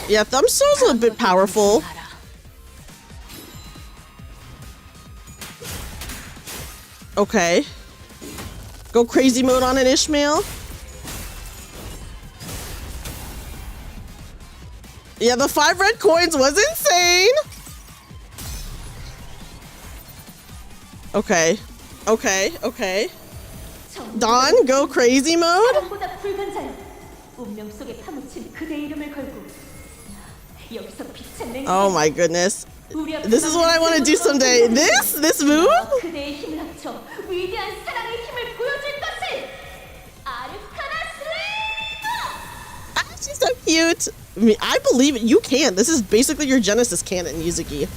[SPEAKER 2] Yeah, Thumbstone's a bit powerful. Okay. Go crazy mode on an Ishmael. Yeah, the 5 red coins was insane. Okay. Okay. Dawn, go crazy mode. Oh my goodness. This is what I want to do someday. This move? She's so cute. I believe it. You can. This is basically your Genesis canon, Yuzuki.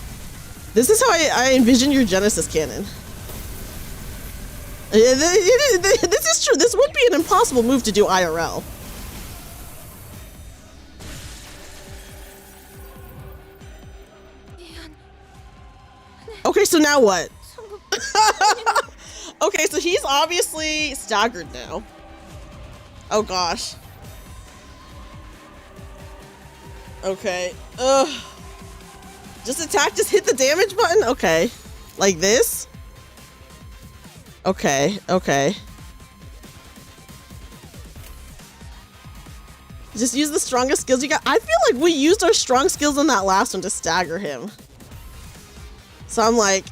[SPEAKER 2] This is how I envision your Genesis canon. This is true. This would be an impossible move to do IRL. Okay, so now what? Okay, so he's obviously staggered now. Oh gosh. Okay. Ugh. Just attack, just hit the damage button? Okay. Like this? Okay. Just use the strongest skills you got. I feel like we used our strong skills on that last one to stagger him. So I'm like,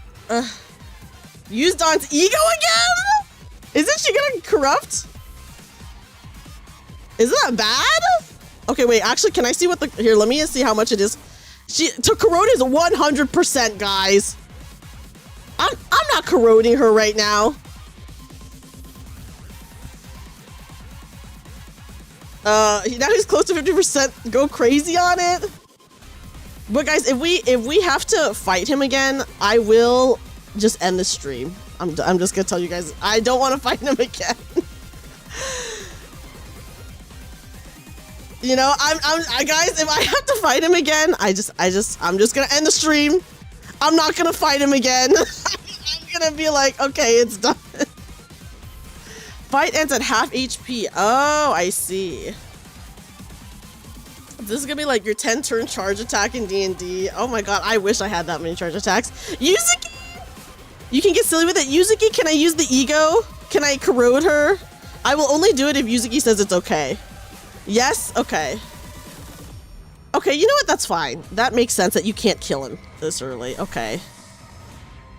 [SPEAKER 2] use Dawn's ego again? Isn't she gonna corrupt? Isn't that bad? Okay, wait, actually, can I see what here, let me see how much it is. To corrode is 100%, guys. I'm not corroding her right now. Now he's close to 50%. Go crazy on it. But guys, if we have to fight him again, I will just end the stream. I'm just gonna tell you guys, I don't want to fight him again. You know, I guys, if I have to fight him again, I'm just gonna end the stream. I'm not gonna fight him again. I'm gonna be like, okay, it's done. Fight ends at half HP. Oh, I see. This is gonna be like your 10-turn charge attack in D&D. Oh my god, I wish I had that many charge attacks. Yuzuki! You can get silly with it. Yuzuki, can I use the ego? Can I corrode her? I will only do it if Yuzuki says it's okay. Yes? Okay. Okay, you know what? That's fine. That makes sense that you can't kill him this early. Okay.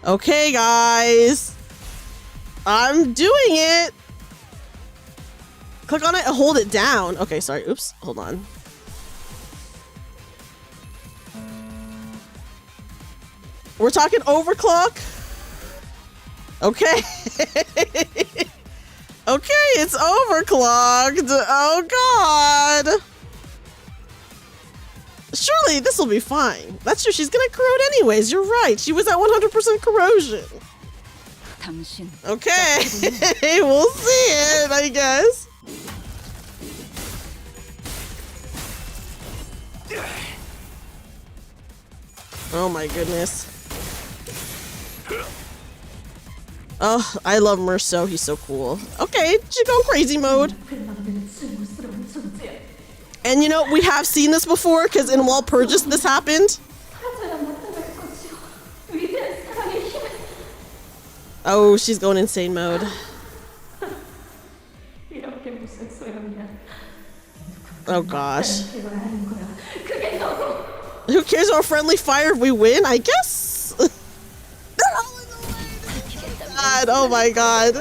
[SPEAKER 2] Okay, guys. I'm doing it. Click on it and hold it down. Okay, sorry. Oops. Hold on. We're talking overclock? Okay. Okay, it's overclocked. Oh god. Surely this will be fine. That's true. She's gonna corrode anyways. You're right. She was at 100% corrosion.
[SPEAKER 1] 당신
[SPEAKER 2] Okay. We'll see it, I guess. Oh my goodness. Oh, I love Merceau. He's so cool. Okay, she's going crazy mode. And you know, we have seen this before because in Walpurgis this happened. Oh, she's going insane mode. Oh gosh. Who cares about friendly fire if we win? I guess. God, oh my god.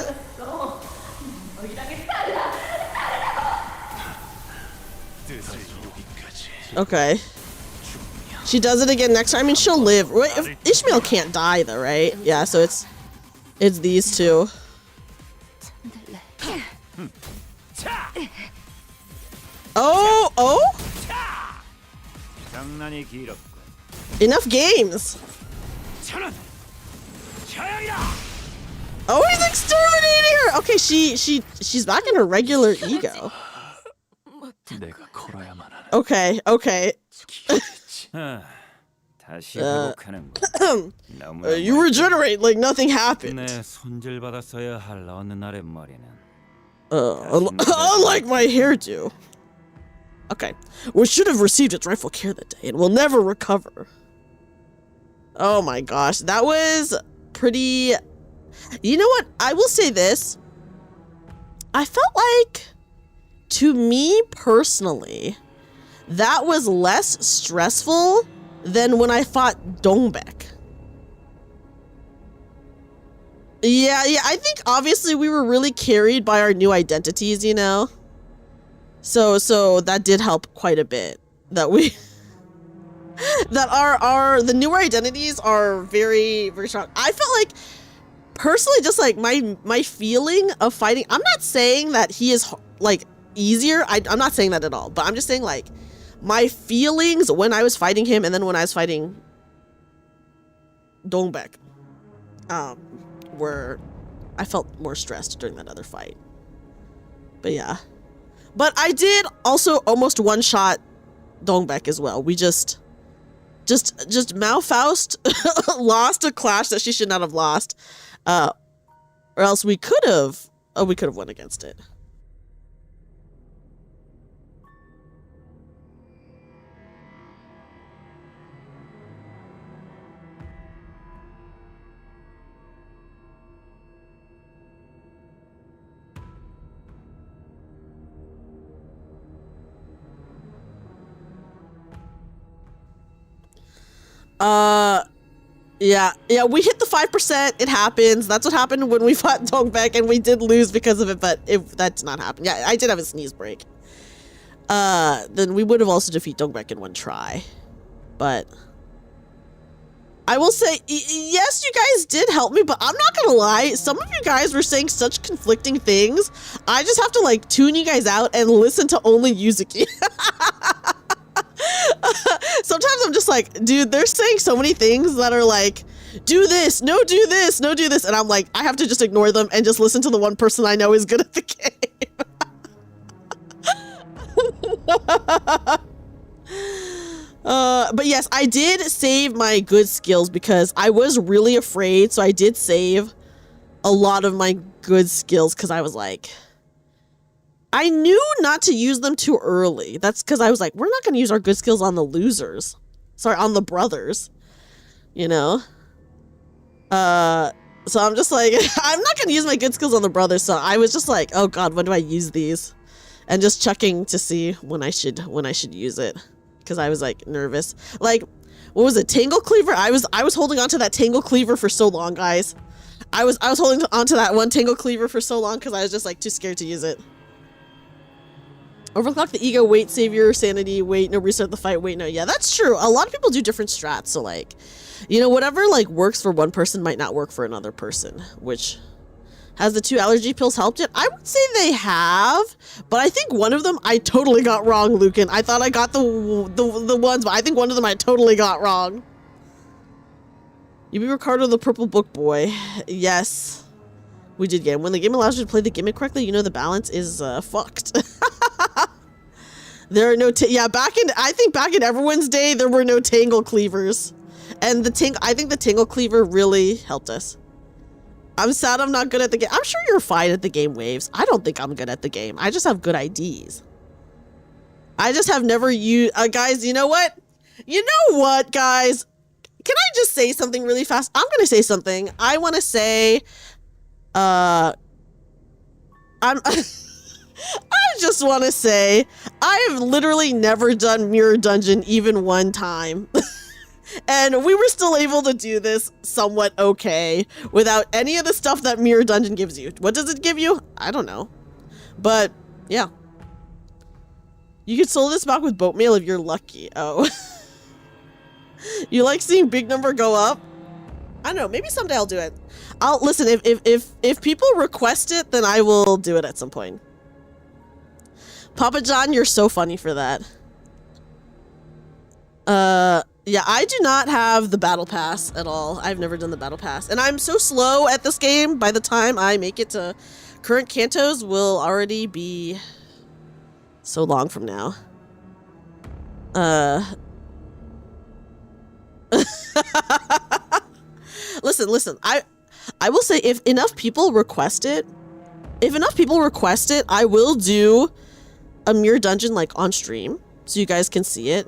[SPEAKER 2] Okay. She does it again next time. I mean, she'll live. Wait, Ishmael can't die though, right? Yeah, so it's these two. Oh. Enough games. Oh, he's exterminating her. Okay, she's back in her regular ego. Okay. You regenerate like nothing happened. Unlike my hairdo. Okay. We should have received its rightful care that day and will never recover. Oh my gosh. That was pretty... You know what? I will say this. I felt like, to me personally, that was less stressful than when I fought Dongbek. Yeah, I think obviously we were really carried by our new identities, you know? So that did help quite a bit. That we... that the newer identities are very, very strong. I felt like, personally, just like my feeling of fighting, I'm not saying that he is like easier. I'm not saying that at all, but I'm just saying like my feelings when I was fighting him and then when I was fighting Dongbek, were, I felt more stressed during that other fight. But yeah. But I did also almost one-shot Dongbek as well. We just Malfaust lost a clash that she should not have lost. Or else we could have won against it. Yeah, we hit the 5%. It happens. That's what happened when we fought Dongbek, and we did lose because of it, but that's not happened. Yeah, I did have a sneeze break. Then we would have also defeated Dongbek in one try. But I will say, yes, you guys did help me, but I'm not gonna lie. Some of you guys were saying such conflicting things. I just have to, like, tune you guys out and listen to only Yuzuki. Sometimes I'm just like, dude, they're saying so many things that are like, do this, no, do this, no, do this. And I'm like, I have to just ignore them and just listen to the one person I know is good at the game. But yes, I did save my good skills because I was really afraid. So I did save a lot of my good skills because I was like, I knew not to use them too early. That's because I was like, we're not going to use our good skills on the losers. Sorry, on the brothers. You know? So I'm just like, I'm not going to use my good skills on the brothers. So I was just like, oh God, when do I use these? And just checking to see when I should use it. Because I was like nervous. Like, what was it? Tangle Cleaver? I was holding on to that Tangle Cleaver for so long, guys. I was holding on to that one Tangle Cleaver for so long because I was just like too scared to use it. Overclock the ego, wait, save your sanity, wait, no, restart the fight, wait, no. Yeah, that's true. A lot of people do different strats, so like, you know, whatever like works for one person might not work for another person, which Has the 2 allergy pills helped it? I would say they have, but I think one of them I totally got wrong, Lucan. I thought I got the ones, but I think one of them I totally got wrong. You be Ricardo the purple book boy. Yes. We did get him. When the game allows you to play the gimmick correctly, you know the balance is fucked. There are no I think back in everyone's day there were no tangle cleavers. And I think the tangle cleaver really helped us. I'm sad I'm not good at the game. I'm sure you're fine at the game, Waves. I don't think I'm good at the game. I just have good IDs. I just have never used... guys, you know what? You know what, guys? Can I just say something really fast? I'm going to say something. I want to say... I just want to say, I've literally never done Mirror Dungeon even one time. And we were still able to do this somewhat okay without any of the stuff that Mirror Dungeon gives you. What does it give you? I don't know. But, yeah. You could solo this back with boat mail if you're lucky. Oh. You like seeing big number go up? I don't know. Maybe someday I'll do it. Listen, if people request it, then I will do it at some point. Papa John, you're so funny for that. Yeah, I do not have the battle pass at all. I've never done the battle pass. And I'm so slow at this game, by the time I make it to current Cantos will already be so long from now. Listen, I will say if enough people request it, I will do a Mirror Dungeon like on stream so you guys can see it.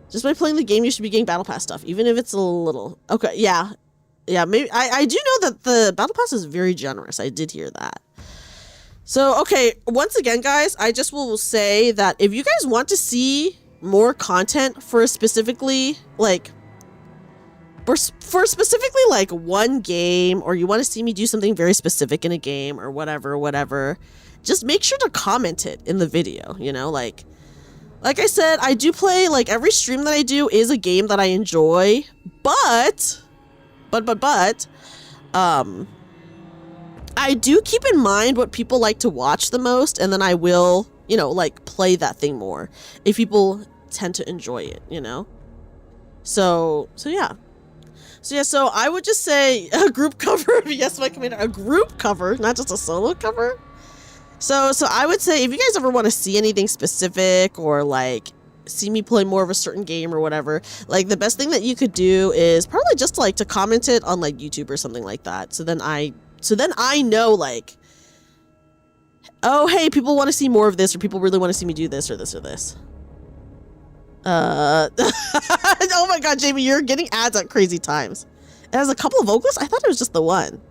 [SPEAKER 2] Just by playing the game, you should be getting battle pass stuff, even if it's a little. Okay, yeah, maybe I do know that the battle pass is very generous. I did hear that. So okay, once again, guys, I just will say that if you guys want to see more content for specifically like one game, or you want to see me do something very specific in a game or whatever, just make sure to comment it in the video, you know, like I said, I do play, like, every stream that I do is a game that I enjoy, but, I do keep in mind what people like to watch the most, and then I will, you know, like, play that thing more if people tend to enjoy it, you know? So yeah. So I would just say a group cover, yes, my commander, a group cover, not just a solo cover. So I would say if you guys ever want to see anything specific or like see me play more of a certain game or whatever, like the best thing that you could do is probably just like to comment it on like YouTube or something like that. So then I know like, oh, hey, people want to see more of this, or people really want to see me do this or this or this. Oh my God, Jamie, you're getting ads at crazy times. It has a couple of vocals. I thought it was just the one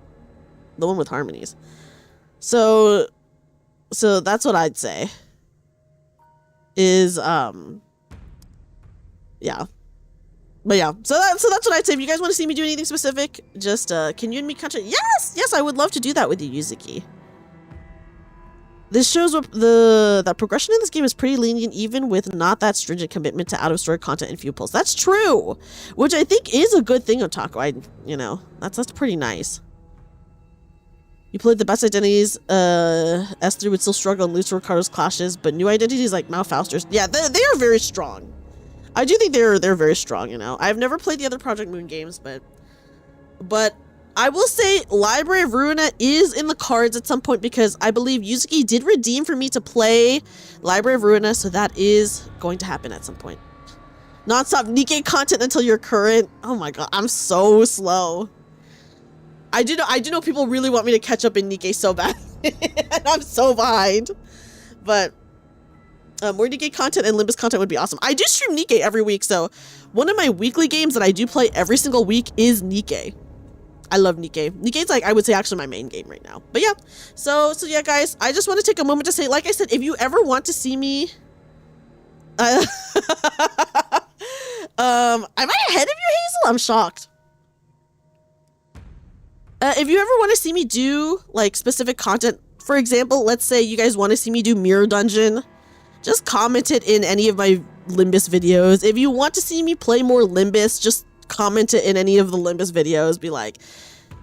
[SPEAKER 2] with harmonies. So that's what I'd say is, yeah. But yeah, so that's what I'd say. If you guys want to see me do anything specific, just, can you and me content? Yes, I would love to do that with you, Yuzuki. This shows what that progression in this game is pretty lenient, even with not that stringent commitment to out-of-story content and few pulls. That's true, which I think is a good thing, Otaku. You know, that's pretty nice. You played the best identities, S3 would still struggle and lose to Ricardo's clashes, but new identities like Malfausters, yeah, they are very strong. I do think they're very strong, you know. I've never played the other Project Moon games, but I will say Library of Ruina is in the cards at some point, because I believe Yuzuki did redeem for me to play Library of Ruina, so that is going to happen at some point. Non-stop Nikkei content until you're current. Oh my God, I'm so slow. I do know people really want me to catch up in Nikkei so bad. And I'm so behind. But more Nikkei content and Limbus content would be awesome. I do stream Nikkei every week, so one of my weekly games that I do play every single week is Nikkei. I love Nikkei. Nikkei's like, I would say, actually my main game right now. But yeah, so yeah, guys, I just want to take a moment to say, like I said, if you ever want to see me, am I ahead of you, Hazel? I'm shocked. If you ever want to see me do like specific content, for example, let's say you guys want to see me do Mirror Dungeon, just comment it in any of my Limbus videos. If you want to see me play more Limbus, just comment it in any of the Limbus videos. Be like,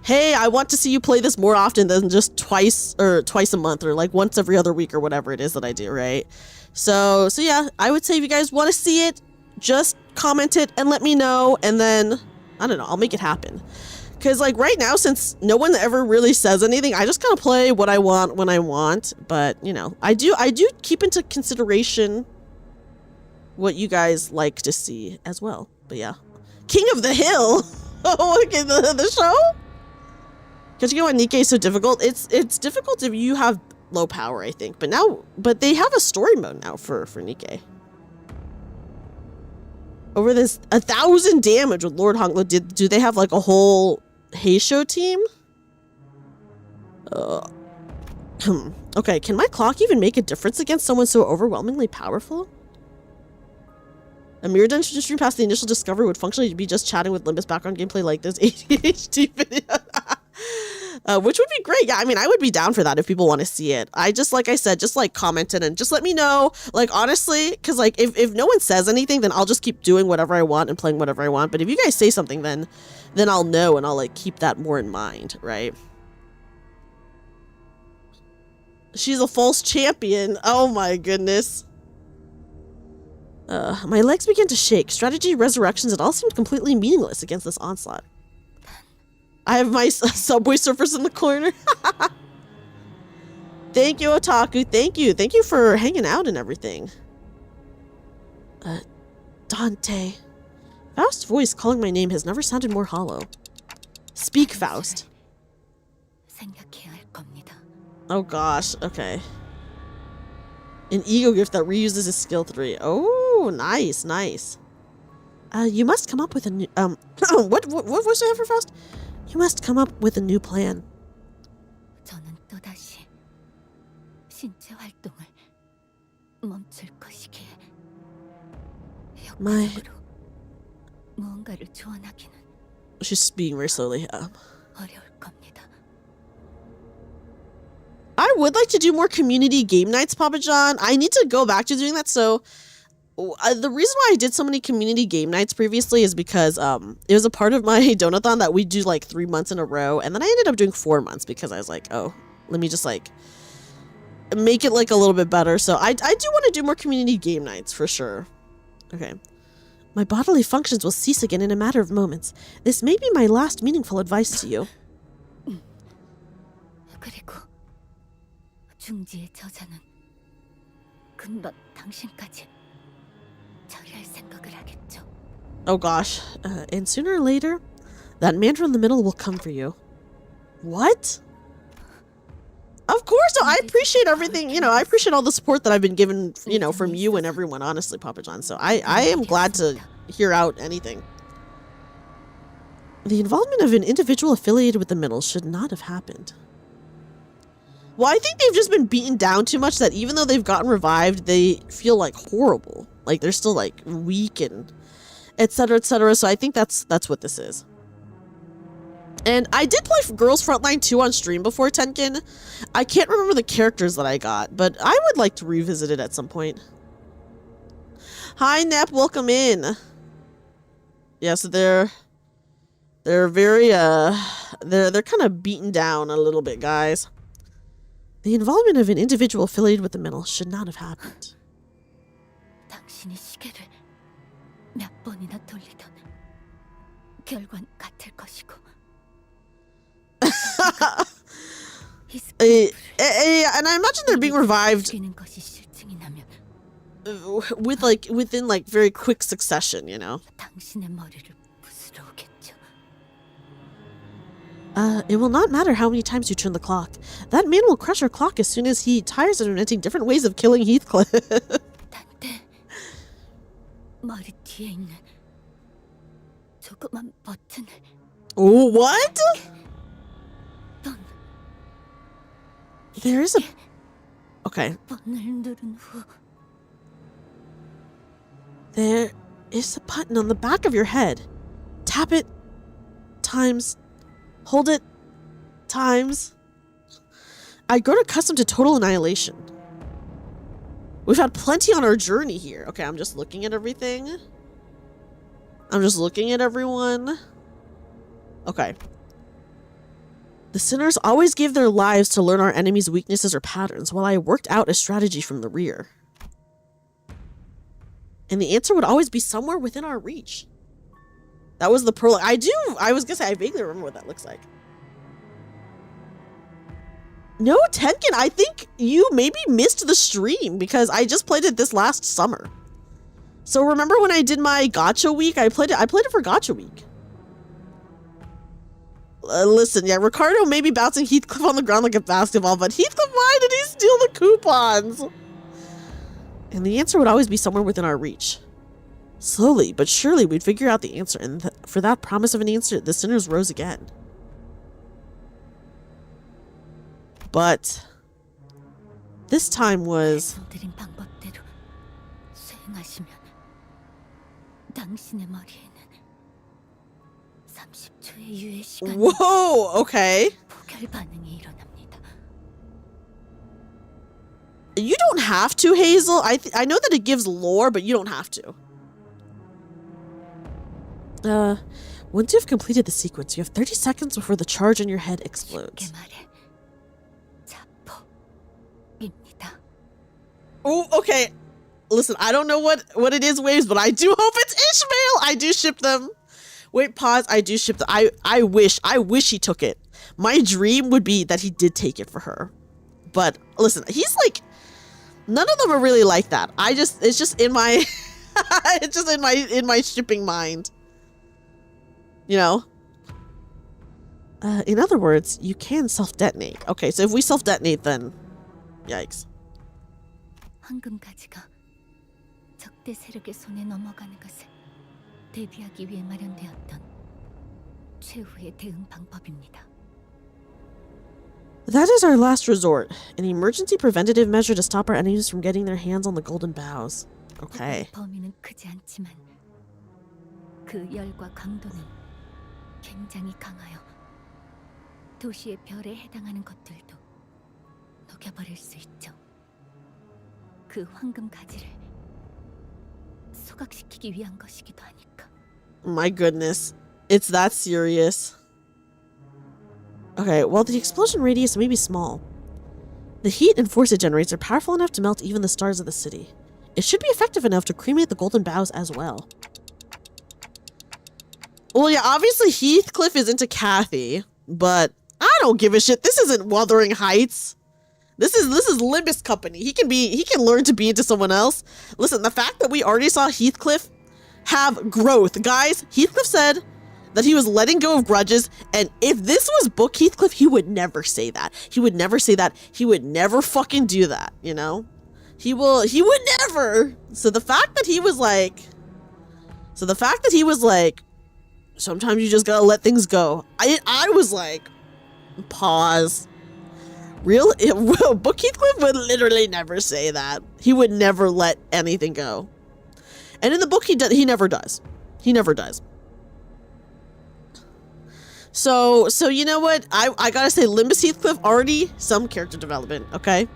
[SPEAKER 2] hey, I want to see you play this more often than just twice a month or like once every other week or whatever it is that I do, right? So yeah, I would say if you guys want to see it, just comment it and let me know, and then I don't know, I'll make it happen. Because like right now, since no one ever really says anything, I just kind of play what I want when I want. But you know, I do keep into consideration what you guys like to see as well. But yeah, King of the Hill. Oh, okay, the show. Because you know what, Nikkei is so difficult. It's difficult if you have low power, I think. But they have a story mode now for Nikkei. Over this 1,000 damage with Lord Honglo. Do they have like a whole Heisho team? Okay, can my clock even make a difference against someone so overwhelmingly powerful? A mirror dungeon stream past the initial discovery would functionally be just chatting with Limbus background gameplay like this ADHD video. Which would be great. Yeah, I mean, I would be down for that if people want to see it. I just, like I said, just like comment it and just let me know. Like, honestly, because like if no one says anything, then I'll just keep doing whatever I want and playing whatever I want. But if you guys say something, then I'll know and I'll like keep that more in mind, right? She's a false champion. Oh my goodness. My legs began to shake. Strategy, resurrections, it all seemed completely meaningless against this onslaught. I have my Subway Surfers in the corner. Thank you, Otaku. Thank you. Thank you for hanging out and everything. Dante. Faust's voice calling my name has never sounded more hollow. Speak, Faust. Oh gosh, okay. An ego gift that reuses his skill 3. Oh, nice, nice. You must come up with a new, what voice do I have for Faust? You must come up with a new plan. She's speaking very slowly. I would like to do more community game nights, Papa John. I need to go back to doing that. So the reason why I did so many community game nights previously is because it was a part of my donathon that we do like 3 months in a row, and then I ended up doing 4 months because I was like, oh, let me just like make it like a little bit better. So I do want to do more community game nights for sure. Okay. My bodily functions will cease again in a matter of moments. This may be my last meaningful advice to you. Oh gosh, and sooner or later, that man in the middle will come for you. What? Of course, no, I appreciate everything, you know, I appreciate all the support that I've been given, you know, from you and everyone, honestly, Papa John, so I am glad to hear out anything. The involvement of an individual affiliated with the middle should not have happened. Well, I think they've just been beaten down too much that even though they've gotten revived, they feel like horrible. Like they're still like weak and etc. etc. So I think that's what this is. And I did play Girls Frontline 2 on stream before, Tenkin. I can't remember the characters that I got, but I would like to revisit it at some point. Hi, Nep, welcome in. Yeah, so they're very they're kind of beaten down a little bit, guys. The involvement of an individual affiliated with the middle should not have happened. And I imagine they're being revived with like within like very quick succession, you know. It will not matter how many times you turn the clock. That man will crush our clock as soon as he tires of inventing different ways of killing Heathcliff. Oh, what? There is a... Okay. There is a button on the back of your head. Tap it times... Hold it times. I grown accustomed to total annihilation. We've had plenty on our journey here. Okay, I'm just looking at everything. I'm just looking at everyone. Okay. The sinners always gave their lives to learn our enemies' weaknesses or patterns, while I worked out a strategy from the rear. And the answer would always be somewhere within our reach. That was the prologue. I was gonna say, I vaguely remember what that looks like. No, Tenkin, I think you maybe missed the stream because I just played it this last summer. So remember when I did my Gacha week? I played it for Gacha week. Listen, yeah, Ricardo may be bouncing Heathcliff on the ground like a basketball, but Heathcliff, why did he steal the coupons? And the answer would always be somewhere within our reach. Slowly, but surely, we'd figure out the answer, and for that promise of an answer, the sinners rose again. But this time was... Whoa, okay. You don't have to, Hazel. I know that it gives lore, but you don't have to. Once you've completed the sequence, you have 30 seconds before the charge in your head explodes. Oh, okay. Listen, I don't know what it is, Waves, but I do hope it's Ishmael. I do ship them. Wait, pause. I do ship them. I wish he took it. My dream would be that he did take it for her. But listen, he's like, none of them are really like that. It's just in my, it's just in my shipping mind. You know? In other words, you can self-detonate. Okay, so if we self-detonate, then yikes.
[SPEAKER 1] 황금가지가 적대 세력의 손에 넘어가는 것을 대비하기 위해 마련되었던 최후의 대응 방법입니다.
[SPEAKER 2] That is our last resort, an emergency preventative measure to stop our enemies from getting their hands on the golden boughs. Okay.
[SPEAKER 1] 범위는 크지 않지만 그 열과 강도는 굉장히 강하여 도시의 별에 해당하는 것들도 녹여버릴 수 있죠. 그 황금 가지를 소각시키기 위한 것이기도 하니까.
[SPEAKER 2] My goodness. It's that serious. Okay, well, the explosion radius may be small. The heat and force it generates are powerful enough to melt even the stars of the city. It should be effective enough to cremate the golden boughs as well. Well, yeah, obviously Heathcliff is into Kathy, but I don't give a shit. This isn't Wuthering Heights. This is Limbus company. He can learn to be into someone else. Listen, the fact that we already saw Heathcliff have growth. Guys, Heathcliff said that he was letting go of grudges, and if this was book Heathcliff, he would never say that. He would never say that. He would never fucking do that, you know? He would never. So the fact that he was like, sometimes you just gotta let things go. I was like, pause. Book Heathcliff would literally never say that. He would never let anything go. And in the book, he never does. He never does. So you know what? I gotta say, Limbus Heathcliff, already some character development, okay?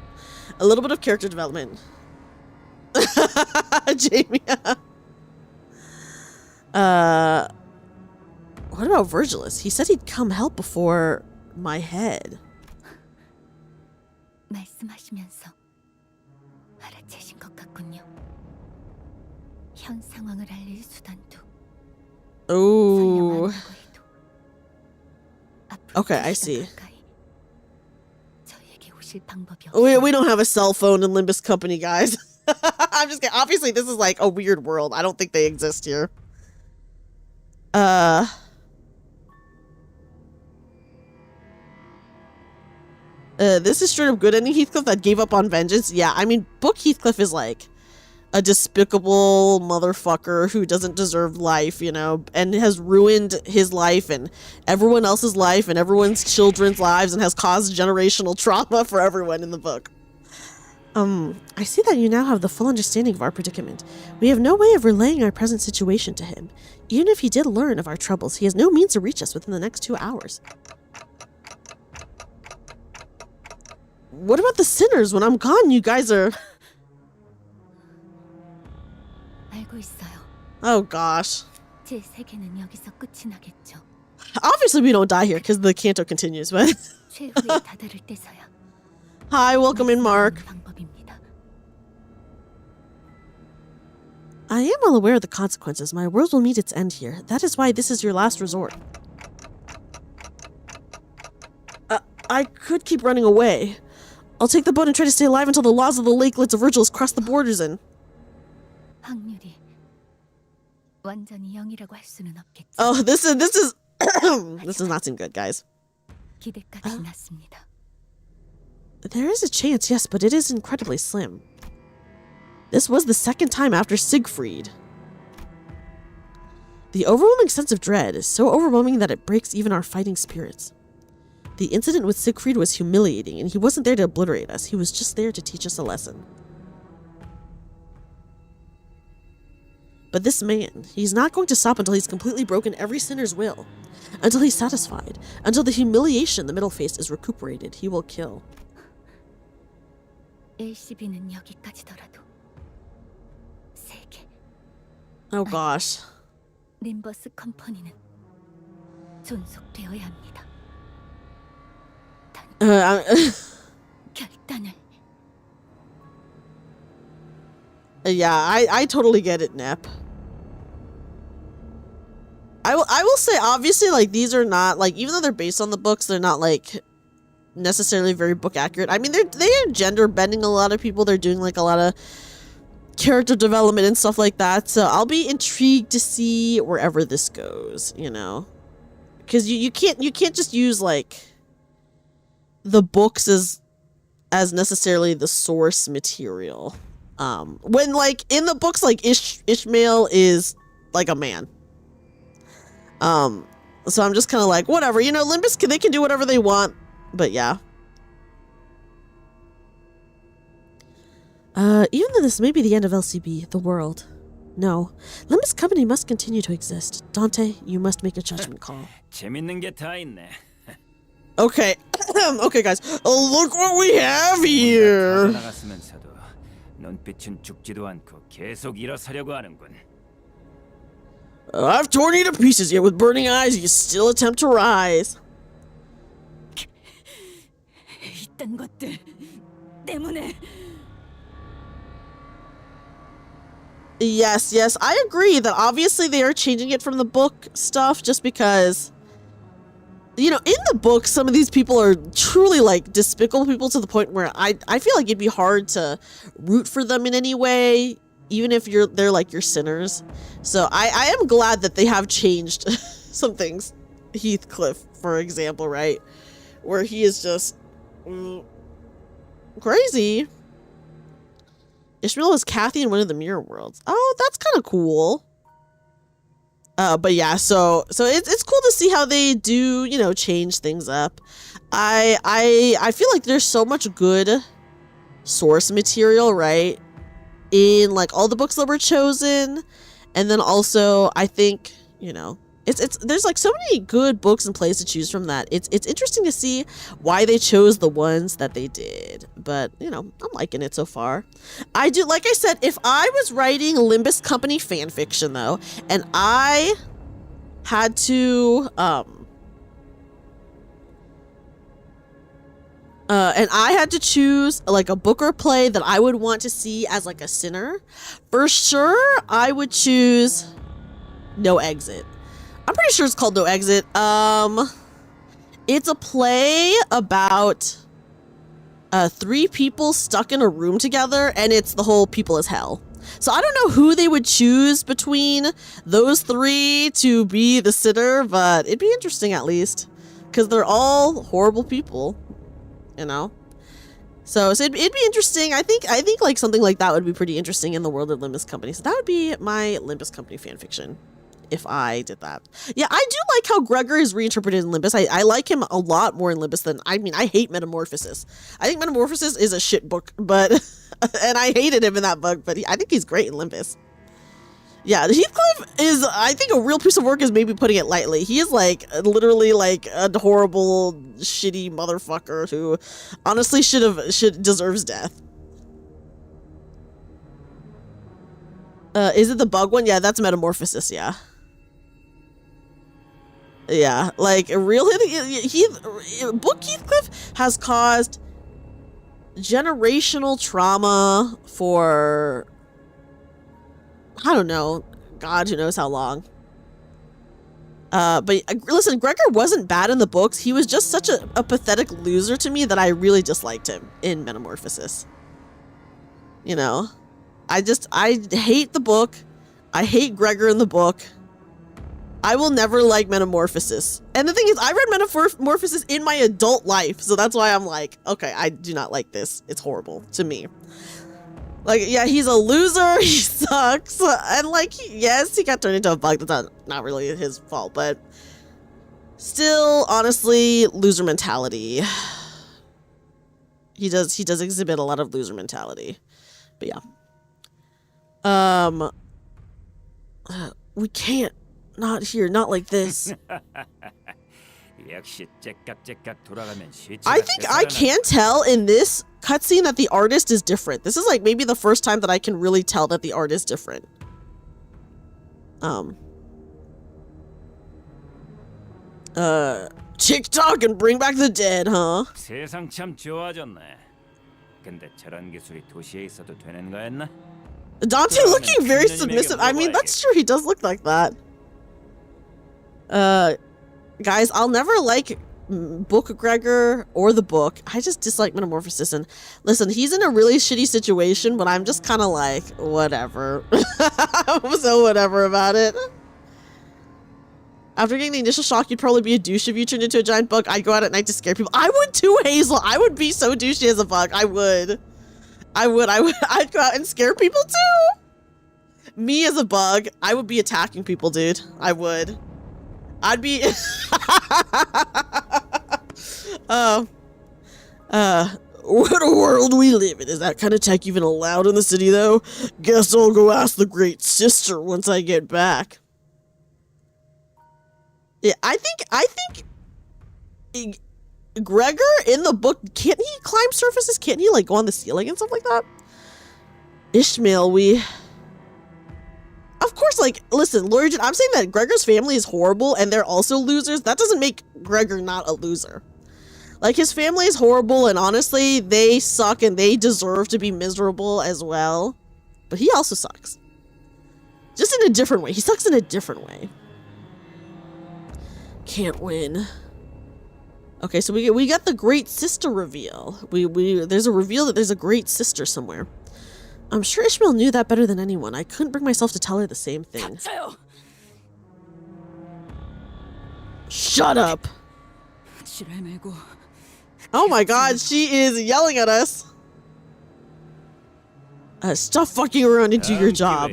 [SPEAKER 2] A little bit of character development. Jamie. What about Virgilus? He said he'd come help before my head.
[SPEAKER 1] 말씀하시면서 알아채신 것 같군요. 현 상황을 알릴 수단도.
[SPEAKER 2] Oh. Okay, I see. We don't have a cell phone in Limbus Company, guys. I'm just kidding. Obviously, this is like a weird world. I don't think they exist here. This is straight up good ending Heathcliff that gave up on vengeance. Yeah, I mean, book Heathcliff is like a despicable motherfucker who doesn't deserve life, you know, and has ruined his life and everyone else's life and everyone's children's lives and has caused generational trauma for everyone in the book. I see that you now have the full understanding of our predicament. We have no way of relaying our present situation to him. Even if he did learn of our troubles, he has no means to reach us within the next 2 hours. What about the sinners? When I'm gone, you guys are...
[SPEAKER 1] 알고 있어요.
[SPEAKER 2] Oh gosh.
[SPEAKER 1] 제 세계는 여기서 끝이 나겠죠.
[SPEAKER 2] Obviously, we don't die here because the Canto continues, but...
[SPEAKER 1] 최후에 다다를 때서야
[SPEAKER 2] Hi, welcome in, Mark.
[SPEAKER 1] 방법입니다.
[SPEAKER 2] I am well aware of the consequences. My world will meet its end here. That is why this is your last resort. I could keep running away. I'll take the boat and try to stay alive until the laws of the lakelets of Virgils cross the borders in.
[SPEAKER 1] 확률이 완전히 0이라고 할 수는 없겠지.
[SPEAKER 2] Oh, this is this does not seem good, guys.
[SPEAKER 1] 기대까지 났습니다.
[SPEAKER 2] There is a chance, yes, but it is incredibly slim. This was the second time after Siegfried. The overwhelming sense of dread is so overwhelming that it breaks even our fighting spirits. The incident with Siegfried was humiliating, and he wasn't there to obliterate us. He was just there to teach us a lesson. But this man, he's not going to stop until he's completely broken every sinner's will. Until he's satisfied. Until the humiliation the middle face is recuperated, he will kill.
[SPEAKER 1] LCB는 여기까지더라도 세 개.
[SPEAKER 2] Oh gosh.
[SPEAKER 1] 림버스 컴퍼니는 존속되어야 합니다. 결단을.
[SPEAKER 2] Yeah, I totally get it, Nep. I will say, obviously, like, these are not, like, even though they're based on the books, they're not, like, necessarily very book accurate. I mean, they are gender bending a lot of people. They're doing, like, a lot of character development and stuff like that. So I'll be intrigued to see wherever this goes, you know? Because you can't just use, like, the books as necessarily the source material. When, like, in the books, like, Ishmael is, like, a man. So I'm just kind of like, whatever, you know, Limbus, they can do whatever they want, but yeah. Even though this may be the end of LCB, the world, no. Limbus Company must continue to exist. Dante, you must make a judgment call.
[SPEAKER 6] 재밌는 게 다 있네.
[SPEAKER 2] Okay. Okay, guys. Look what we have here.
[SPEAKER 6] 나갔으면서도 눈빛은 죽지도 않고 계속 일어서려고 하는군.
[SPEAKER 2] I've torn you to pieces, yet with burning eyes, you still attempt to rise.
[SPEAKER 1] 이딴 것들 때문에.
[SPEAKER 2] Yes, I agree that obviously they are changing it from the book stuff just because, you know, in the book, some of these people are truly, like, despicable people to the point where I feel like it'd be hard to root for them in any way, even if they're like your sinners. So I am glad that they have changed some things. Heathcliff, for example, right? Where he is just crazy. Ishmael is Kathy in one of the mirror worlds. Oh, that's kind of cool. But yeah, so it's cool to see how they do, you know, change things up. I feel like there's so much good source material, right? In like all the books that were chosen, and then also I think, you know, it's there's like so many good books and plays to choose from that it's interesting to see why they chose the ones that they did. But you know, I'm liking it so far. I do, like I said, if I was writing Limbus Company fan fiction though, and I had to choose like a book or play that I would want to see as like a sinner, for sure I would choose No Exit. I'm pretty sure it's called No Exit. It's a play about 3 people stuck in a room together, and it's the whole people as hell. So I don't know who they would choose between those 3 to be the sinner, but it'd be interesting at least, because they're all horrible people, you know. So it'd be interesting. I think like something like that would be pretty interesting in the world of Limbus Company. So that would be my Limbus Company fanfiction if I did that. Yeah, I do like how Gregor is reinterpreted in Limbus. I like him a lot more in Limbus than, I mean, I hate Metamorphosis. I think Metamorphosis is a shit book, but and I hated him in that book, but I think he's great in Limbus. Yeah, Heathcliff is, I think, a real piece of work is maybe putting it lightly. He is like literally like a horrible, shitty motherfucker who honestly deserves death. Is it the bug one? Yeah, that's Metamorphosis, yeah. Yeah, like really, Book Heathcliff has caused generational trauma for, I don't know, God who knows how long. But listen, Gregor wasn't bad in the books. He was just such a pathetic loser to me that I really disliked him in Metamorphosis. You know, I hate the book. I hate Gregor in the book. I will never like Metamorphosis. And the thing is, I read Metamorphosis in my adult life, so that's why I'm like, okay, I do not like this. It's horrible to me. Like, yeah, he's a loser. He sucks. And like, yes, he got turned into a bug. That's not really his fault, but still, honestly, loser mentality. He does exhibit a lot of loser mentality. But yeah. We can't. Not here. Not like this. I think I can tell in this cutscene that the artist is different. This is like maybe the first time that I can really tell that the art is different. TikTok and bring back the dead, huh?
[SPEAKER 6] 세상 참 좋아졌네. 근데 저런 기술이 도시에 있어도 되는 거였나?
[SPEAKER 2] Dante looking very submissive. I mean, that's true. He does look like that. Guys, I'll never like Book Gregor or the book. I just dislike Metamorphosis. And listen, he's in a really shitty situation, but I'm just kind of like, whatever. I'm so whatever about it. After getting the initial shock, you'd probably be a douche if you turned into a giant bug. I'd go out at night to scare people. I would too, Hazel. I would be so douchey as a bug. I would. I'd go out and scare people too. Me as a bug, I would be attacking people, dude. I would. I'd be what a world we live in. Is that kind of tech even allowed in the city though? Guess I'll go ask the great sister once I get back. Yeah, I think Gregor in the book, can't he climb surfaces? Can't he like go on the ceiling and stuff like that? Ishmael, of course, like, listen, Lorigin, I'm saying that Gregor's family is horrible and they're also losers. That doesn't make Gregor not a loser. Like, his family is horrible and honestly, they suck and they deserve to be miserable as well. But he also sucks. Just in a different way. He sucks in a different way. Can't win. Okay, so we got the great sister reveal. There's a reveal that there's a great sister somewhere. I'm sure Ishmael knew that better than anyone. I couldn't bring myself to tell her the same thing. Shut up. Oh my god, she is yelling at us. Stop fucking around and do your job.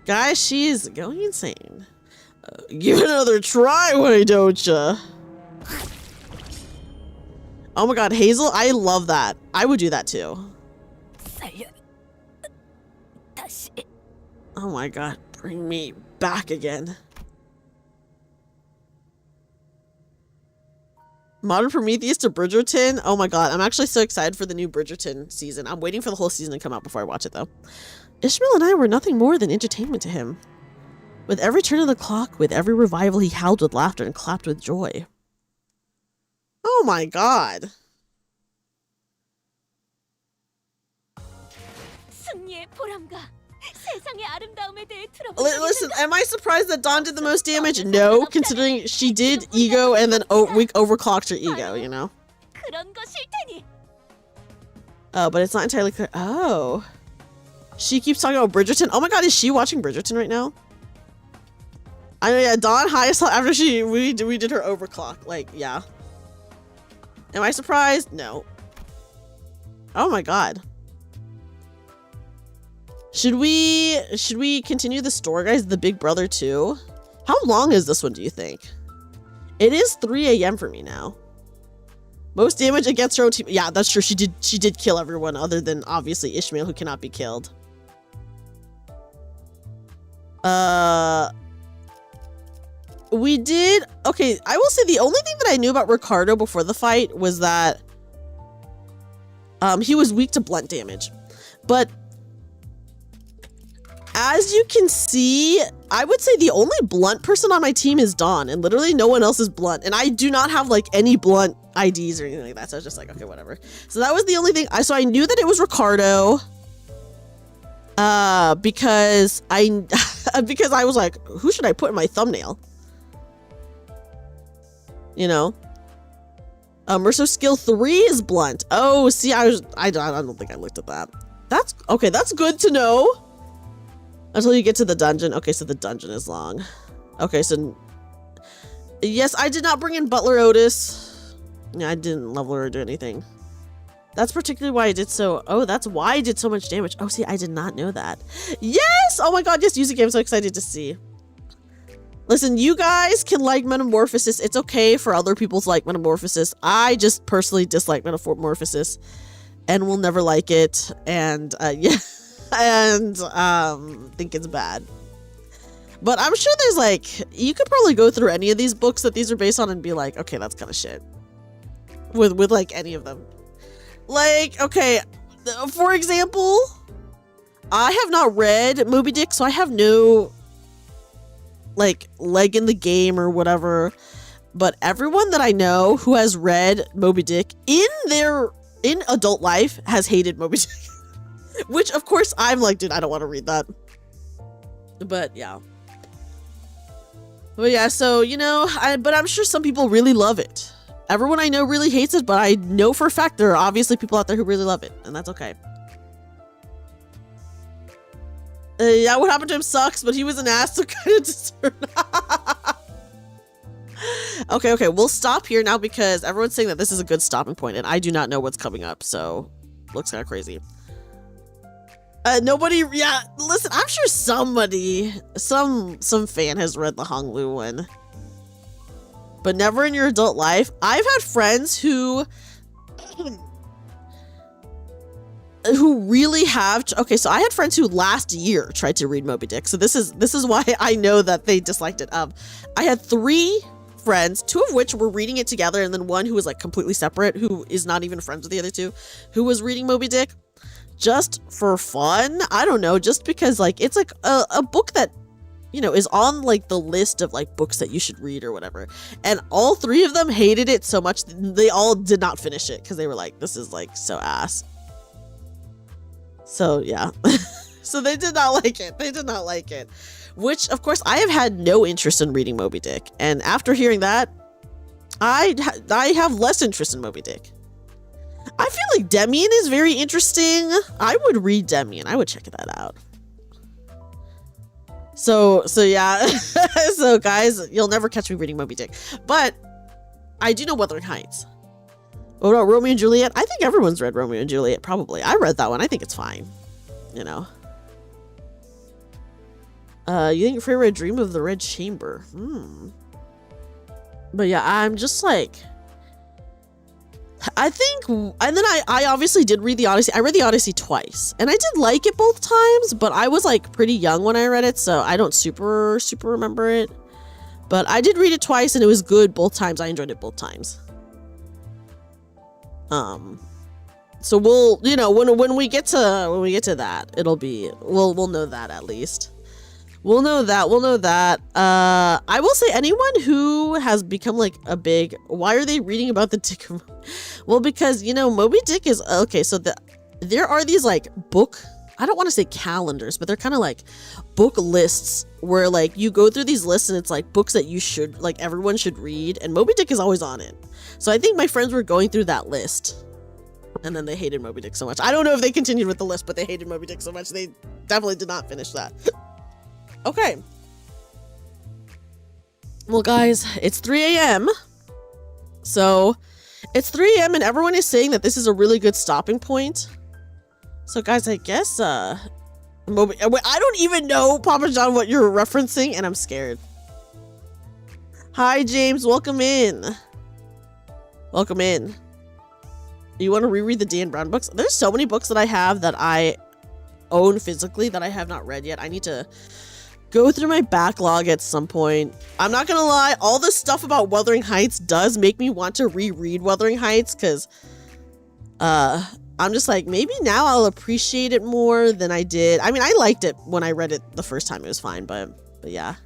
[SPEAKER 2] Guys, she's going insane. Give it another try, why don't ya? Oh my god, Hazel, I love that. I would do that too. Oh my god, bring me back again. Modern Prometheus to Bridgerton. Oh my god, I'm actually so excited for the new Bridgerton season. I'm waiting for the whole season to come out before I watch it though. Ishmael and I were nothing more than entertainment to him. With every turn of the clock, with every revival, he howled with laughter and clapped with joy. Oh my god. Listen, am I surprised that Dawn did the most damage? No, considering she did ego and then we overclocked her ego, you know? Oh, but it's not entirely clear. Oh. She keeps talking about Bridgerton. Oh my god, is she watching Bridgerton right now? I know, yeah, Dawn highest after we did her overclock. Like, yeah. Am I surprised? No. Oh my god. Should we continue the story, guys? The Big Brother 2? How long is this one, do you think? It is 3 a.m. for me now. Most damage against her own team. Yeah, that's true. She did kill everyone other than obviously Ishmael, who cannot be killed. We did. Okay, I will say the only thing that I knew about Ricardo before the fight was that he was weak to blunt damage. But as you can see, I would say the only blunt person on my team is Dawn, and literally no one else is blunt. And I do not have like any blunt IDs or anything like that. So I was just like, okay, whatever. So that was the only thing. So I knew that it was Ricardo. Because I was like, who should I put in my thumbnail? You know? Mercer skill 3 is blunt. Oh, see, I don't think I looked at that. That's okay. That's good to know. Until you get to the dungeon. Okay, so the dungeon is long. Okay, so yes, I did not bring in Butler Otis. Yeah, I didn't level her or do anything. That's particularly why I did so. Oh, that's why I did so much damage. Oh, see, I did not know that. Yes! Oh my god, yes, Yuzuki, I'm so excited to see. Listen, you guys can like Metamorphosis. It's okay for other people to like Metamorphosis. I just personally dislike Metamorphosis and will never like it. And yeah, and think it's bad. But I'm sure there's like, you could probably go through any of these books that these are based on and be like, okay, that's kind of shit. With like any of them. Like, okay, for example, I have not read Moby Dick, so I have no like leg in the game or whatever, but everyone that I know who has read Moby Dick in adult life has hated Moby Dick. Which of course I'm like, dude, I don't want to read that. But yeah. But yeah, so you know, but I'm sure some people really love it. Everyone I know really hates it, but I know for a fact there are obviously people out there who really love it, and that's okay. Yeah, what happened to him sucks, but he was an ass, so kind of deserved. Okay, we'll stop here now because everyone's saying that this is a good stopping point, and I do not know what's coming up, so looks kind of crazy. Nobody, yeah, listen, I'm sure somebody, some fan has read the Honglu one. But never in your adult life. I've had friends who really have. Okay, so I had friends who last year tried to read Moby Dick. So this is why I know that they disliked it. I had 3 friends, 2 of which were reading it together, and then one who was like completely separate, who is not even friends with the other 2, who was reading Moby Dick just for fun. I don't know, just because like it's like a book that, you know, is on like the list of like books that you should read or whatever. And all 3 of them hated it so much they all did not finish it because they were like, this is like so ass. So yeah. So they did not like it. They did not like it. Which of course I have had no interest in reading Moby Dick. And after hearing that, I have less interest in Moby Dick. I feel like Demian is very interesting. I would read Demian. I would check that out. So yeah. So guys, you'll never catch me reading Moby Dick. But I do know Wuthering Heights. What about Romeo and Juliet? I think everyone's read Romeo and Juliet, probably. I read that one. I think it's fine. You know. You think Frey read Dream of the Red Chamber? But yeah, I'm just like, I think, and then I obviously did read the Odyssey. I read the Odyssey twice, and I did like it both times, but I was like pretty young when I read it, so I don't super remember it. But I did read it twice, and it was good both times. I enjoyed it both times. So we'll, you know, when we get to that, it'll be, we'll know that at least. We'll know that. I will say anyone who has become like a big, why are they reading about the Dick of, well, because, you know, Moby Dick is, okay, so there are these like book, I don't want to say calendars, but they're kind of like book lists where like you go through these lists and it's like books that you should, like everyone should read, and Moby Dick is always on it. So I think my friends were going through that list and then they hated Moby Dick so much. I don't know if they continued with the list, but they hated Moby Dick so much they definitely did not finish that. Okay. Well, guys, it's 3 a.m. So it's 3 a.m. and everyone is saying that this is a really good stopping point. So, guys, I guess, I don't even know, Papa John, what you're referencing, and I'm scared. Hi, James. Welcome in. Welcome in. You want to reread the Dan Brown books? There's so many books that I have that I own physically that I have not read yet. I need to go through my backlog at some point. I'm not gonna lie, all this stuff about Wuthering Heights does make me want to reread Wuthering Heights, because I'm just like, maybe now I'll appreciate it more than I did. I mean, I liked it when I read it the first time. It was fine, but yeah.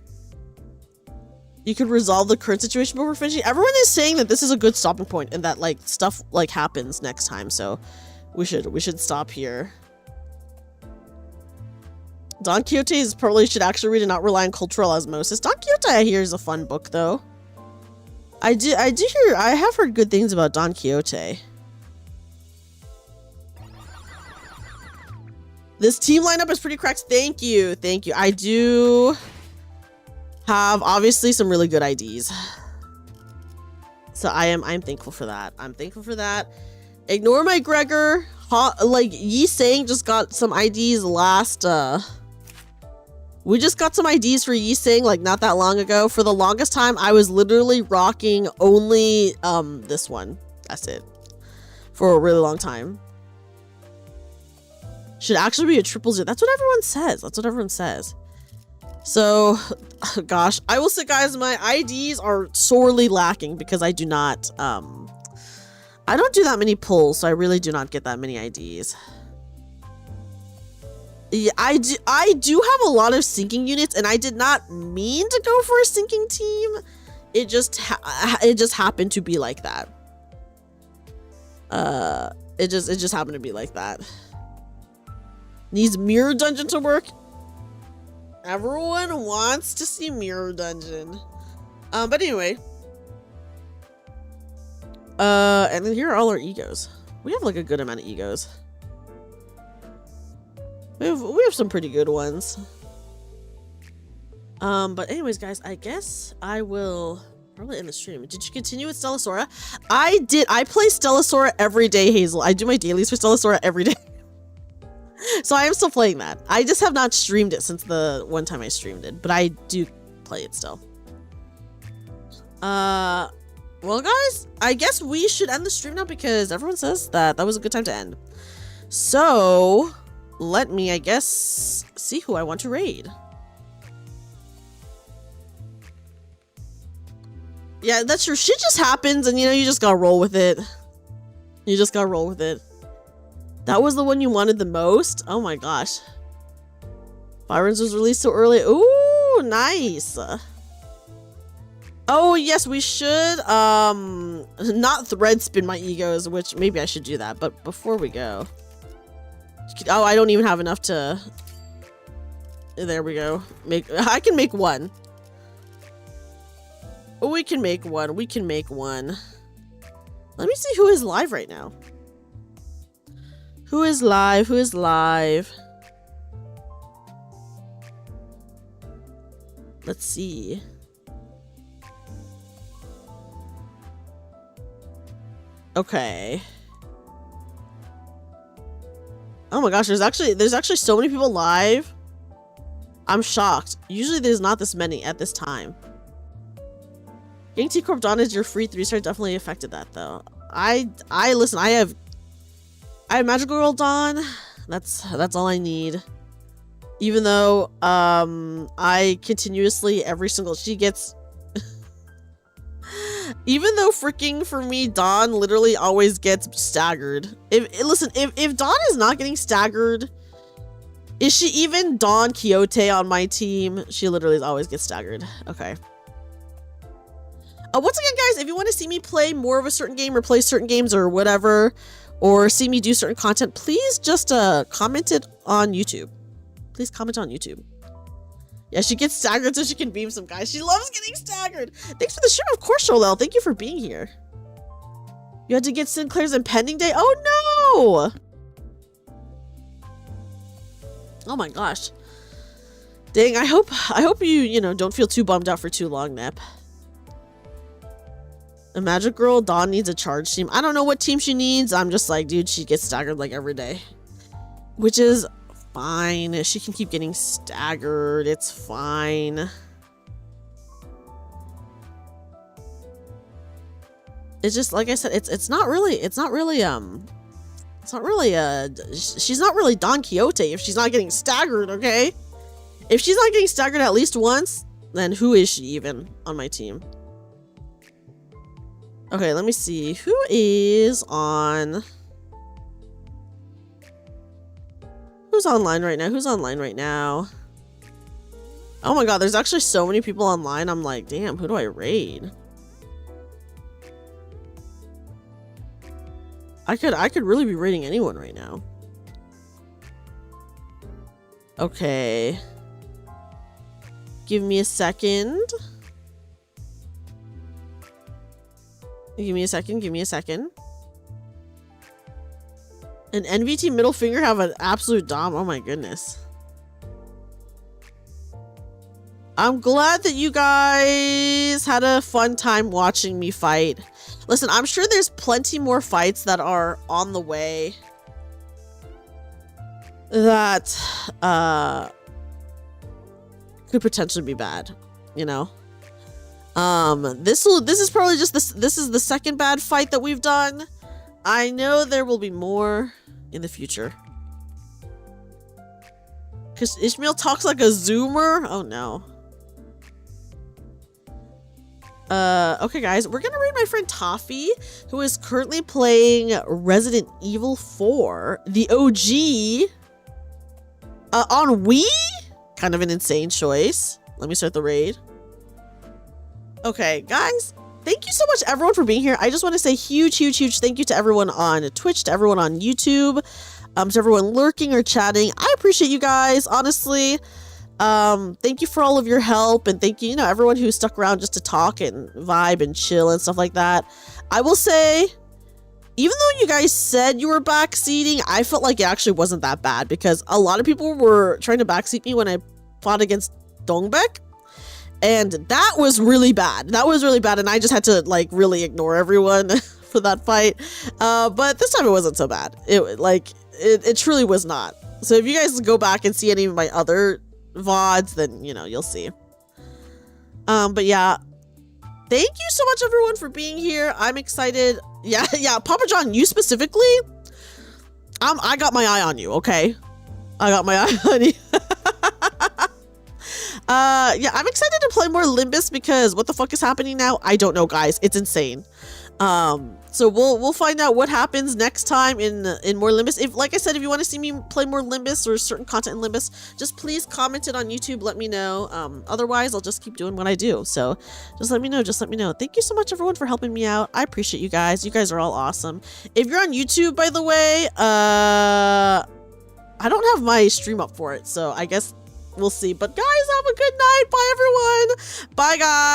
[SPEAKER 2] You could resolve the current situation before finishing. Everyone is saying that this is a good stopping point and that like stuff like happens next time. So we should stop here. Don Quixote is probably should actually read and not rely on cultural osmosis. Don Quixote I hear is a fun book though. I have heard good things about Don Quixote. This team lineup is pretty cracked. Thank you. Thank you. I do have obviously some really good IDs. So I'm thankful for that. I'm thankful for that. Ignore my Gregor. Like Yi Sang just got some IDs last we just got some IDs for Yi Sang like not that long ago. For the longest time I was literally rocking only this one. That's it. For a really long time. Should actually be a 000. That's what everyone says. That's what everyone says. So, gosh, I will say, guys, my IDs are sorely lacking because I do not, I don't do that many pulls, so I really do not get that many IDs. Yeah, I do have a lot of sinking units, and I did not mean to go for a sinking team. It just happened to be like that. It just happened to be like that. Needs Mirror Dungeon to work. Everyone wants to see Mirror Dungeon. But anyway. And then here are all our egos. We have like a good amount of egos. We have some pretty good ones. But anyways, guys, I guess I will probably end the stream. Did you continue with Stellasora? I did. I play Stellasora every day, Hazel. I do my dailies for Stellasora every day. So I am still playing that. I just have not streamed it since the one time I streamed it, but I do play it still. Well, guys, I guess we should end the stream now because everyone says that was a good time to end. So let me, I guess, see who I want to raid. Yeah, that's true. Shit just happens and, you know, you just gotta roll with it. You just gotta roll with it. That was the one you wanted the most? Oh my gosh. Byron's was released so early. Ooh, nice. Oh, yes, we should not thread spin my egos, which maybe I should do that. But before we go. Oh, I don't even have enough to. There we go. I can make one. Oh, we can make one. We can make one. Let me see who is live right now. Who is live? Who is live? Let's see. Okay. Oh my gosh, there's actually so many people live. I'm shocked. Usually there's not this many at this time. Getting T Corp Dawn as your free 3-star definitely affected that though. Listen, I have Magical Girl Dawn. That's all I need. Even though I continuously she gets even though freaking for me Dawn literally always gets staggered. If Dawn is not getting staggered, is she even Dawn Quixote on my team? She literally always gets staggered. Okay. Once again, guys, if you want to see me play more of a certain game or play certain games or whatever, or see me do certain content, please just comment it on YouTube. Please comment on YouTube. Yeah, she gets staggered so she can beam some guys. She loves getting staggered. Thanks for the stream, of course, Sholel. Thank you for being here. You had to get Sinclair's impending day? Oh, no! Oh, my gosh. Dang, I hope you don't feel too bummed out for too long, Nep. A Magic Girl, Dawn needs a charge team. I don't know what team she needs. I'm just like, dude, she gets staggered like every day. Which is fine. She can keep getting staggered. It's fine. It's just like I said, she's not really Don Quixote if she's not getting staggered, okay? If she's not getting staggered at least once, then who is she even on my team? Okay, let me see. Who is on Who's online right now? Who's online right now? Oh my god, there's actually so many people online. I'm like, damn, who do I raid? I could really be raiding anyone right now. Okay. Give me a second. Give me a second. Give me a second. An NVT middle finger have an absolute dom. Oh my goodness. I'm glad that you guys had a fun time watching me fight. Listen, I'm sure there's plenty more fights that are on the way that could potentially be bad, you know. This is probably just this is the second bad fight that we've done. I know there will be more in the future. Cause Ishmael talks like a zoomer. Oh no. Okay guys, we're gonna read my friend Toffee, who is currently playing Resident Evil 4, the OG, on Wii? Kind of an insane choice. Let me start the raid. Okay, guys, thank you so much everyone for being here. I just want to say huge thank you to everyone on Twitch, to everyone on YouTube, to everyone lurking or chatting. I appreciate you guys, honestly. Thank you for all of your help, and thank you, everyone who stuck around just to talk and vibe and chill and stuff like that. I will say, even though you guys said you were backseating, I felt like it actually wasn't that bad, because a lot of people were trying to backseat me when I fought against Dongbek, and that was really bad. That was really bad, and I just had to like really ignore everyone for that fight. But this time it wasn't so bad. It truly was not. So if you guys go back and see any of my other VODs, then you'll see. But yeah, thank you so much everyone for being here. I'm excited. Yeah, Papa John, you specifically, I got my eye on you, okay? I got my eye on you. Yeah, I'm excited to play more Limbus, because what the fuck is happening now? I don't know, guys. It's insane. So we'll find out what happens next time in more Limbus. If, like I said, if you want to see me play more Limbus or certain content in Limbus, just please comment it on YouTube. Let me know. Otherwise, I'll just keep doing what I do. So just let me know. Just let me know. Thank you so much, everyone, for helping me out. I appreciate you guys. You guys are all awesome. If you're on YouTube, by the way, I don't have my stream up for it, so I guess we'll see. But guys, have a good night. Bye, everyone. Bye, guys.